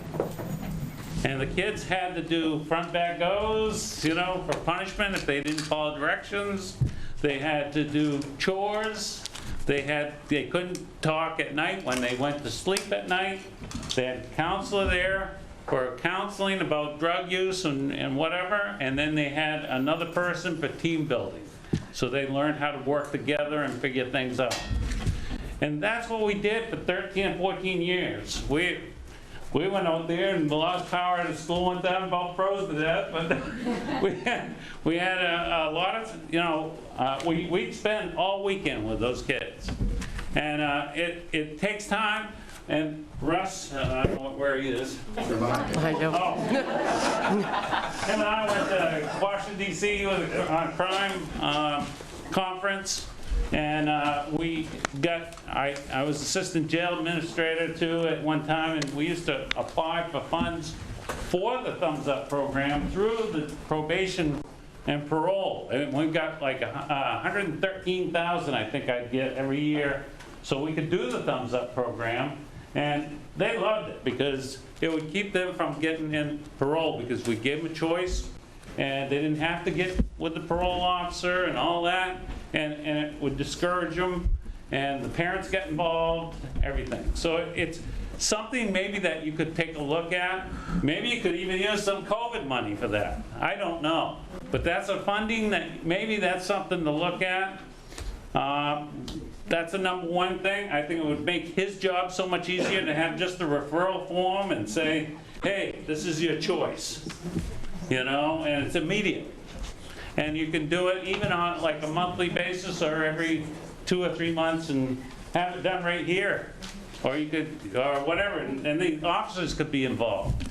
[SPEAKER 12] And the kids had to do front back goes, you know, for punishment if they didn't follow directions. They had to do chores. They couldn't talk at night when they went to sleep at night. They had a counselor there for counseling about drug use and whatever. And then they had another person for team building. So they learned how to work together and figure things out. And that's what we did for 13 and 14 years. We went out there and lost power at the school one time, about froze to death, but we had a lot of, you know, we'd spend all weekend with those kids. And it takes time, and Russ, I don't know where he is.
[SPEAKER 3] I know.
[SPEAKER 12] Oh. Him and I went to Washington, D.C. on a crime conference. And I was assistant jail administrator too at one time, and we used to apply for funds for the Thumbs Up program through the probation and parole. And we got like $113,000 I think I'd get every year, so we could do the Thumbs Up program. And they loved it because it would keep them from getting in parole, because we gave them a choice, and they didn't have to get with the parole officer and all that. And it would discourage them, and the parents get involved, everything. So it's something maybe that you could take a look at. Maybe you could even use some COVID money for that. I don't know. But that's a funding that, maybe that's something to look at. That's the number one thing. I think it would make his job so much easier to have just a referral form and say, hey, this is your choice, you know, and it's immediate. And you can do it even on like a monthly basis or every 2 or 3 months and have it done right here. Or you could, or whatever, and the officers could be involved.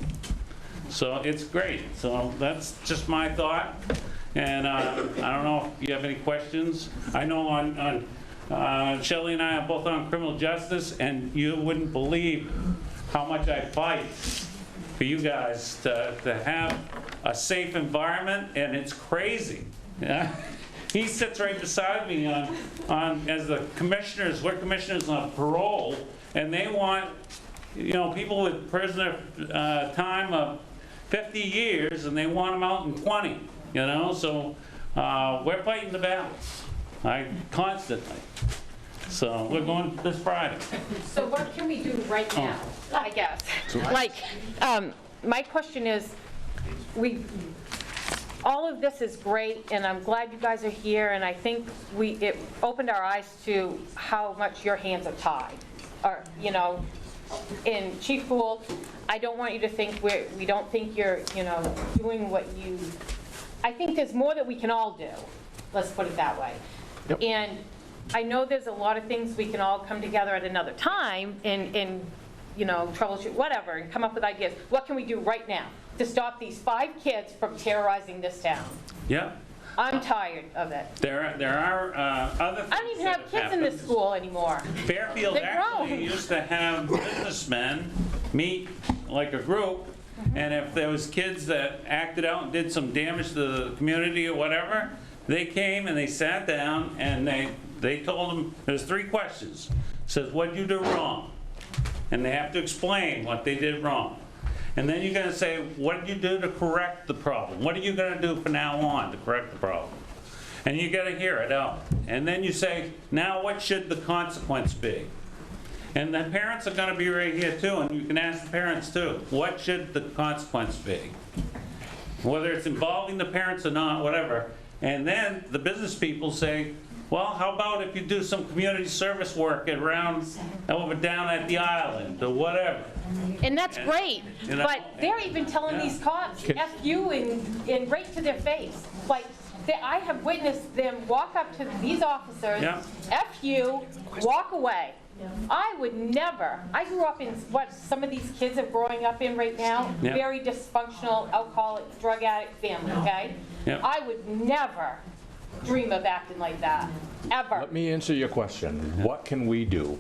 [SPEAKER 12] So it's great. So that's just my thought. And I don't know if you have any questions. I know on Shelley and I are both on criminal justice, and you wouldn't believe how much I fight for you guys to have a safe environment, and it's crazy. Yeah? He sits right beside me on as the commissioners, we're commissioners on parole, and they want, you know, people with prisoner time of 50 years, and they want them out in 20, you know, so we're fighting the battles, constantly. So we're going this Friday.
[SPEAKER 7] So what can we do right now, I guess? Like, my question is, all of this is great, and I'm glad you guys are here, and I think it opened our eyes to how much your hands are tied. Or, you know, and Chief Gould, I don't want you to think we don't think you're, you know, doing what you, I think there's more that we can all do. Let's put it that way. Yep. And I know there's a lot of things we can all come together at another time and you know, troubleshoot, whatever, and come up with ideas. What can we do right now to stop these 5 kids from terrorizing this town?
[SPEAKER 12] Yeah.
[SPEAKER 7] I'm tired of it.
[SPEAKER 12] There are other things.
[SPEAKER 7] I don't even have kids in this school anymore.
[SPEAKER 12] Fairfield actually used to have businessmen meet like a group, and if there was kids that acted out and did some damage to the community or whatever, they came and they sat down and they told them, there's 3 questions. It says, what'd you do wrong? And they have to explain what they did wrong. And then you're going to say, what did you do to correct the problem? What are you going to do from now on to correct the problem? And you got to hear it out. And then you say, now what should the consequence be? And the parents are going to be right here too, and you can ask the parents too. What should the consequence be? Whether it's involving the parents or not, whatever. And then the business people say, well, how about if you do some community service work around over down at the island or whatever?
[SPEAKER 7] And that's great,
[SPEAKER 12] you know,
[SPEAKER 7] but they're even telling these cops, F you, and right to their face. Like, I have witnessed them walk up to these officers, F you, walk away. I would never, I grew up in what some of these kids are growing up in right now,
[SPEAKER 12] Yeah.
[SPEAKER 7] very dysfunctional, alcoholic, drug addict family, okay?
[SPEAKER 12] Yeah.
[SPEAKER 7] I would never dream of acting like that, ever.
[SPEAKER 11] Let me answer your question. What can we do?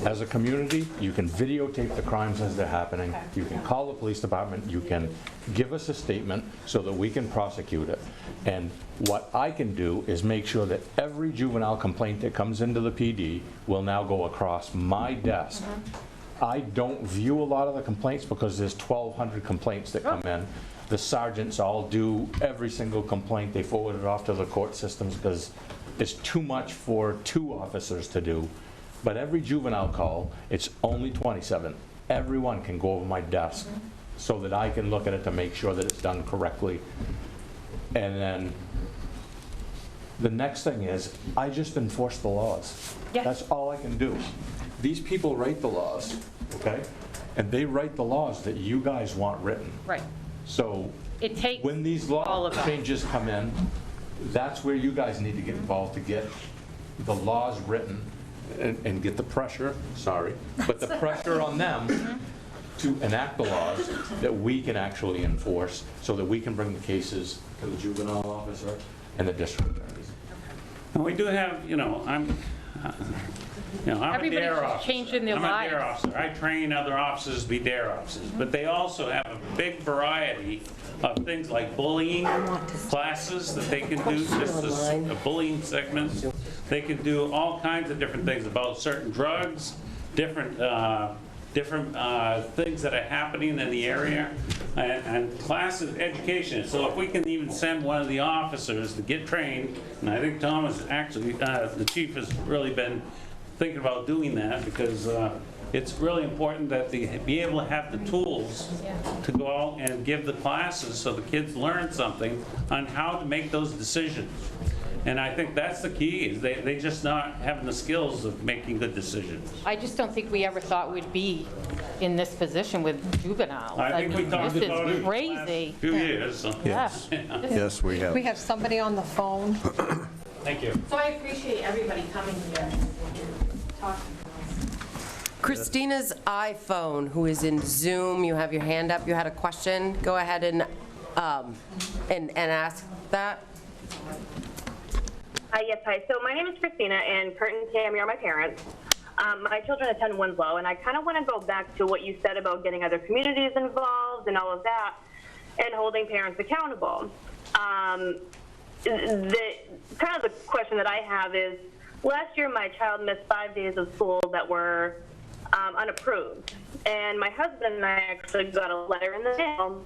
[SPEAKER 11] As a community, you can videotape the crimes as they're happening. You can call the police department. You can give us a statement so that we can prosecute it. And what I can do is make sure that every juvenile complaint that comes into the PD will now go across my desk. I don't view a lot of the complaints because there's 1,200 complaints that come in. The sergeants all do every single complaint. They forward it off to the court systems because it's too much for 2 officers to do. But every juvenile call, it's only 27. Everyone can go over my desk so that I can look at it to make sure that it's done correctly. And then the next thing is, I just enforce the laws.
[SPEAKER 7] Yeah.
[SPEAKER 11] That's all I can do. These people write the laws, okay? And they write the laws that you guys want written.
[SPEAKER 7] Right.
[SPEAKER 11] So
[SPEAKER 7] It takes
[SPEAKER 11] when these
[SPEAKER 7] all
[SPEAKER 11] law
[SPEAKER 7] of us.
[SPEAKER 11] changes come in, that's where you guys need to get involved to get the laws written and get the pressure, sorry, but the pressure on them to enact the laws that we can actually enforce so that we can bring the cases to the juvenile officer and the district attorneys.
[SPEAKER 12] And we do have, I'm a
[SPEAKER 7] Everybody's
[SPEAKER 12] dare
[SPEAKER 7] just
[SPEAKER 12] officer.
[SPEAKER 7] changing their
[SPEAKER 12] I'm a dare
[SPEAKER 7] lives.
[SPEAKER 12] officer. I train other officers to be dare officers, but they also have a big variety of things like bullying classes that they can do, just as bullying segments. They can do all kinds of different things about certain drugs, different things that are happening in the area, and classes, education. So if we can even send one of the officers to get trained, and I think Tom has actually, the chief has really been thinking about doing that, because it's really important that they be able to have the tools to go out and give the classes so the kids learn something on how to make those decisions. And I think that's the key, is they just not having the skills of making good decisions.
[SPEAKER 7] I just don't think we ever thought we'd be in this position with juveniles.
[SPEAKER 12] I think we talked
[SPEAKER 7] This
[SPEAKER 12] about it
[SPEAKER 7] is
[SPEAKER 12] in the last
[SPEAKER 7] crazy.
[SPEAKER 12] few years. So.
[SPEAKER 7] Yeah.
[SPEAKER 2] Yes, we have.
[SPEAKER 9] We have somebody on the phone.
[SPEAKER 12] Thank you.
[SPEAKER 7] So I appreciate everybody coming here and talking to us.
[SPEAKER 3] Christina's iPhone, who is in Zoom, you have your hand up, you had a question, go ahead and ask that.
[SPEAKER 1] Yes, hi. So my name is Christina, and Kurt and Tammy are my parents. My children attend Winslow, and I kind of want to go back to what you said about getting other communities involved and all of that, and holding parents accountable. The question that I have is, last year my child missed 5 days of school that were unapproved, and my husband and I actually got a letter in the mail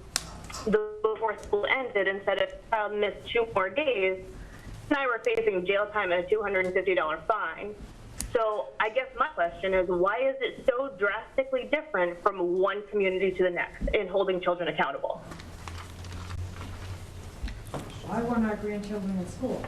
[SPEAKER 1] before school ended and said if the child missed 2 more days, and I were facing jail time and a $250 fine. So I guess my question is, why is it so drastically different from one community to the next in holding children accountable?
[SPEAKER 17] I want our grandchildren in school.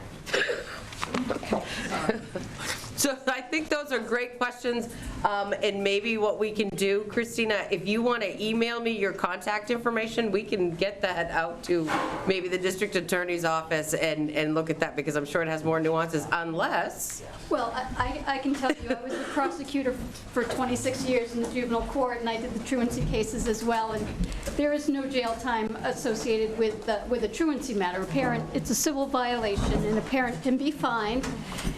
[SPEAKER 3] So I think those are great questions, and maybe what we can do, Christina, if you want to email me your contact information, we can get that out to maybe the district attorney's office and look at that, because I'm sure it has more nuances, unless...
[SPEAKER 15] Well, I can tell you, I was the prosecutor for 26 years in the juvenile court, and I did the truancy cases as well, and there is no jail time associated with a truancy matter. A parent, it's a civil violation, and a parent can be fined,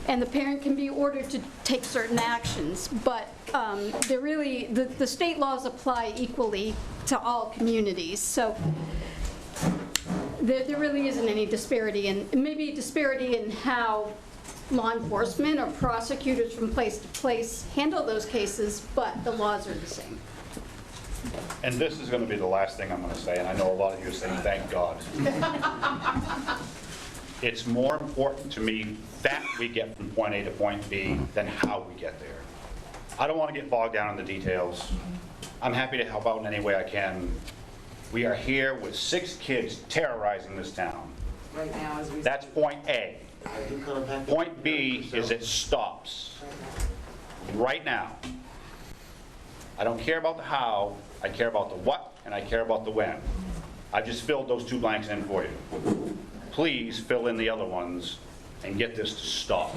[SPEAKER 15] and the parent can be ordered to take certain actions, but the state laws apply equally to all communities, so there really isn't any disparity, and maybe disparity in how law enforcement or prosecutors from place to place handle those cases, but the laws are the same.
[SPEAKER 5] And this is going to be the last thing I'm going to say, and I know a lot of you are saying, thank God. It's more important to me that we get from point A to point B than how we get there. I don't want to get bogged down in the details. I'm happy to help out in any way I can. We are here with 6 kids terrorizing this town.
[SPEAKER 8] Right now, as we...
[SPEAKER 5] That's point A. Point B is it stops right now. I don't care about the how, I care about the what, and I care about the when. I just filled those 2 blanks in for you. Please fill in the other ones and get this to stop.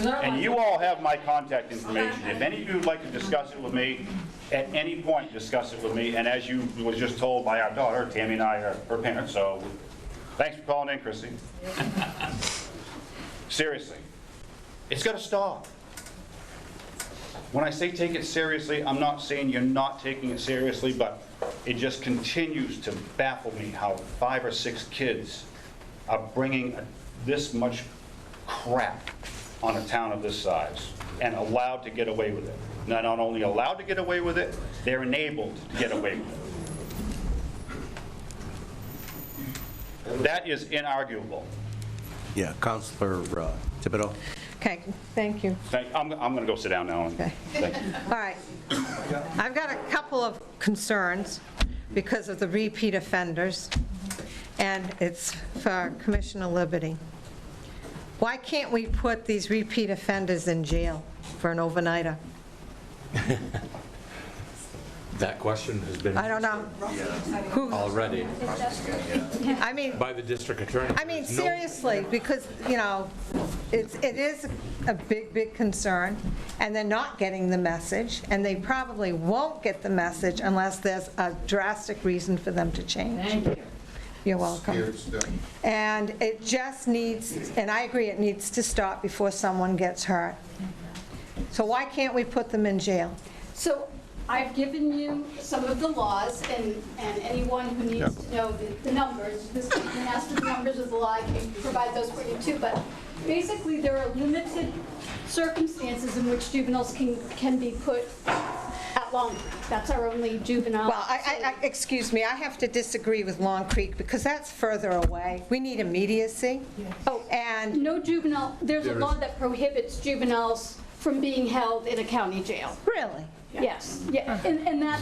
[SPEAKER 5] And you all have my contact information. If any of you would like to discuss it with me, at any point, discuss it with me. And as you was just told by our daughter, Tammy and I are her parents, so thanks for calling in, Chrissy. Seriously, it's got to stop. When I say take it seriously, I'm not saying you're not taking it seriously, but it just continues to baffle me how 5 or 6 kids are bringing this much crap on a town of this size and allowed to get away with it. Not only allowed to get away with it, they're enabled to get away with it. That is inarguable.
[SPEAKER 2] Yeah, Counselor Thibodeau.
[SPEAKER 9] Okay, thank you.
[SPEAKER 5] I'm going to go sit down now.
[SPEAKER 9] Okay.
[SPEAKER 5] Thank you.
[SPEAKER 9] All right. I've got a couple of concerns because of the repeat offenders, and it's for Commissioner Liberty. Why can't we put these repeat offenders in jail for an overnighter?
[SPEAKER 11] That question has been.
[SPEAKER 9] I don't know. Who-
[SPEAKER 11] Already.
[SPEAKER 9] I mean,
[SPEAKER 11] By the district attorney.
[SPEAKER 9] I mean,
[SPEAKER 11] There's no-
[SPEAKER 9] seriously, because, you know, it is a big, big concern, and they're not getting the message, and they probably won't get the message unless there's a drastic reason for them to change.
[SPEAKER 6] Thank you.
[SPEAKER 9] You're welcome. And it just needs, and I agree, it needs to stop before someone gets hurt. So why can't we put them in jail?
[SPEAKER 15] So I've given you some of the laws, and anyone who needs to know the numbers, this can ask for the numbers of the law, I can provide those for you too, but basically there are limited circumstances in which juveniles can be put at Long Creek. That's our only juvenile.
[SPEAKER 9] Well, excuse me, I have to disagree with Long Creek because that's further away. We need immediacy.
[SPEAKER 15] Oh, and no juvenile, there's a law that prohibits juveniles from being held in a county jail.
[SPEAKER 9] Really?
[SPEAKER 15] Yes, yeah, and that's.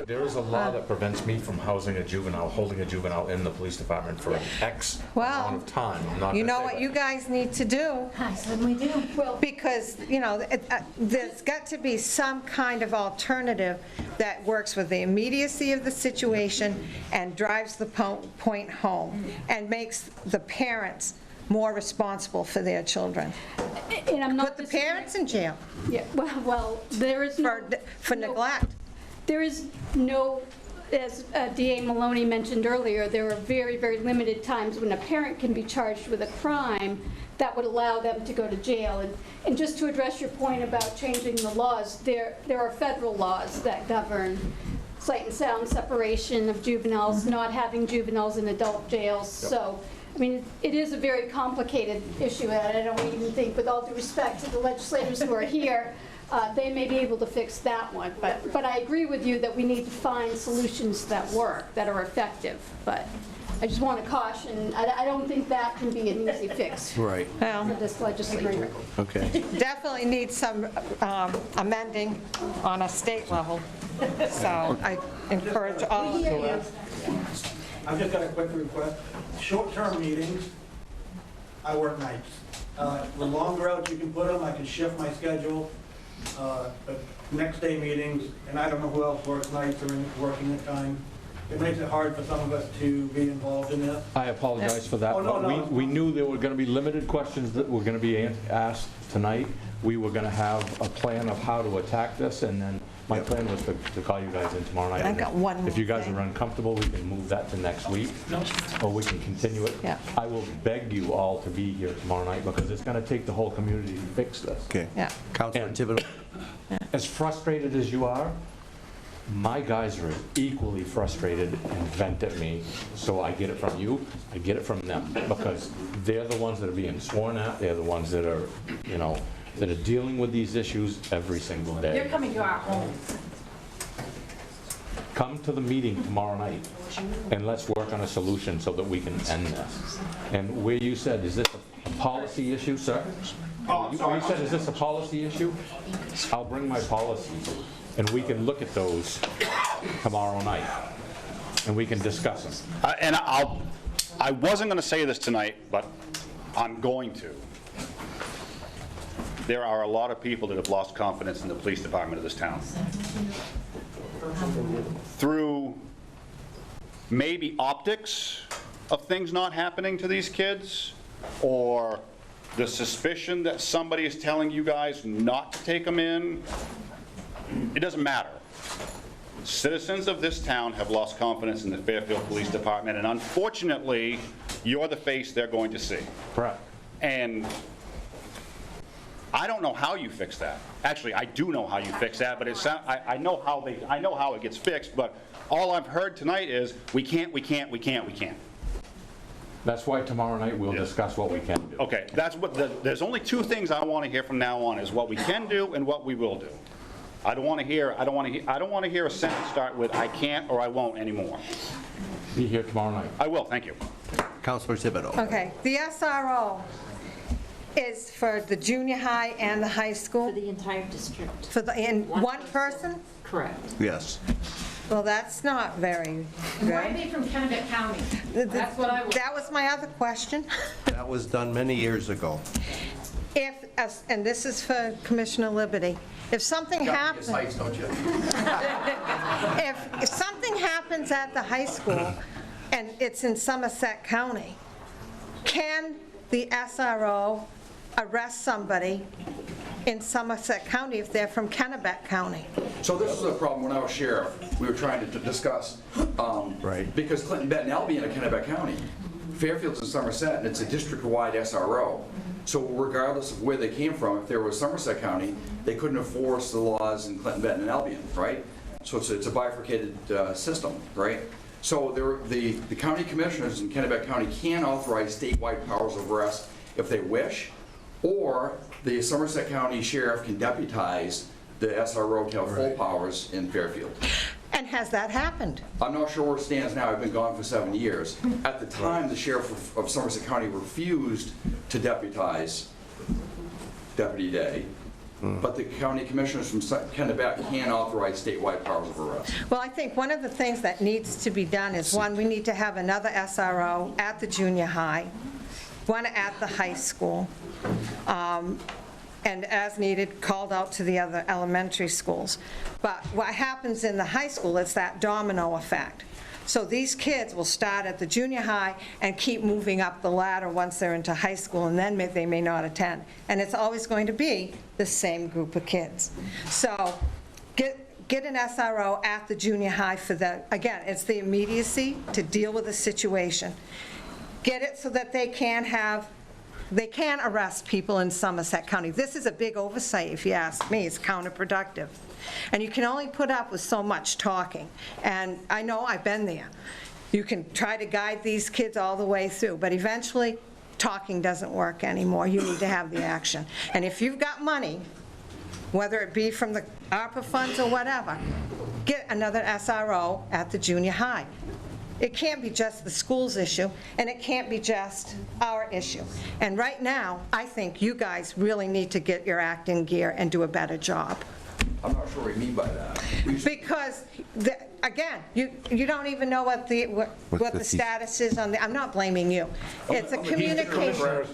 [SPEAKER 11] There is a law that prevents me from housing a juvenile, holding a juvenile in the police department for an X amount of time. I'm not
[SPEAKER 9] You
[SPEAKER 11] gonna
[SPEAKER 9] know
[SPEAKER 11] say
[SPEAKER 9] what
[SPEAKER 11] that.
[SPEAKER 9] you guys need to do?
[SPEAKER 17] I certainly do.
[SPEAKER 15] Well,
[SPEAKER 9] because, you know, there's got to be some kind of alternative that works with the immediacy of the situation and drives the point home and makes the parents more responsible for their children.
[SPEAKER 15] And I'm not
[SPEAKER 9] Put the parents in jail.
[SPEAKER 15] Yeah, well, there is no.
[SPEAKER 9] For neglect.
[SPEAKER 15] There is no, as DA Maloney mentioned earlier, there are very, very limited times when a parent can be charged with a crime that would allow them to go to jail. And just to address your point about changing the laws, there are federal laws that govern sight and sound separation of juveniles, not having juveniles in adult jails. So, I mean, it is a very complicated issue, and I don't even think, with all due respect to the legislators who are here, they may be able to fix that one. But I agree with you that we need to find solutions that work, that are effective. But I just want to caution, I don't think that can be an easy fix
[SPEAKER 2] Right.
[SPEAKER 15] for this legislature.
[SPEAKER 2] Okay.
[SPEAKER 9] Definitely needs some amending on a state level. So I encourage all of you.
[SPEAKER 10] I've just got a quick request. Short-term meetings, I work nights. The longer out you can put them, I can shift my schedule. But next day meetings, and I don't know who else works nights or working at time. It makes it hard for some of us to be involved in this.
[SPEAKER 11] I apologize for that,
[SPEAKER 10] Oh, no,
[SPEAKER 11] but
[SPEAKER 10] no.
[SPEAKER 11] we knew there were going to be limited questions that were going to be asked tonight. We were going to have a plan of how to attack this, and then my plan was to call you guys in tomorrow night.
[SPEAKER 9] I got one more
[SPEAKER 11] If you guys
[SPEAKER 9] thing.
[SPEAKER 11] are uncomfortable, we can move that to next week, or we can continue it.
[SPEAKER 9] Yeah.
[SPEAKER 11] I will beg you all to be here tomorrow night, because it's going to take the whole community to fix this.
[SPEAKER 2] Okay.
[SPEAKER 9] Yeah.
[SPEAKER 2] Counselor Thibodeau.
[SPEAKER 11] As frustrated as you are, my guys are equally frustrated and vent at me, so I get it from you, I get it from them, because they're the ones that are being sworn at, they're the ones that are, you know, that are dealing with these issues every single day.
[SPEAKER 6] You're coming to our home.
[SPEAKER 11] Come to the meeting tomorrow night, and let's work on a solution so that we can end this. And where you said, is this a policy issue, sir? Where you said, is this a policy issue? I'll bring my policies, and we can look at those tomorrow night, and we can discuss them.
[SPEAKER 5] And I wasn't going to say this tonight, but I'm going to. There are a lot of people that have lost confidence in the police department of this town. Through maybe optics of things not happening to these kids, or the suspicion that somebody is telling you guys not to take them in, it doesn't matter. Citizens of this town have lost confidence in the Fairfield Police Department, and unfortunately, you're the face they're going to see.
[SPEAKER 11] Correct.
[SPEAKER 5] And I don't know how you fix that. Actually, I do know how you fix that, but I know how it gets fixed, but all I've heard tonight is, we can't.
[SPEAKER 11] That's why tomorrow night we'll discuss what we can do.
[SPEAKER 5] Okay, there's only two things I want to hear from now on, is what we can do and what we will do. I don't want to hear a sentence start with I can't or I won't anymore.
[SPEAKER 11] Be here tomorrow night.
[SPEAKER 5] I will, thank you.
[SPEAKER 2] Councilor Thibodeau.
[SPEAKER 9] Okay, the SRO is for the junior high and the high school?
[SPEAKER 20] For the entire district.
[SPEAKER 9] In one person?
[SPEAKER 20] Correct.
[SPEAKER 2] Yes.
[SPEAKER 9] Well, that's not very good.
[SPEAKER 7] Why are they from Kennebec County? That's what I was.
[SPEAKER 9] That was my other question.
[SPEAKER 2] That was done many years ago.
[SPEAKER 9] And this is for Commissioner Liberty, if something happens...
[SPEAKER 2] If
[SPEAKER 9] something happens at the high school and it's in Somerset County, can the SRO arrest somebody in Somerset County if they're from Kennebec County?
[SPEAKER 13] So this was a problem when I was sheriff. We were trying to discuss, because Clinton, Benton, Albion are Kennebec County. Fairfield's in Somerset, and it's a district-wide SRO. So regardless of where they came from, if there was Somerset County, they couldn't enforce the laws in Clinton, Benton, and Albion, right? So it's a bifurcated system, right? So the county commissioners in Kennebec County can authorize statewide powers of arrest if they wish, or the Somerset County sheriff can deputize the SRO to have full powers in Fairfield.
[SPEAKER 9] And has that happened?
[SPEAKER 13] I'm not sure where it stands now. I've been gone for 7 years. At the time, the sheriff of Somerset County refused to deputize Deputy Day, but the county commissioners from Kennebec can authorize statewide powers of arrest.
[SPEAKER 9] Well, I think one of the things that needs to be done is, one, we need to have another SRO at the junior high, one at the high school, and as needed, called out to the other elementary schools. But what happens in the high school is that domino effect. So these kids will start at the junior high and keep moving up the ladder once they're into high school, and then they may not attend. And it's always going to be the same group of kids. So get an SRO at the junior high for that. Again, it's the immediacy to deal with the situation. Get it so that they can arrest people in Somerset County. This is a big oversight, if you ask me. It's counterproductive. And you can only put up with so much talking. And I know, I've been there. You can try to guide these kids all the way through, but eventually, talking doesn't work anymore. You need to have the action. And if you've got money, whether it be from the ARPA funds or whatever, get another SRO at the junior high. It can't be just the school's issue, and it can't be just our issue. And right now, I think you guys really need to get your act in gear and do a better job.
[SPEAKER 13] I'm not sure what you mean by that.
[SPEAKER 9] Because, again, you don't even know what the status is on the, I'm not blaming you. It's a communication.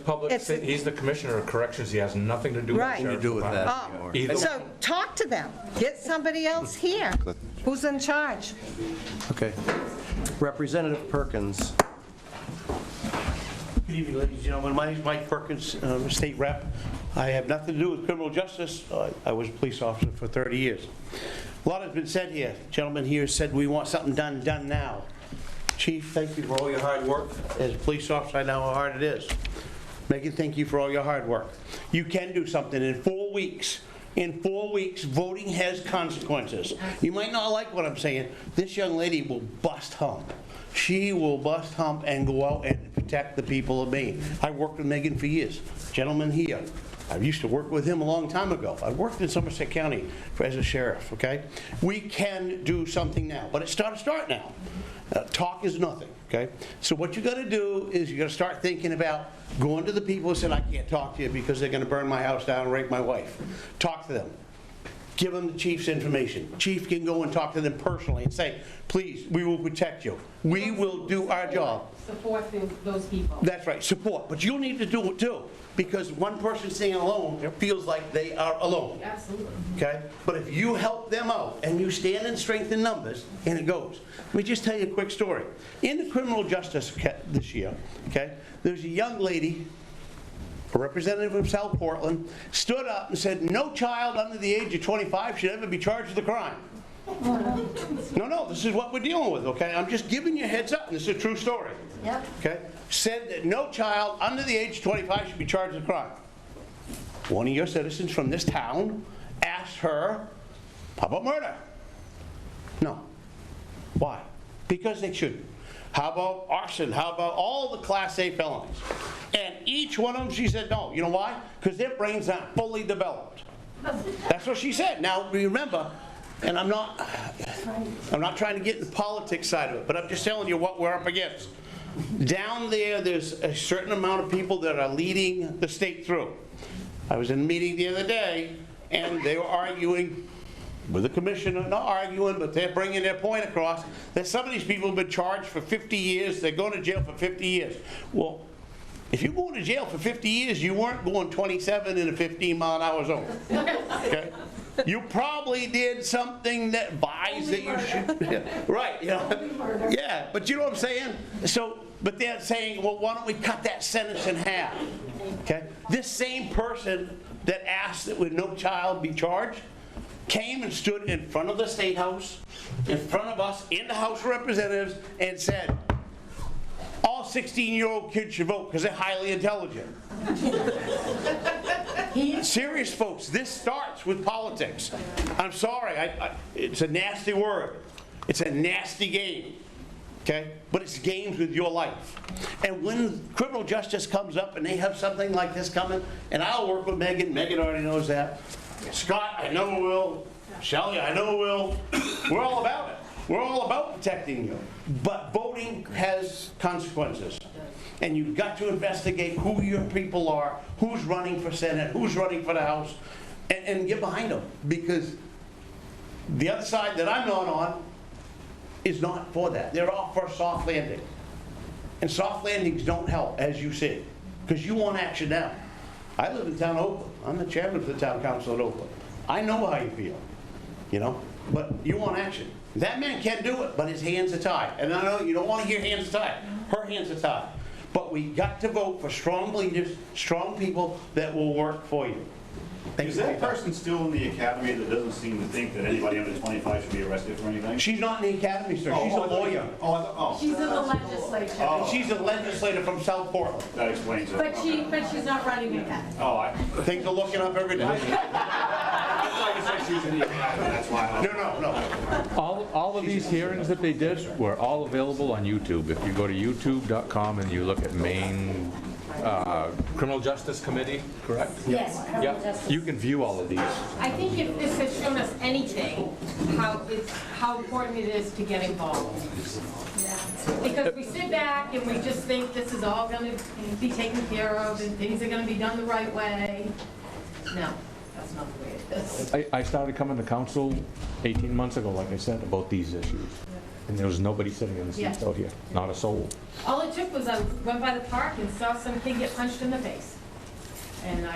[SPEAKER 11] He's the commissioner of corrections. He has nothing to do with the sheriff's department.
[SPEAKER 9] So talk to them. Get somebody else here. Who's in charge?
[SPEAKER 2] Okay. Representative Perkins.
[SPEAKER 22] Good evening, ladies and gentlemen. My name's Mike Perkins, State Rep. I have nothing to do with criminal justice. I was a police officer for 30 years. A lot has been said here. Gentlemen here said we want something done now. Chief, thank you for all your hard work. As a police officer, I know how hard it is. Megan, thank you for all your hard work. You can do something in 4 weeks. In 4 weeks, voting has consequences. You might not like what I'm saying. This young lady will bust hump. She will bust hump and go out and protect the people of Maine. I worked with Megan for years. Gentleman here, I used to work with him a long time ago. I worked in Somerset County as a sheriff, okay? We can do something now, but it's got to start now. Talk is nothing, okay? So what you got to do is you got to start thinking about going to the people who said, I can't talk to you because they're going to burn my house down and rape my wife. Talk to them. Give them the chief's information. Chief can go and talk to them personally and say, please, we will protect you. We will do our job.
[SPEAKER 7] Support those people.
[SPEAKER 22] That's right, support. But you'll need to do it too, because one person staying alone feels like they are alone.
[SPEAKER 7] Absolutely.
[SPEAKER 22] Okay? But if you help them out and you stand in strength in numbers, and it goes. Let me just tell you a quick story. In the criminal justice this year, okay, there's a young lady a representative from South Portland, stood up and said, no child under the age of 25 should ever be charged with a crime. No, this is what we're dealing with, okay? I'm just giving you a heads up, and this is a true story.
[SPEAKER 17] Yep.
[SPEAKER 22] Okay? Said that no child under the age of 25 should be charged with a crime. One of your citizens from this town asked her, how about murder? No. Why? Because they shouldn't. How about arson? How about all the Class A felonies? And each one of them, she said no. You know why? Because their brains aren't fully developed. That's what she said. Now, remember, and I'm not trying to get in the politics side of it, but I'm just telling you what we're up against. Down there's a certain amount of people that are leading the state through. I was in a meeting the other day, and they were arguing with the commissioner, not arguing, but they're bringing their point across, that some of these people have been charged for 50 years, they're going to jail for 50 years. Well, if you're going to jail for 50 years, you weren't going 27 in a 15-mile-an-hour zone. Okay? You probably did something that buys that you should. Right, you know. Yeah, but you know what I'm saying? So, but they're saying, well, why don't we cut that sentence in half? Okay? This same person that asked that with no child be charged came and stood in front of the State House, in front of us, in the House of Representatives, and said, all 16-year-old kids should vote because they're highly intelligent. Serious, folks, this starts with politics. I'm sorry, it's a nasty word. It's a nasty game, okay? But it's games with your life. And when criminal justice comes up and they have something like this coming, and I'll work with Megan, Megan already knows that. Scott, I know will. Shelley, I know will. We're all about it. We're all about protecting you. But voting has consequences. And you've got to investigate who your people are, who's running for Senate, who's running for the House, and get behind them. Because the other side that I'm not on is not for that. They're all for soft landing. And soft landings don't help, as you see, because you want action now. I live in town of Oakland. I'm the chairman for the town council at Oakland. I know how you feel, you know, but you want action. That man can't do it, but his hands are tied. And I know you don't want to hear hands are tied. Her hands are tied. But we got to vote for strong leaders, strong people that will work for you.
[SPEAKER 5] Is that person still in the academy that doesn't seem to think that anybody under 25 should be arrested for anything?
[SPEAKER 22] She's not in the academy, sir. She's a lawyer.
[SPEAKER 16] She's in the legislature.
[SPEAKER 22] And she's a legislator from South Portland.
[SPEAKER 5] That explains it.
[SPEAKER 16] But she's not running again.
[SPEAKER 22] Things are looking up every day.
[SPEAKER 5] I thought you said she was in the academy, that's why.
[SPEAKER 22] No.
[SPEAKER 11] All of these hearings that they did were all available on YouTube. If you go to youtube.com and you look at Maine Criminal Justice Committee, correct?
[SPEAKER 17] Yes.
[SPEAKER 11] Yeah, you can view all of these.
[SPEAKER 7] I think if this has shown us anything, how important it is to get involved. Because we sit back and we just think this is all going to be taken care of and things are going to be done the right way. No, that's not the way it is.
[SPEAKER 11] I started coming to council 18 months ago, like I said, about these issues. And there was nobody sitting in the seats out here, not a soul.
[SPEAKER 7] All it took was I went by the park and saw some kid get punched in the face. And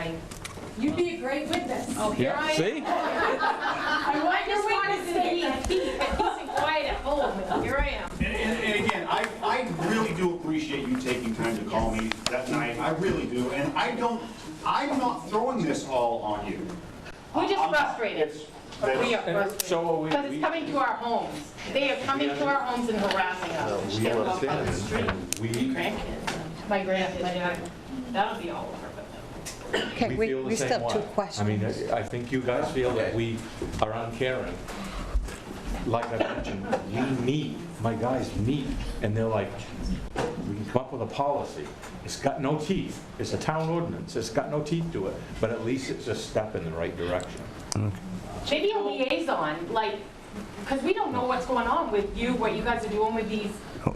[SPEAKER 16] You'd be a great witness.
[SPEAKER 7] Oh, here
[SPEAKER 11] Yeah,
[SPEAKER 7] I am.
[SPEAKER 11] see?
[SPEAKER 7] I just wanted to be peace and quiet at home, and here I am.
[SPEAKER 5] And again, I really do appreciate you taking time to call me that night. I really do. And I'm not throwing this all on you.
[SPEAKER 7] We're just frustrated. We are frustrated.
[SPEAKER 11] So
[SPEAKER 7] Because it's coming to our homes. They are coming to our homes and harassing us.
[SPEAKER 11] We
[SPEAKER 7] Walk down the street.
[SPEAKER 11] understand.
[SPEAKER 7] Grandkids. My grandkids, that'll be all over.
[SPEAKER 9] Okay,
[SPEAKER 11] We feel the
[SPEAKER 9] we
[SPEAKER 11] same
[SPEAKER 9] still have two
[SPEAKER 11] way.
[SPEAKER 9] questions.
[SPEAKER 11] I mean, I think you guys feel that we are uncaring. Like I mentioned, we meet, my guys meet, and they're like, we can come up with a policy. It's got no teeth. It's a town ordinance. It's got no teeth to it, but at least it's a step in the right direction.
[SPEAKER 7] Maybe a liaison, like, because we don't know what's going on with you, what you guys are doing with these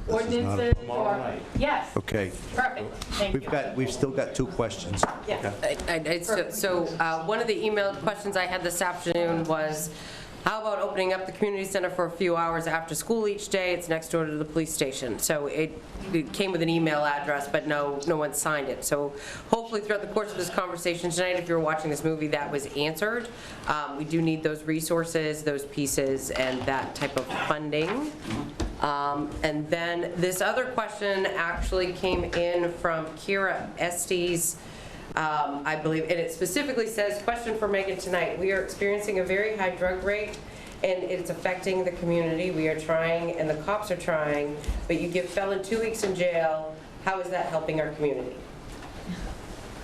[SPEAKER 7] ordinances, or, yes.
[SPEAKER 2] Okay.
[SPEAKER 7] Perfect, thank you.
[SPEAKER 2] We've still got two questions.
[SPEAKER 3] So one of the email questions I had this afternoon was, how about opening up the community center for a few hours after school each day? It's next door to the police station. So it came with an email address, but no one signed it. So hopefully throughout the course of this conversation tonight, if you're watching this movie, that was answered. We do need those resources, those pieces, and that type of funding. And then this other question actually came in from Kira Estes. I believe, and it specifically says, question for Megan tonight, we are experiencing a very high drug rate and it's affecting the community. We are trying and the cops are trying, but you give felon 2 weeks in jail. How is that helping our community?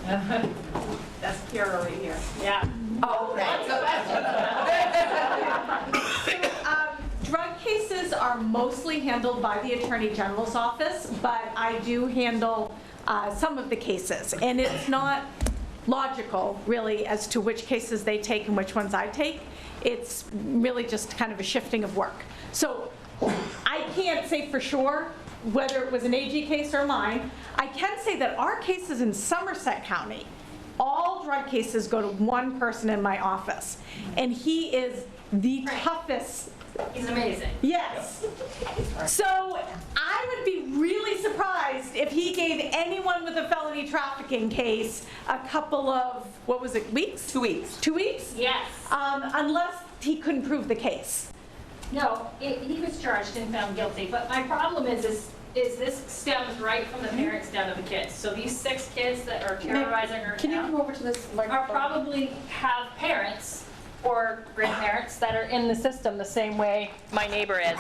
[SPEAKER 7] That's Kara right here. Yeah.
[SPEAKER 3] Oh,
[SPEAKER 16] Drug cases are mostly handled by the Attorney General's office, but I do handle some of the cases. And it's not logical, really, as to which cases they take and which ones I take. It's really just kind of a shifting of work. So I can't say for sure whether it was an AG case or mine. I can say that our cases in Somerset County, all drug cases go to one person in my office. And he is the toughest.
[SPEAKER 7] He's amazing.
[SPEAKER 16] Yes. So I would be really surprised if he gave anyone with a felony trafficking case a couple of, what was it, weeks?
[SPEAKER 3] 2 weeks.
[SPEAKER 16] 2 weeks?
[SPEAKER 7] Yes.
[SPEAKER 16] Unless he couldn't prove the case.
[SPEAKER 7] No, he was charged and found guilty, but my problem is this stems right from the parents down to the kids. So these 6 kids that are terrorizing her
[SPEAKER 3] Can you come over to this microphone?
[SPEAKER 7] are probably have parents or grandparents that are in the system the same way my neighbor is.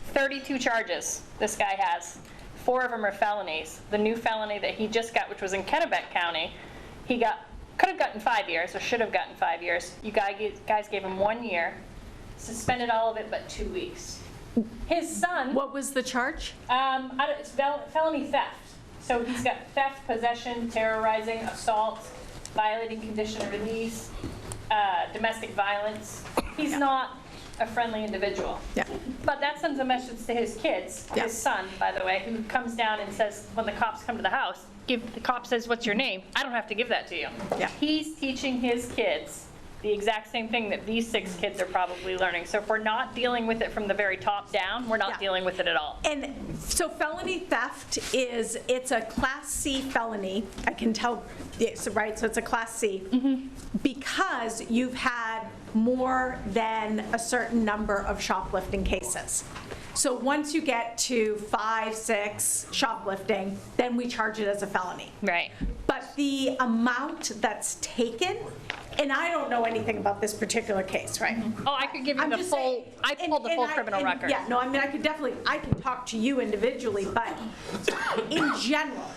[SPEAKER 7] 32 charges this guy has. 4 of them are felonies. The new felony that he just got, which was in Kennebec County, he could have gotten 5 years or should have gotten 5 years. You guys gave him 1 year, suspended all of it but 2 weeks. His son.
[SPEAKER 16] What was the charge?
[SPEAKER 7] It's felony theft. So he's got theft, possession, terrorizing, assault, violating condition of release, domestic violence. He's not a friendly individual.
[SPEAKER 16] Yeah.
[SPEAKER 7] But that sends a message to his kids,
[SPEAKER 16] Yeah.
[SPEAKER 7] his son, by the way, who comes down and says, when the cops come to the house, the cop says, what's your name? I don't have to give that to you.
[SPEAKER 16] Yeah.
[SPEAKER 7] He's teaching his kids the exact same thing that these 6 kids are probably learning. So if we're not dealing with it from the very top down, we're not dealing with it at all.
[SPEAKER 16] And so felony theft it's a Class C felony. I can tell, yes, right, so it's a Class C. Because you've had more than a certain number of shoplifting cases. So once you get to 5, 6 shoplifting, then we charge it as a felony.
[SPEAKER 7] Right.
[SPEAKER 16] But the amount that's taken, and I don't know anything about this particular case, right?
[SPEAKER 7] Oh, I could give you the full, I pulled the full criminal record.
[SPEAKER 16] Yeah, no, I mean, I can talk to you individually, but in general,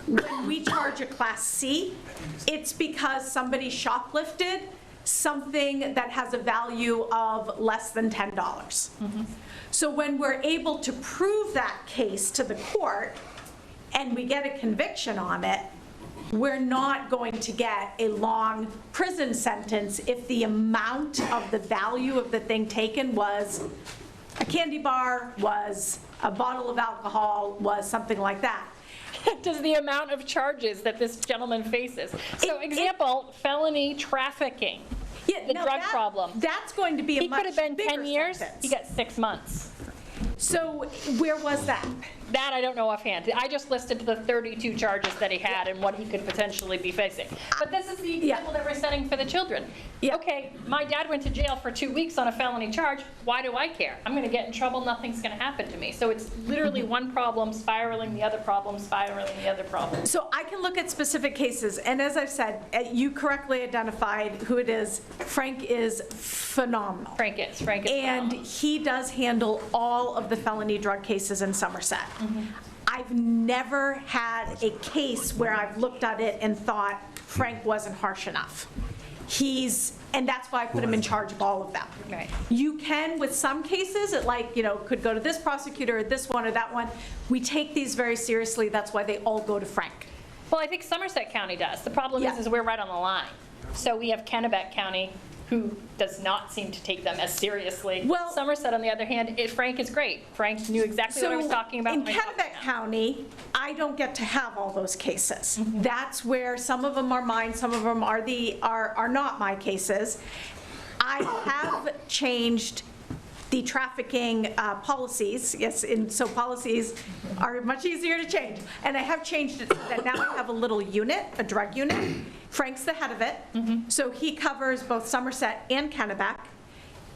[SPEAKER 16] when we charge a Class C, it's because somebody shoplifted something that has a value of less than $10. So when we're able to prove that case to the court and we get a conviction on it, we're not going to get a long prison sentence if the amount of the value of the thing taken was a candy bar, was a bottle of alcohol, was something like that.
[SPEAKER 7] Does the amount of charges that this gentleman faces. So example, felony trafficking, the drug problem.
[SPEAKER 16] That's going to be a much bigger
[SPEAKER 7] He could have been 10 years,
[SPEAKER 16] sentence.
[SPEAKER 7] he got 6 months.
[SPEAKER 16] So where was that?
[SPEAKER 7] That I don't know offhand. I just listed the 32 charges that he had and what he could potentially be facing. But this is the example that we're setting for the children. Okay, my dad went to jail for 2 weeks on a felony charge. Why do I care? I'm going to get in trouble. Nothing's going to happen to me. So it's literally one problem spiraling the other problem, spiraling the other problem.
[SPEAKER 16] So I can look at specific cases, and as I've said, you correctly identified who it is. Frank is phenomenal.
[SPEAKER 7] Frank is
[SPEAKER 16] and
[SPEAKER 7] phenomenal.
[SPEAKER 16] He does handle all of the felony drug cases in Somerset. I've never had a case where I've looked at it and thought Frank wasn't harsh enough. And that's why I put him in charge of all of them.
[SPEAKER 7] Right.
[SPEAKER 16] You can, with some cases, it could go to this prosecutor or this one or that one. We take these very seriously. That's why they all go to Frank.
[SPEAKER 7] Well, I think Somerset County does. The problem is we're right on the line. So we have Kennebec County, who does not seem to take them as seriously. Well, Somerset, on the other hand, Frank is great. Frank knew exactly what I was talking about.
[SPEAKER 16] In Kennebec County, I don't get to have all those cases. That's where some of them are mine, some of them are not my cases. I have changed the trafficking policies, yes, and so policies are much easier to change. And I have changed it so that now I have a little unit, a drug unit. Frank's the head of it, so he covers both Somerset and Kennebec.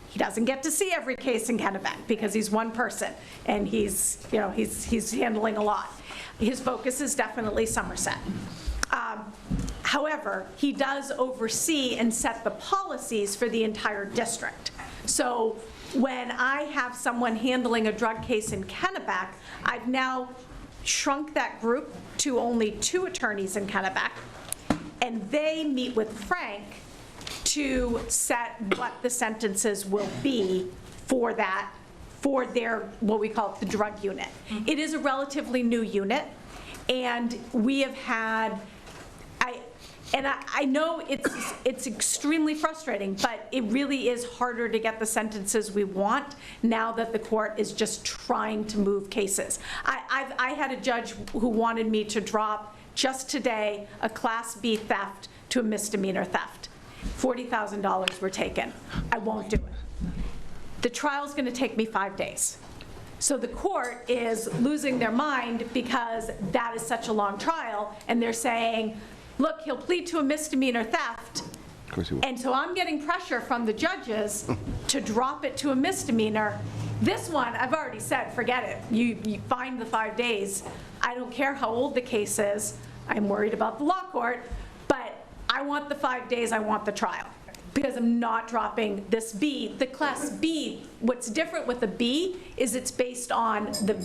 [SPEAKER 16] He doesn't get to see every case in Kennebec because he's one person, and he's handling a lot. His focus is definitely Somerset. However, he does oversee and set the policies for the entire district. So when I have someone handling a drug case in Kennebec, I've now shrunk that group to only 2 attorneys in Kennebec, and they meet with Frank to set what the sentences will be for that, for their, what we call the drug unit. It is a relatively new unit, and we have had, I know it's extremely frustrating, but it really is harder to get the sentences we want now that the court is just trying to move cases. I had a judge who wanted me to drop just today a Class B theft to a misdemeanor theft. $40,000 were taken. I won't do it. The trial's going to take me 5 days. So the court is losing their mind because that is such a long trial, and they're saying, look, he'll plead to a misdemeanor theft, and so I'm getting pressure from the judges to drop it to a misdemeanor. This one, I've already said, forget it. You find the 5 days. I don't care how old the case is. I'm worried about the law court, but I want the 5 days, I want the trial, because I'm not dropping this B. The Class B, what's different with the B is it's based on the,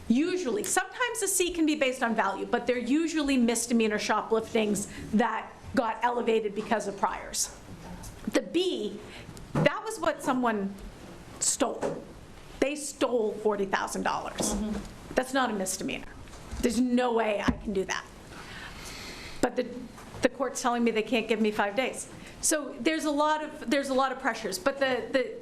[SPEAKER 16] usually, sometimes the C can be based on value, but they're usually misdemeanor shopliftings that got elevated because of priors. The B, that was what someone stole. They stole $40,000. That's not a misdemeanor. There's no way I can do that. But the court's telling me they can't give me 5 days. So there's a lot of pressures, but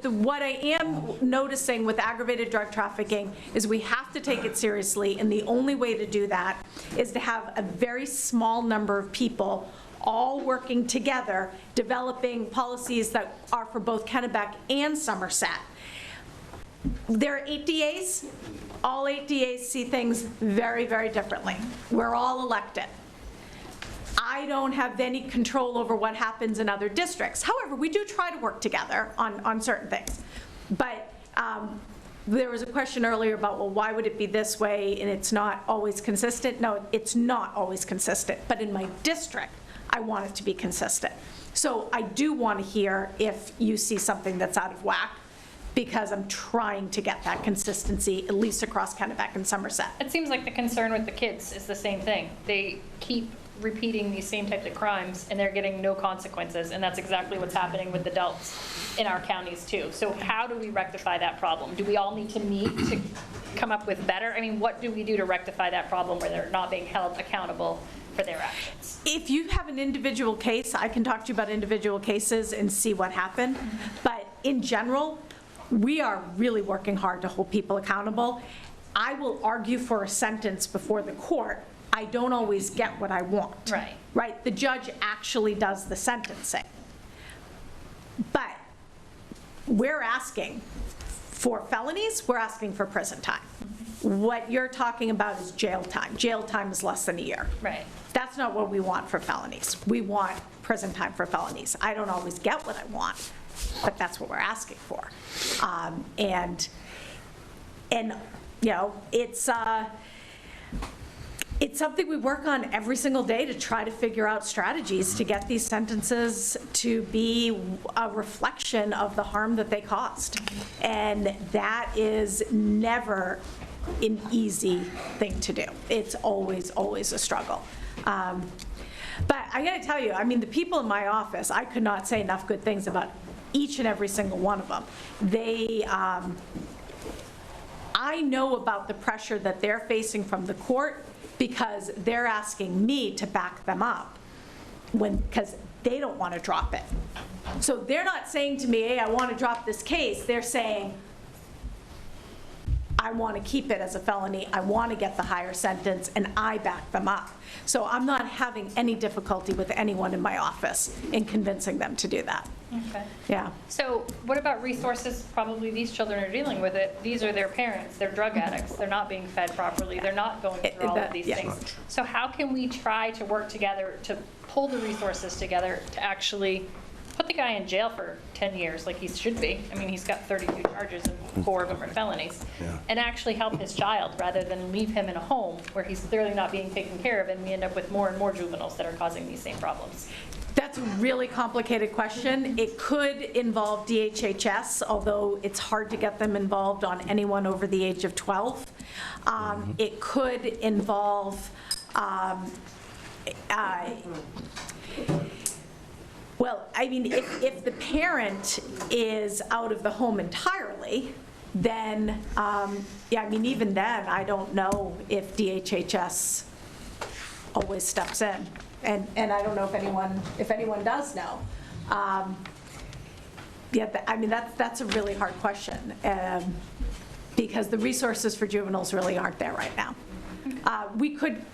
[SPEAKER 16] what I am noticing with aggravated drug trafficking is we have to take it seriously, and the only way to do that is to have a very small number of people all working together, developing policies that are for both Kennebec and Somerset. There are 8 DAs. All 8 DAs see things very, very differently. We're all elected. I don't have any control over what happens in other districts. However, we do try to work together on certain things. But there was a question earlier about, well, why would it be this way and it's not always consistent? No, it's not always consistent. But in my district, I want it to be consistent. So I do want to hear if you see something that's out of whack, because I'm trying to get that consistency, at least across Kennebec and Somerset.
[SPEAKER 14] It seems like the concern with the kids is the same thing. They keep repeating these same types of crimes, and they're getting no consequences, and that's exactly what's happening with adults in our counties too. So how do we rectify that problem? Do we all need to meet to come up with better? I mean, what do we do to rectify that problem where they're not being held accountable for their actions?
[SPEAKER 16] If you have an individual case, I can talk to you about individual cases and see what happened. But in general, we are really working hard to hold people accountable. I will argue for a sentence before the court. I don't always get what I want.
[SPEAKER 14] Right.
[SPEAKER 16] Right? The judge actually does the sentencing. But we're asking for felonies, we're asking for prison time. What you're talking about is jail time. Jail time is less than a year.
[SPEAKER 14] Right.
[SPEAKER 16] That's not what we want for felonies. We want prison time for felonies. I don't always get what I want, but that's what we're asking for. And you know, it's something we work on every single day to try to figure out strategies to get these sentences to be a reflection of the harm that they caused. And that is never an easy thing to do. It's always, always a struggle. But I gotta tell you, I mean, the people in my office, I could not say enough good things about each and every single one of them. They, I know about the pressure that they're facing from the court because they're asking me to back them up because they don't want to drop it. So they're not saying to me, hey, I want to drop this case. They're saying, I want to keep it as a felony, I want to get the higher sentence, and I back them up. So I'm not having any difficulty with anyone in my office in convincing them to do that.
[SPEAKER 14] Okay.
[SPEAKER 16] Yeah.
[SPEAKER 14] So what about resources? Probably these children are dealing with it. These are their parents. They're drug addicts. They're not being fed properly. They're not going through all of these things. So how can we try to work together to pull the resources together to actually put the guy in jail for 10 years like he should be. I mean, he's got 32 charges and 4 of them are felonies. And actually help his child rather than leave him in a home where he's clearly not being taken care of, and we end up with more and more juveniles that are causing these same problems.
[SPEAKER 16] That's a really complicated question. It could involve DHHS, although it's hard to get them involved on anyone over the age of 12. It could involve, well, I mean, if the parent is out of the home entirely, then, yeah, I mean, even then, I don't know if DHHS always steps in. And I don't know if anyone does know. Yeah, I mean, that's a really hard question, because the resources for juveniles really aren't there right now. We could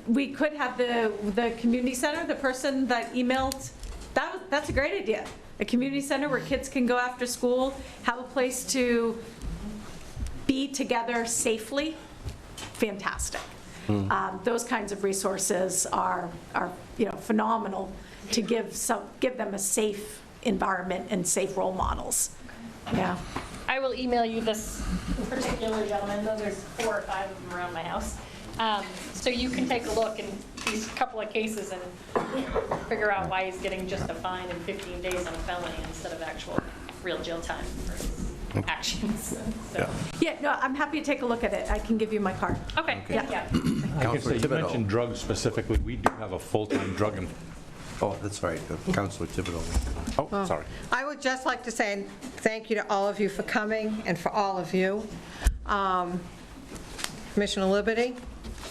[SPEAKER 16] have the community center, the person that emailed, that's a great idea. A community center where kids can go after school, have a place to be together safely, fantastic. Those kinds of resources are phenomenal to give them a safe environment and safe role models. Yeah.
[SPEAKER 14] I will email you this particular gentleman. There's 4 or 5 of them around my house. So you can take a look in these couple of cases and figure out why he's getting just a fine and 15 days on a felony instead of actual real jail time for his actions. So.
[SPEAKER 16] Yeah, no, I'm happy to take a look at it. I can give you my card.
[SPEAKER 14] Okay. Yeah.
[SPEAKER 11] I can say, you mentioned drugs specifically. We do have a full-time drug and...
[SPEAKER 2] Oh, that's right, Councilor Thibodeau.
[SPEAKER 11] Oh, sorry.
[SPEAKER 9] I would just like to say thank you to all of you for coming and for all of you. Commissioner Liberty,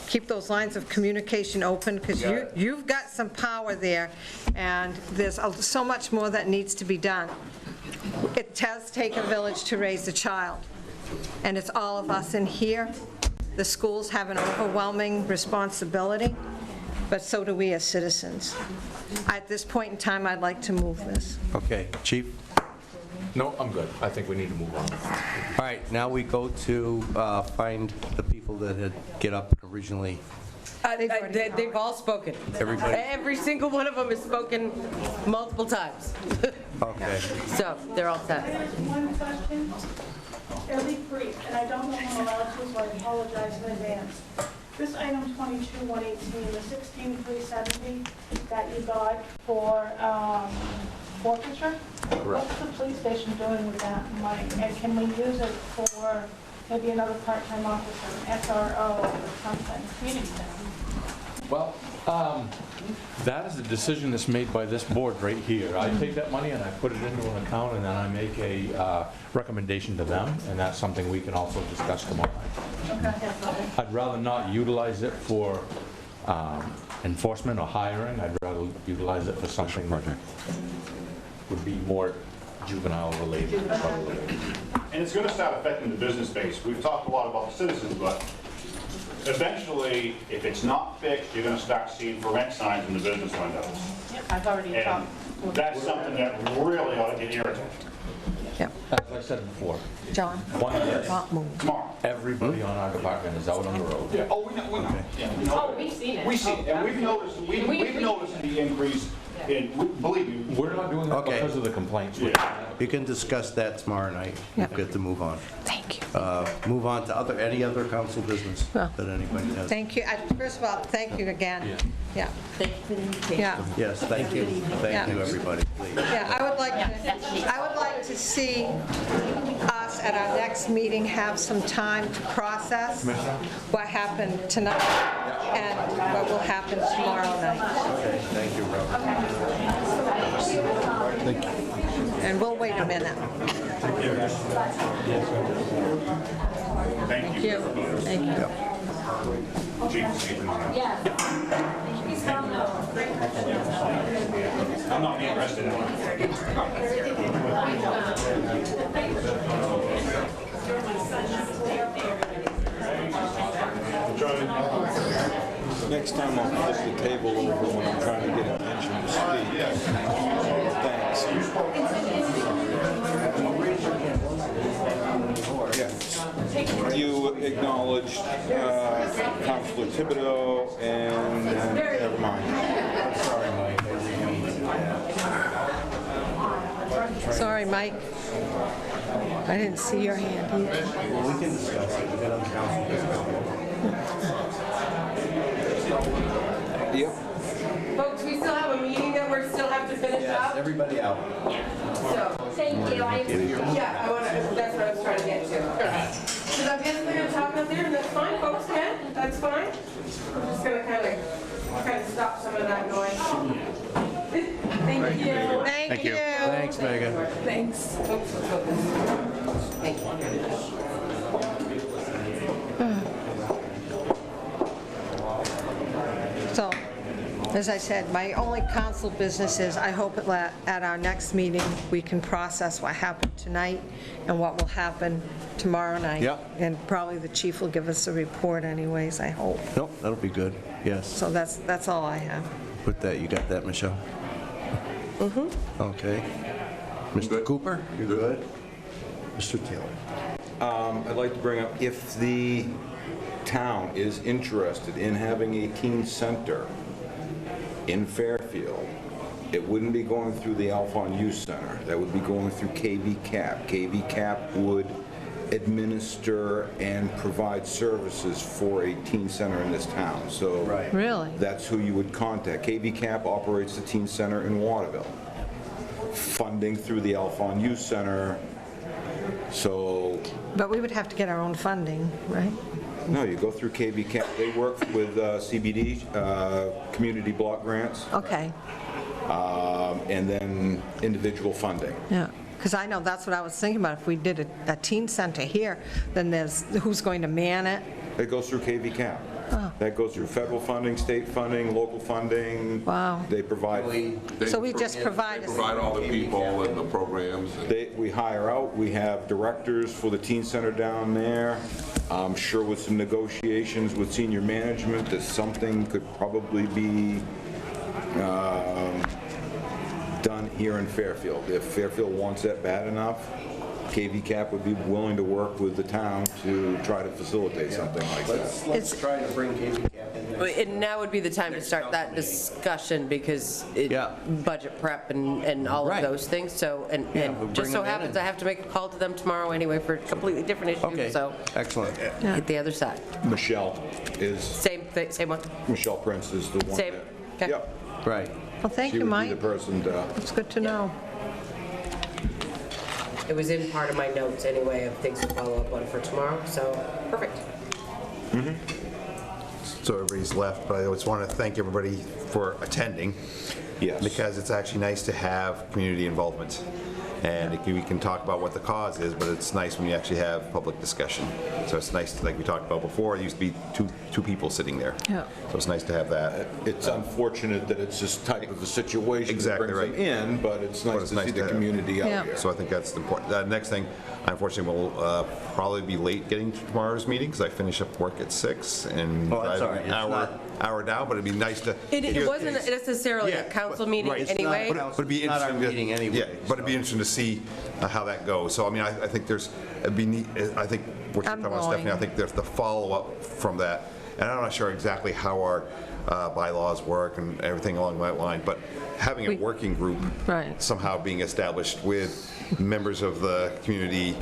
[SPEAKER 9] keep those lines of communication open, because you've got some power there, and there's so much more that needs to be done. It does take a village to raise a child, and it's all of us in here. The schools have an overwhelming responsibility, but so do we as citizens. At this point in time, I'd like to move this.
[SPEAKER 2] Okay, Chief?
[SPEAKER 11] No, I'm good. I think we need to move on.
[SPEAKER 2] All right, now we go to find the people that had get up originally.
[SPEAKER 3] They've all spoken.
[SPEAKER 2] Everybody?
[SPEAKER 3] Every single one of them has spoken multiple times.
[SPEAKER 2] Okay.
[SPEAKER 3] So they're all set.
[SPEAKER 6] One question. It'll be brief, and I don't know if I'm allowed to, so I apologize in advance. This item 22-118, the 16,370 that you got for forfeiture, what's the police station doing with that money? And can we use it for maybe another part-time officer, an SRO or something, community center?
[SPEAKER 11] Well, that is a decision that's made by this board right here. I take that money and I put it into an account, and then I make a recommendation to them, and that's something we can also discuss tomorrow.
[SPEAKER 6] Okay.
[SPEAKER 11] I'd rather not utilize it for enforcement or hiring. I'd rather utilize it for something that would be more juvenile related. Probably.
[SPEAKER 5] And it's going to start affecting the business base. We've talked a lot about the citizens, but eventually, if it's not fixed, you're going to start seeing for rent signs in the business windows.
[SPEAKER 6] Yep, I've already
[SPEAKER 5] And
[SPEAKER 6] talked.
[SPEAKER 5] that's something that really ought to get irritating.
[SPEAKER 11] As I said before,
[SPEAKER 9] John?
[SPEAKER 11] one yes,
[SPEAKER 5] Tomorrow.
[SPEAKER 11] everybody on our department is out on the road.
[SPEAKER 5] Yeah. Oh, we know. Yeah, we know.
[SPEAKER 14] Oh, we've seen it.
[SPEAKER 5] We see it, and we've noticed the increase in, believe me.
[SPEAKER 11] We're not doing that
[SPEAKER 2] Okay.
[SPEAKER 11] because of the complaints.
[SPEAKER 2] You can discuss that tomorrow night.
[SPEAKER 9] Yep.
[SPEAKER 2] We'll get to move on.
[SPEAKER 9] Thank you.
[SPEAKER 2] Move on to any other council business
[SPEAKER 9] Well,
[SPEAKER 2] that anybody has.
[SPEAKER 9] Thank you. First of all, thank you again. Yeah.
[SPEAKER 3] Thank you for the invitation.
[SPEAKER 9] Yeah.
[SPEAKER 2] Yes, thank you. Thank you, everybody, please.
[SPEAKER 9] Yeah, I would like to see us at our next meeting have some time to process what happened tonight and what will happen tomorrow night.
[SPEAKER 2] Okay, thank you, Robert. Thank you.
[SPEAKER 9] And we'll wait a minute.
[SPEAKER 5] Thank you.
[SPEAKER 9] Thank you. Thank you.
[SPEAKER 5] I'm not being arrested anymore.
[SPEAKER 18] Next time I'll flip the table over when I'm trying to get attention to speak. Thanks. You acknowledged Councilor Thibodeau and never mind. Sorry, Mike.
[SPEAKER 9] Sorry, Mike. I didn't see your hand either.
[SPEAKER 2] Well, we can discuss it. We got on council business.
[SPEAKER 3] Yep. Folks, we still have a meeting that we still have to finish up.
[SPEAKER 2] Everybody out.
[SPEAKER 3] So,
[SPEAKER 14] Thank you.
[SPEAKER 3] yeah, that's what I was trying to get to. Because I'm guessing they're gonna talk out there, and that's fine, folks can, that's fine. I'm just gonna kind of stop some of that noise. Thank you.
[SPEAKER 2] Thank you. Thanks, Megan.
[SPEAKER 16] Thanks.
[SPEAKER 3] Thank you.
[SPEAKER 9] So, as I said, my only council business is, I hope at our next meeting, we can process what happened tonight and what will happen tomorrow night.
[SPEAKER 2] Yeah.
[SPEAKER 9] And probably the chief will give us a report anyways, I hope.
[SPEAKER 2] Nope, that'll be good. Yes.
[SPEAKER 9] So that's all I have.
[SPEAKER 2] Put that, you got that, Michelle? Mm-hmm. Okay. Mr. Cooper? You're good? Mr. Taylor?
[SPEAKER 18] I'd like to bring up, if the town is interested in having a teen center in Fairfield, it wouldn't be going through the Alphon Youth Center. That would be going through KV-CAP. KV-CAP would administer and provide services for a teen center in this town. So
[SPEAKER 9] Really?
[SPEAKER 18] that's who you would contact. KV-CAP operates the teen center in Waterville. Funding through the Alphon Youth Center. So,
[SPEAKER 9] But we would have to get our own funding, right?
[SPEAKER 18] no, you go through KV-CAP. They work with CBD, community block grants,
[SPEAKER 9] Okay,
[SPEAKER 18] and then individual funding.
[SPEAKER 9] yeah. Because I know that's what I was thinking about. If we did a teen center here, then there's, who's going to man it?
[SPEAKER 18] It goes through KV-CAP. That goes through federal funding, state funding, local funding.
[SPEAKER 9] Wow.
[SPEAKER 18] They provide.
[SPEAKER 9] So we just provide.
[SPEAKER 19] Provide all the people and the programs.
[SPEAKER 18] We hire out. We have directors for the teen center down there. I'm sure with some negotiations with senior management that something could probably be done here in Fairfield. If Fairfield wants that bad enough, KV-CAP would be willing to work with the town to try to facilitate something like that.
[SPEAKER 2] Let's try to bring KV-CAP in there.
[SPEAKER 3] And now would be the time to start that discussion, because budget prep and all of those things, so, and
[SPEAKER 2] we'll
[SPEAKER 3] just
[SPEAKER 2] bring
[SPEAKER 3] so
[SPEAKER 2] them in
[SPEAKER 3] happens I have to make a call to them tomorrow anyway for a completely different issue,
[SPEAKER 2] Okay,
[SPEAKER 3] so
[SPEAKER 2] excellent.
[SPEAKER 3] hit the other side.
[SPEAKER 18] Michelle is,
[SPEAKER 3] Same one?
[SPEAKER 18] Michelle Prince is the one
[SPEAKER 3] Same,
[SPEAKER 18] that.
[SPEAKER 3] okay.
[SPEAKER 18] Yep.
[SPEAKER 2] Right.
[SPEAKER 9] Well, thank
[SPEAKER 18] She
[SPEAKER 9] you,
[SPEAKER 18] would be
[SPEAKER 9] Mike.
[SPEAKER 18] the person to.
[SPEAKER 9] It's good to know.
[SPEAKER 3] It was in part of my notes anyway of things to follow up on for tomorrow, so, perfect.
[SPEAKER 4] So everybody's left, but I just want to thank everybody for attending.
[SPEAKER 18] Yes.
[SPEAKER 4] Because it's actually nice to have community involvement. And we can talk about what the cause is, but it's nice when you actually have public discussion. So it's nice, like we talked about before, it used to be two people sitting there.
[SPEAKER 9] Yeah.
[SPEAKER 4] So it's nice to have that.
[SPEAKER 18] It's unfortunate that it's this type of a situation that brings them in, but it's nice to see the community out here.
[SPEAKER 4] So I think that's important. The next thing, unfortunately, we'll probably be late getting to tomorrow's meeting because I finish up work at 6 and
[SPEAKER 2] that's all right.
[SPEAKER 4] an hour down, but it'd be nice to.
[SPEAKER 3] It wasn't necessarily a council meeting anyway.
[SPEAKER 4] But it'd be
[SPEAKER 2] not our
[SPEAKER 4] interesting
[SPEAKER 2] meeting anyway.
[SPEAKER 4] Yeah, but it'd be interesting to see how that goes. So I mean, I think it'd be neat. I think what you're talking about, Stephanie, I think there's the follow-up from that. And I'm not sure exactly how our bylaws work and everything along that line, but having a working group somehow being established with members of the community,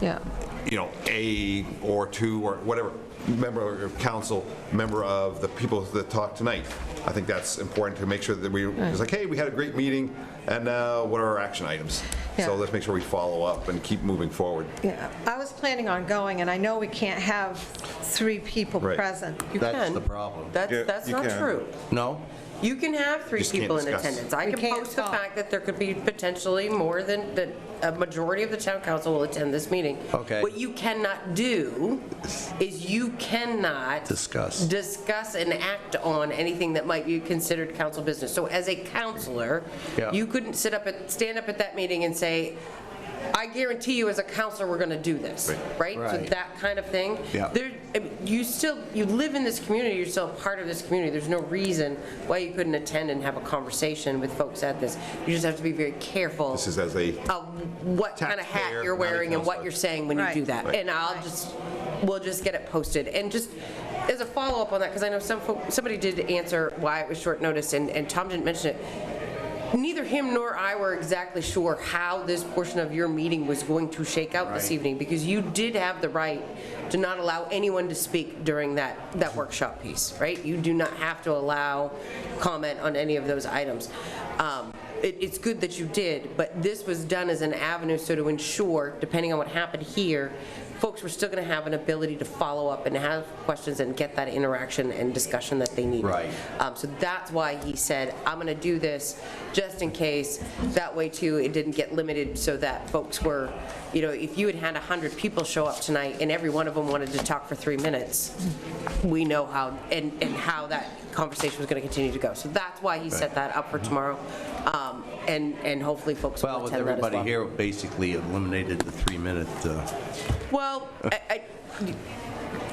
[SPEAKER 4] A or 2 or whatever, member of council, member of the people that talked tonight. I think that's important to make sure that it's like, hey, we had a great meeting, and what are our action items? So let's make sure we follow up and keep moving forward.
[SPEAKER 9] Yeah, I was planning on going, and I know we can't have 3 people present.
[SPEAKER 3] You
[SPEAKER 2] That's
[SPEAKER 3] can.
[SPEAKER 2] the problem.
[SPEAKER 3] That's not true.
[SPEAKER 2] No?
[SPEAKER 3] You can have 3
[SPEAKER 4] Just can't
[SPEAKER 3] people in
[SPEAKER 4] discuss.
[SPEAKER 3] attendance. I
[SPEAKER 9] We
[SPEAKER 3] can
[SPEAKER 9] can't
[SPEAKER 3] post the
[SPEAKER 9] talk.
[SPEAKER 3] fact that there could be potentially more than, that a majority of the town council will attend this meeting.
[SPEAKER 2] Okay.
[SPEAKER 3] What you cannot do is you cannot discuss and act on anything that might be considered council business. So as a counselor, you couldn't stand up at that meeting and say, I guarantee you as a counselor, we're going to do this, right? So that kind of thing.
[SPEAKER 2] Yeah.
[SPEAKER 3] You live in this community, you're still a part of this community. There's no reason why you couldn't attend and have a conversation with folks at this. You just have to be very careful
[SPEAKER 4] This is as a
[SPEAKER 3] of what kind of hat you're wearing and what you're saying when you do that.
[SPEAKER 4] Right.
[SPEAKER 3] And we'll just get it posted. And just as a follow-up on that, because I know somebody did answer why it was short notice, and Tom didn't mention it. neither him nor I were exactly sure how this portion of your meeting was going to shake out this evening, because you did have the right to not allow anyone to speak during that workshop piece, right? You do not have to allow comment on any of those items. It's good that you did, but this was done as an avenue so to ensure, depending on what happened here, folks were still going to have an ability to follow up and have questions and get that interaction and discussion that they needed.
[SPEAKER 2] Right.
[SPEAKER 3] So that's why he said, I'm going to do this just in case. That way, too, it didn't get limited so that folks were, you know, if you had had 100 people show up tonight and every one of them wanted to talk for 3 minutes, we know how, and how that conversation was going to continue to go. So that's why he set that up for tomorrow. And hopefully folks will
[SPEAKER 2] Well, with
[SPEAKER 3] attend that as
[SPEAKER 2] everybody
[SPEAKER 3] well.
[SPEAKER 2] here, basically eliminated the 3-minute.
[SPEAKER 3] Well,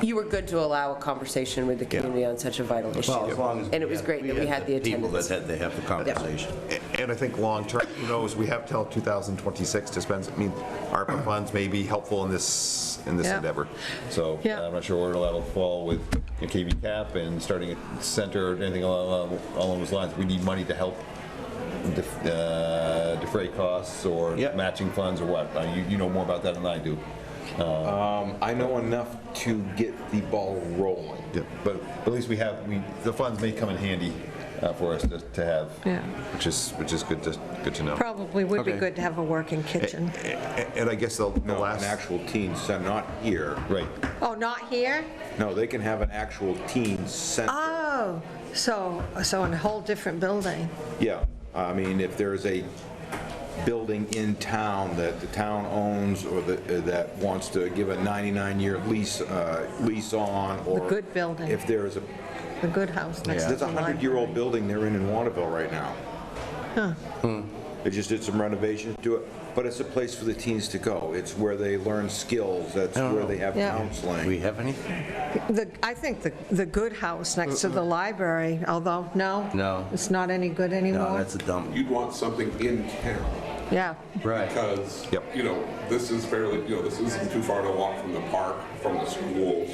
[SPEAKER 3] you were good to allow a conversation with the community on such a vital issue.
[SPEAKER 2] Well, as long as
[SPEAKER 3] and it was great that we had the
[SPEAKER 2] people
[SPEAKER 3] attendance.
[SPEAKER 2] that had to have the conversation.
[SPEAKER 4] And I think long-term, who knows, we have till 2026 to spend, I mean, ARPA funds may be helpful in this
[SPEAKER 9] Yeah.
[SPEAKER 4] endeavor. So I'm not sure where that'll fall with KV cap and starting a center or anything along those lines. We need money to help defray costs or matching funds or what. You know more about that than I do.
[SPEAKER 18] I know enough to get the ball rolling.
[SPEAKER 4] Yeah, but at least the funds may come in handy for us to have, which is good to know.
[SPEAKER 9] Probably would be good to have a working kitchen.
[SPEAKER 4] And I guess the last...
[SPEAKER 18] an actual teen center, not here.
[SPEAKER 4] Right.
[SPEAKER 9] Oh, not here?
[SPEAKER 18] No, they can have an actual teen center.
[SPEAKER 9] Oh, so in a whole different building.
[SPEAKER 18] Yeah, I mean, if there's a building in town that the town owns or that wants to give a 99-year lease on, or
[SPEAKER 9] The good building.
[SPEAKER 18] if there's
[SPEAKER 9] The good house next to
[SPEAKER 18] there's
[SPEAKER 9] the
[SPEAKER 18] a
[SPEAKER 9] library.
[SPEAKER 18] 100-year-old building they're in Waterville right now.
[SPEAKER 9] Huh.
[SPEAKER 18] They just did some renovations to it, but it's a place for the teens to go. It's where they learn skills. That's where they have counseling.
[SPEAKER 2] Do we have anything?
[SPEAKER 9] I think the good house next to the library, although, no, it's not any good anymore.
[SPEAKER 2] No, that's a dump.
[SPEAKER 12] You'd want something in town.
[SPEAKER 9] Yeah.
[SPEAKER 2] Right.
[SPEAKER 12] Because, you know, this is fairly, you know, this isn't too far to walk from the park, from the schools.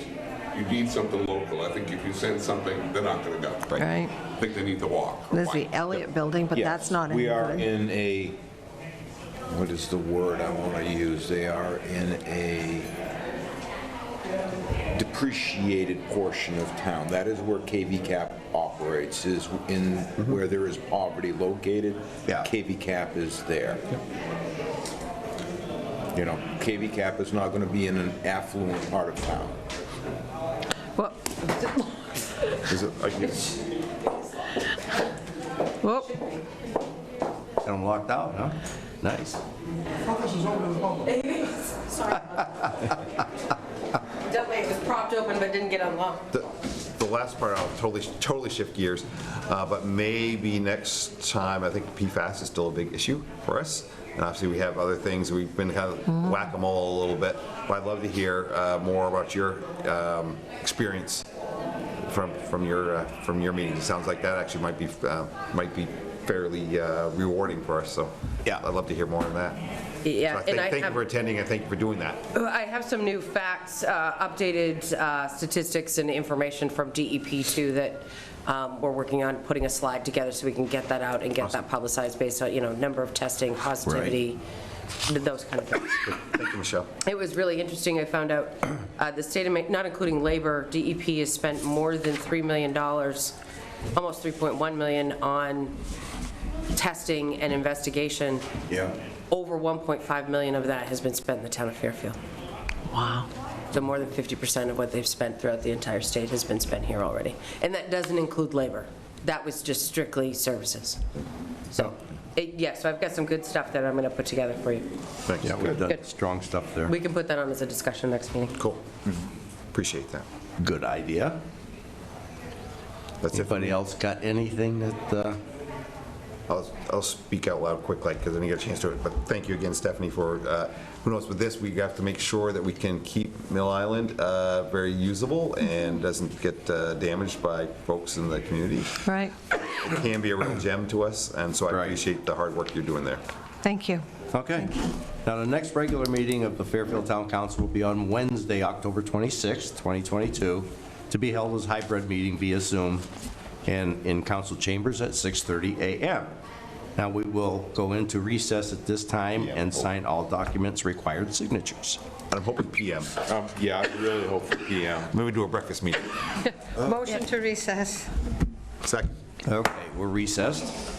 [SPEAKER 12] You need something local. I think if you send something, they're not going to go.
[SPEAKER 9] Right.
[SPEAKER 12] I think they need to walk.
[SPEAKER 9] There's the Elliott Building, but that's not any
[SPEAKER 18] We are
[SPEAKER 9] good.
[SPEAKER 18] in a, what is the word I want to use? They are in a depreciated portion of town. That is where KV Cap operates, is in where there is poverty located. KV Cap is there. You know, KV Cap is not going to be in an affluent part of town.
[SPEAKER 9] Well,
[SPEAKER 4] Is it,
[SPEAKER 9] whoop.
[SPEAKER 2] Got them locked out, huh? Nice.
[SPEAKER 3] Sorry. Definitely, it was propped open but didn't get unlocked.
[SPEAKER 4] the last part, I'll totally shift gears, but maybe next time, I think PFAS is still a big issue for us. And obviously, we have other things. We've been kind of whack-a-mole a little bit. But I'd love to hear more about your experience from your meetings. It sounds like that actually might be fairly rewarding for us. So yeah, I'd love to hear more on that.
[SPEAKER 3] Yeah,
[SPEAKER 4] So thank you for attending and thank you for doing that.
[SPEAKER 3] I have some new facts, updated statistics and information from DEP too that we're working on putting a slide together so we can get that out and get that publicized based on, you know, number of testing, positivity, those kind of things.
[SPEAKER 4] Thank you, Michelle.
[SPEAKER 3] It was really interesting. I found out the state of, not including labor, DEP has spent more than $3 million, almost $3.1 million on testing and investigation.
[SPEAKER 2] Yeah.
[SPEAKER 3] Over 1.5 million of that has been spent in the town of Fairfield. Wow. So more than 50% of what they've spent throughout the entire state has been spent here already. And that doesn't include labor. That was just strictly services. So, yeah, so I've got some good stuff that I'm going to put together for you.
[SPEAKER 4] Thank you.
[SPEAKER 2] Yeah, we've done
[SPEAKER 3] Good.
[SPEAKER 2] strong stuff there.
[SPEAKER 3] We can put that on as a discussion next meeting.
[SPEAKER 4] Cool. Appreciate that.
[SPEAKER 2] Good idea.
[SPEAKER 4] That's
[SPEAKER 2] Anybody else got anything that...
[SPEAKER 4] I'll speak out loud quick, because I didn't get a chance to it, but thank you again, Stephanie, for, who knows, with this, we have to make sure that we can keep Mill Island very usable and doesn't get damaged by folks in the community.
[SPEAKER 9] Right.
[SPEAKER 4] It can be a real gem to us, and so I appreciate the hard work you're doing there.
[SPEAKER 9] Thank you.
[SPEAKER 2] Okay. Now, the next regular meeting of the Fairfield Town Council will be on Wednesday, October 26th, 2022, to be held as hybrid meeting via Zoom and in council chambers at 6:30 a.m. Now, we will go into recess at this time and sign all documents required signatures.
[SPEAKER 4] I'm hoping PM.
[SPEAKER 18] Yeah, I really hope for PM.
[SPEAKER 4] Maybe we do a breakfast meeting.
[SPEAKER 9] Motion to recess.
[SPEAKER 4] Second.
[SPEAKER 2] Okay, we're recessed.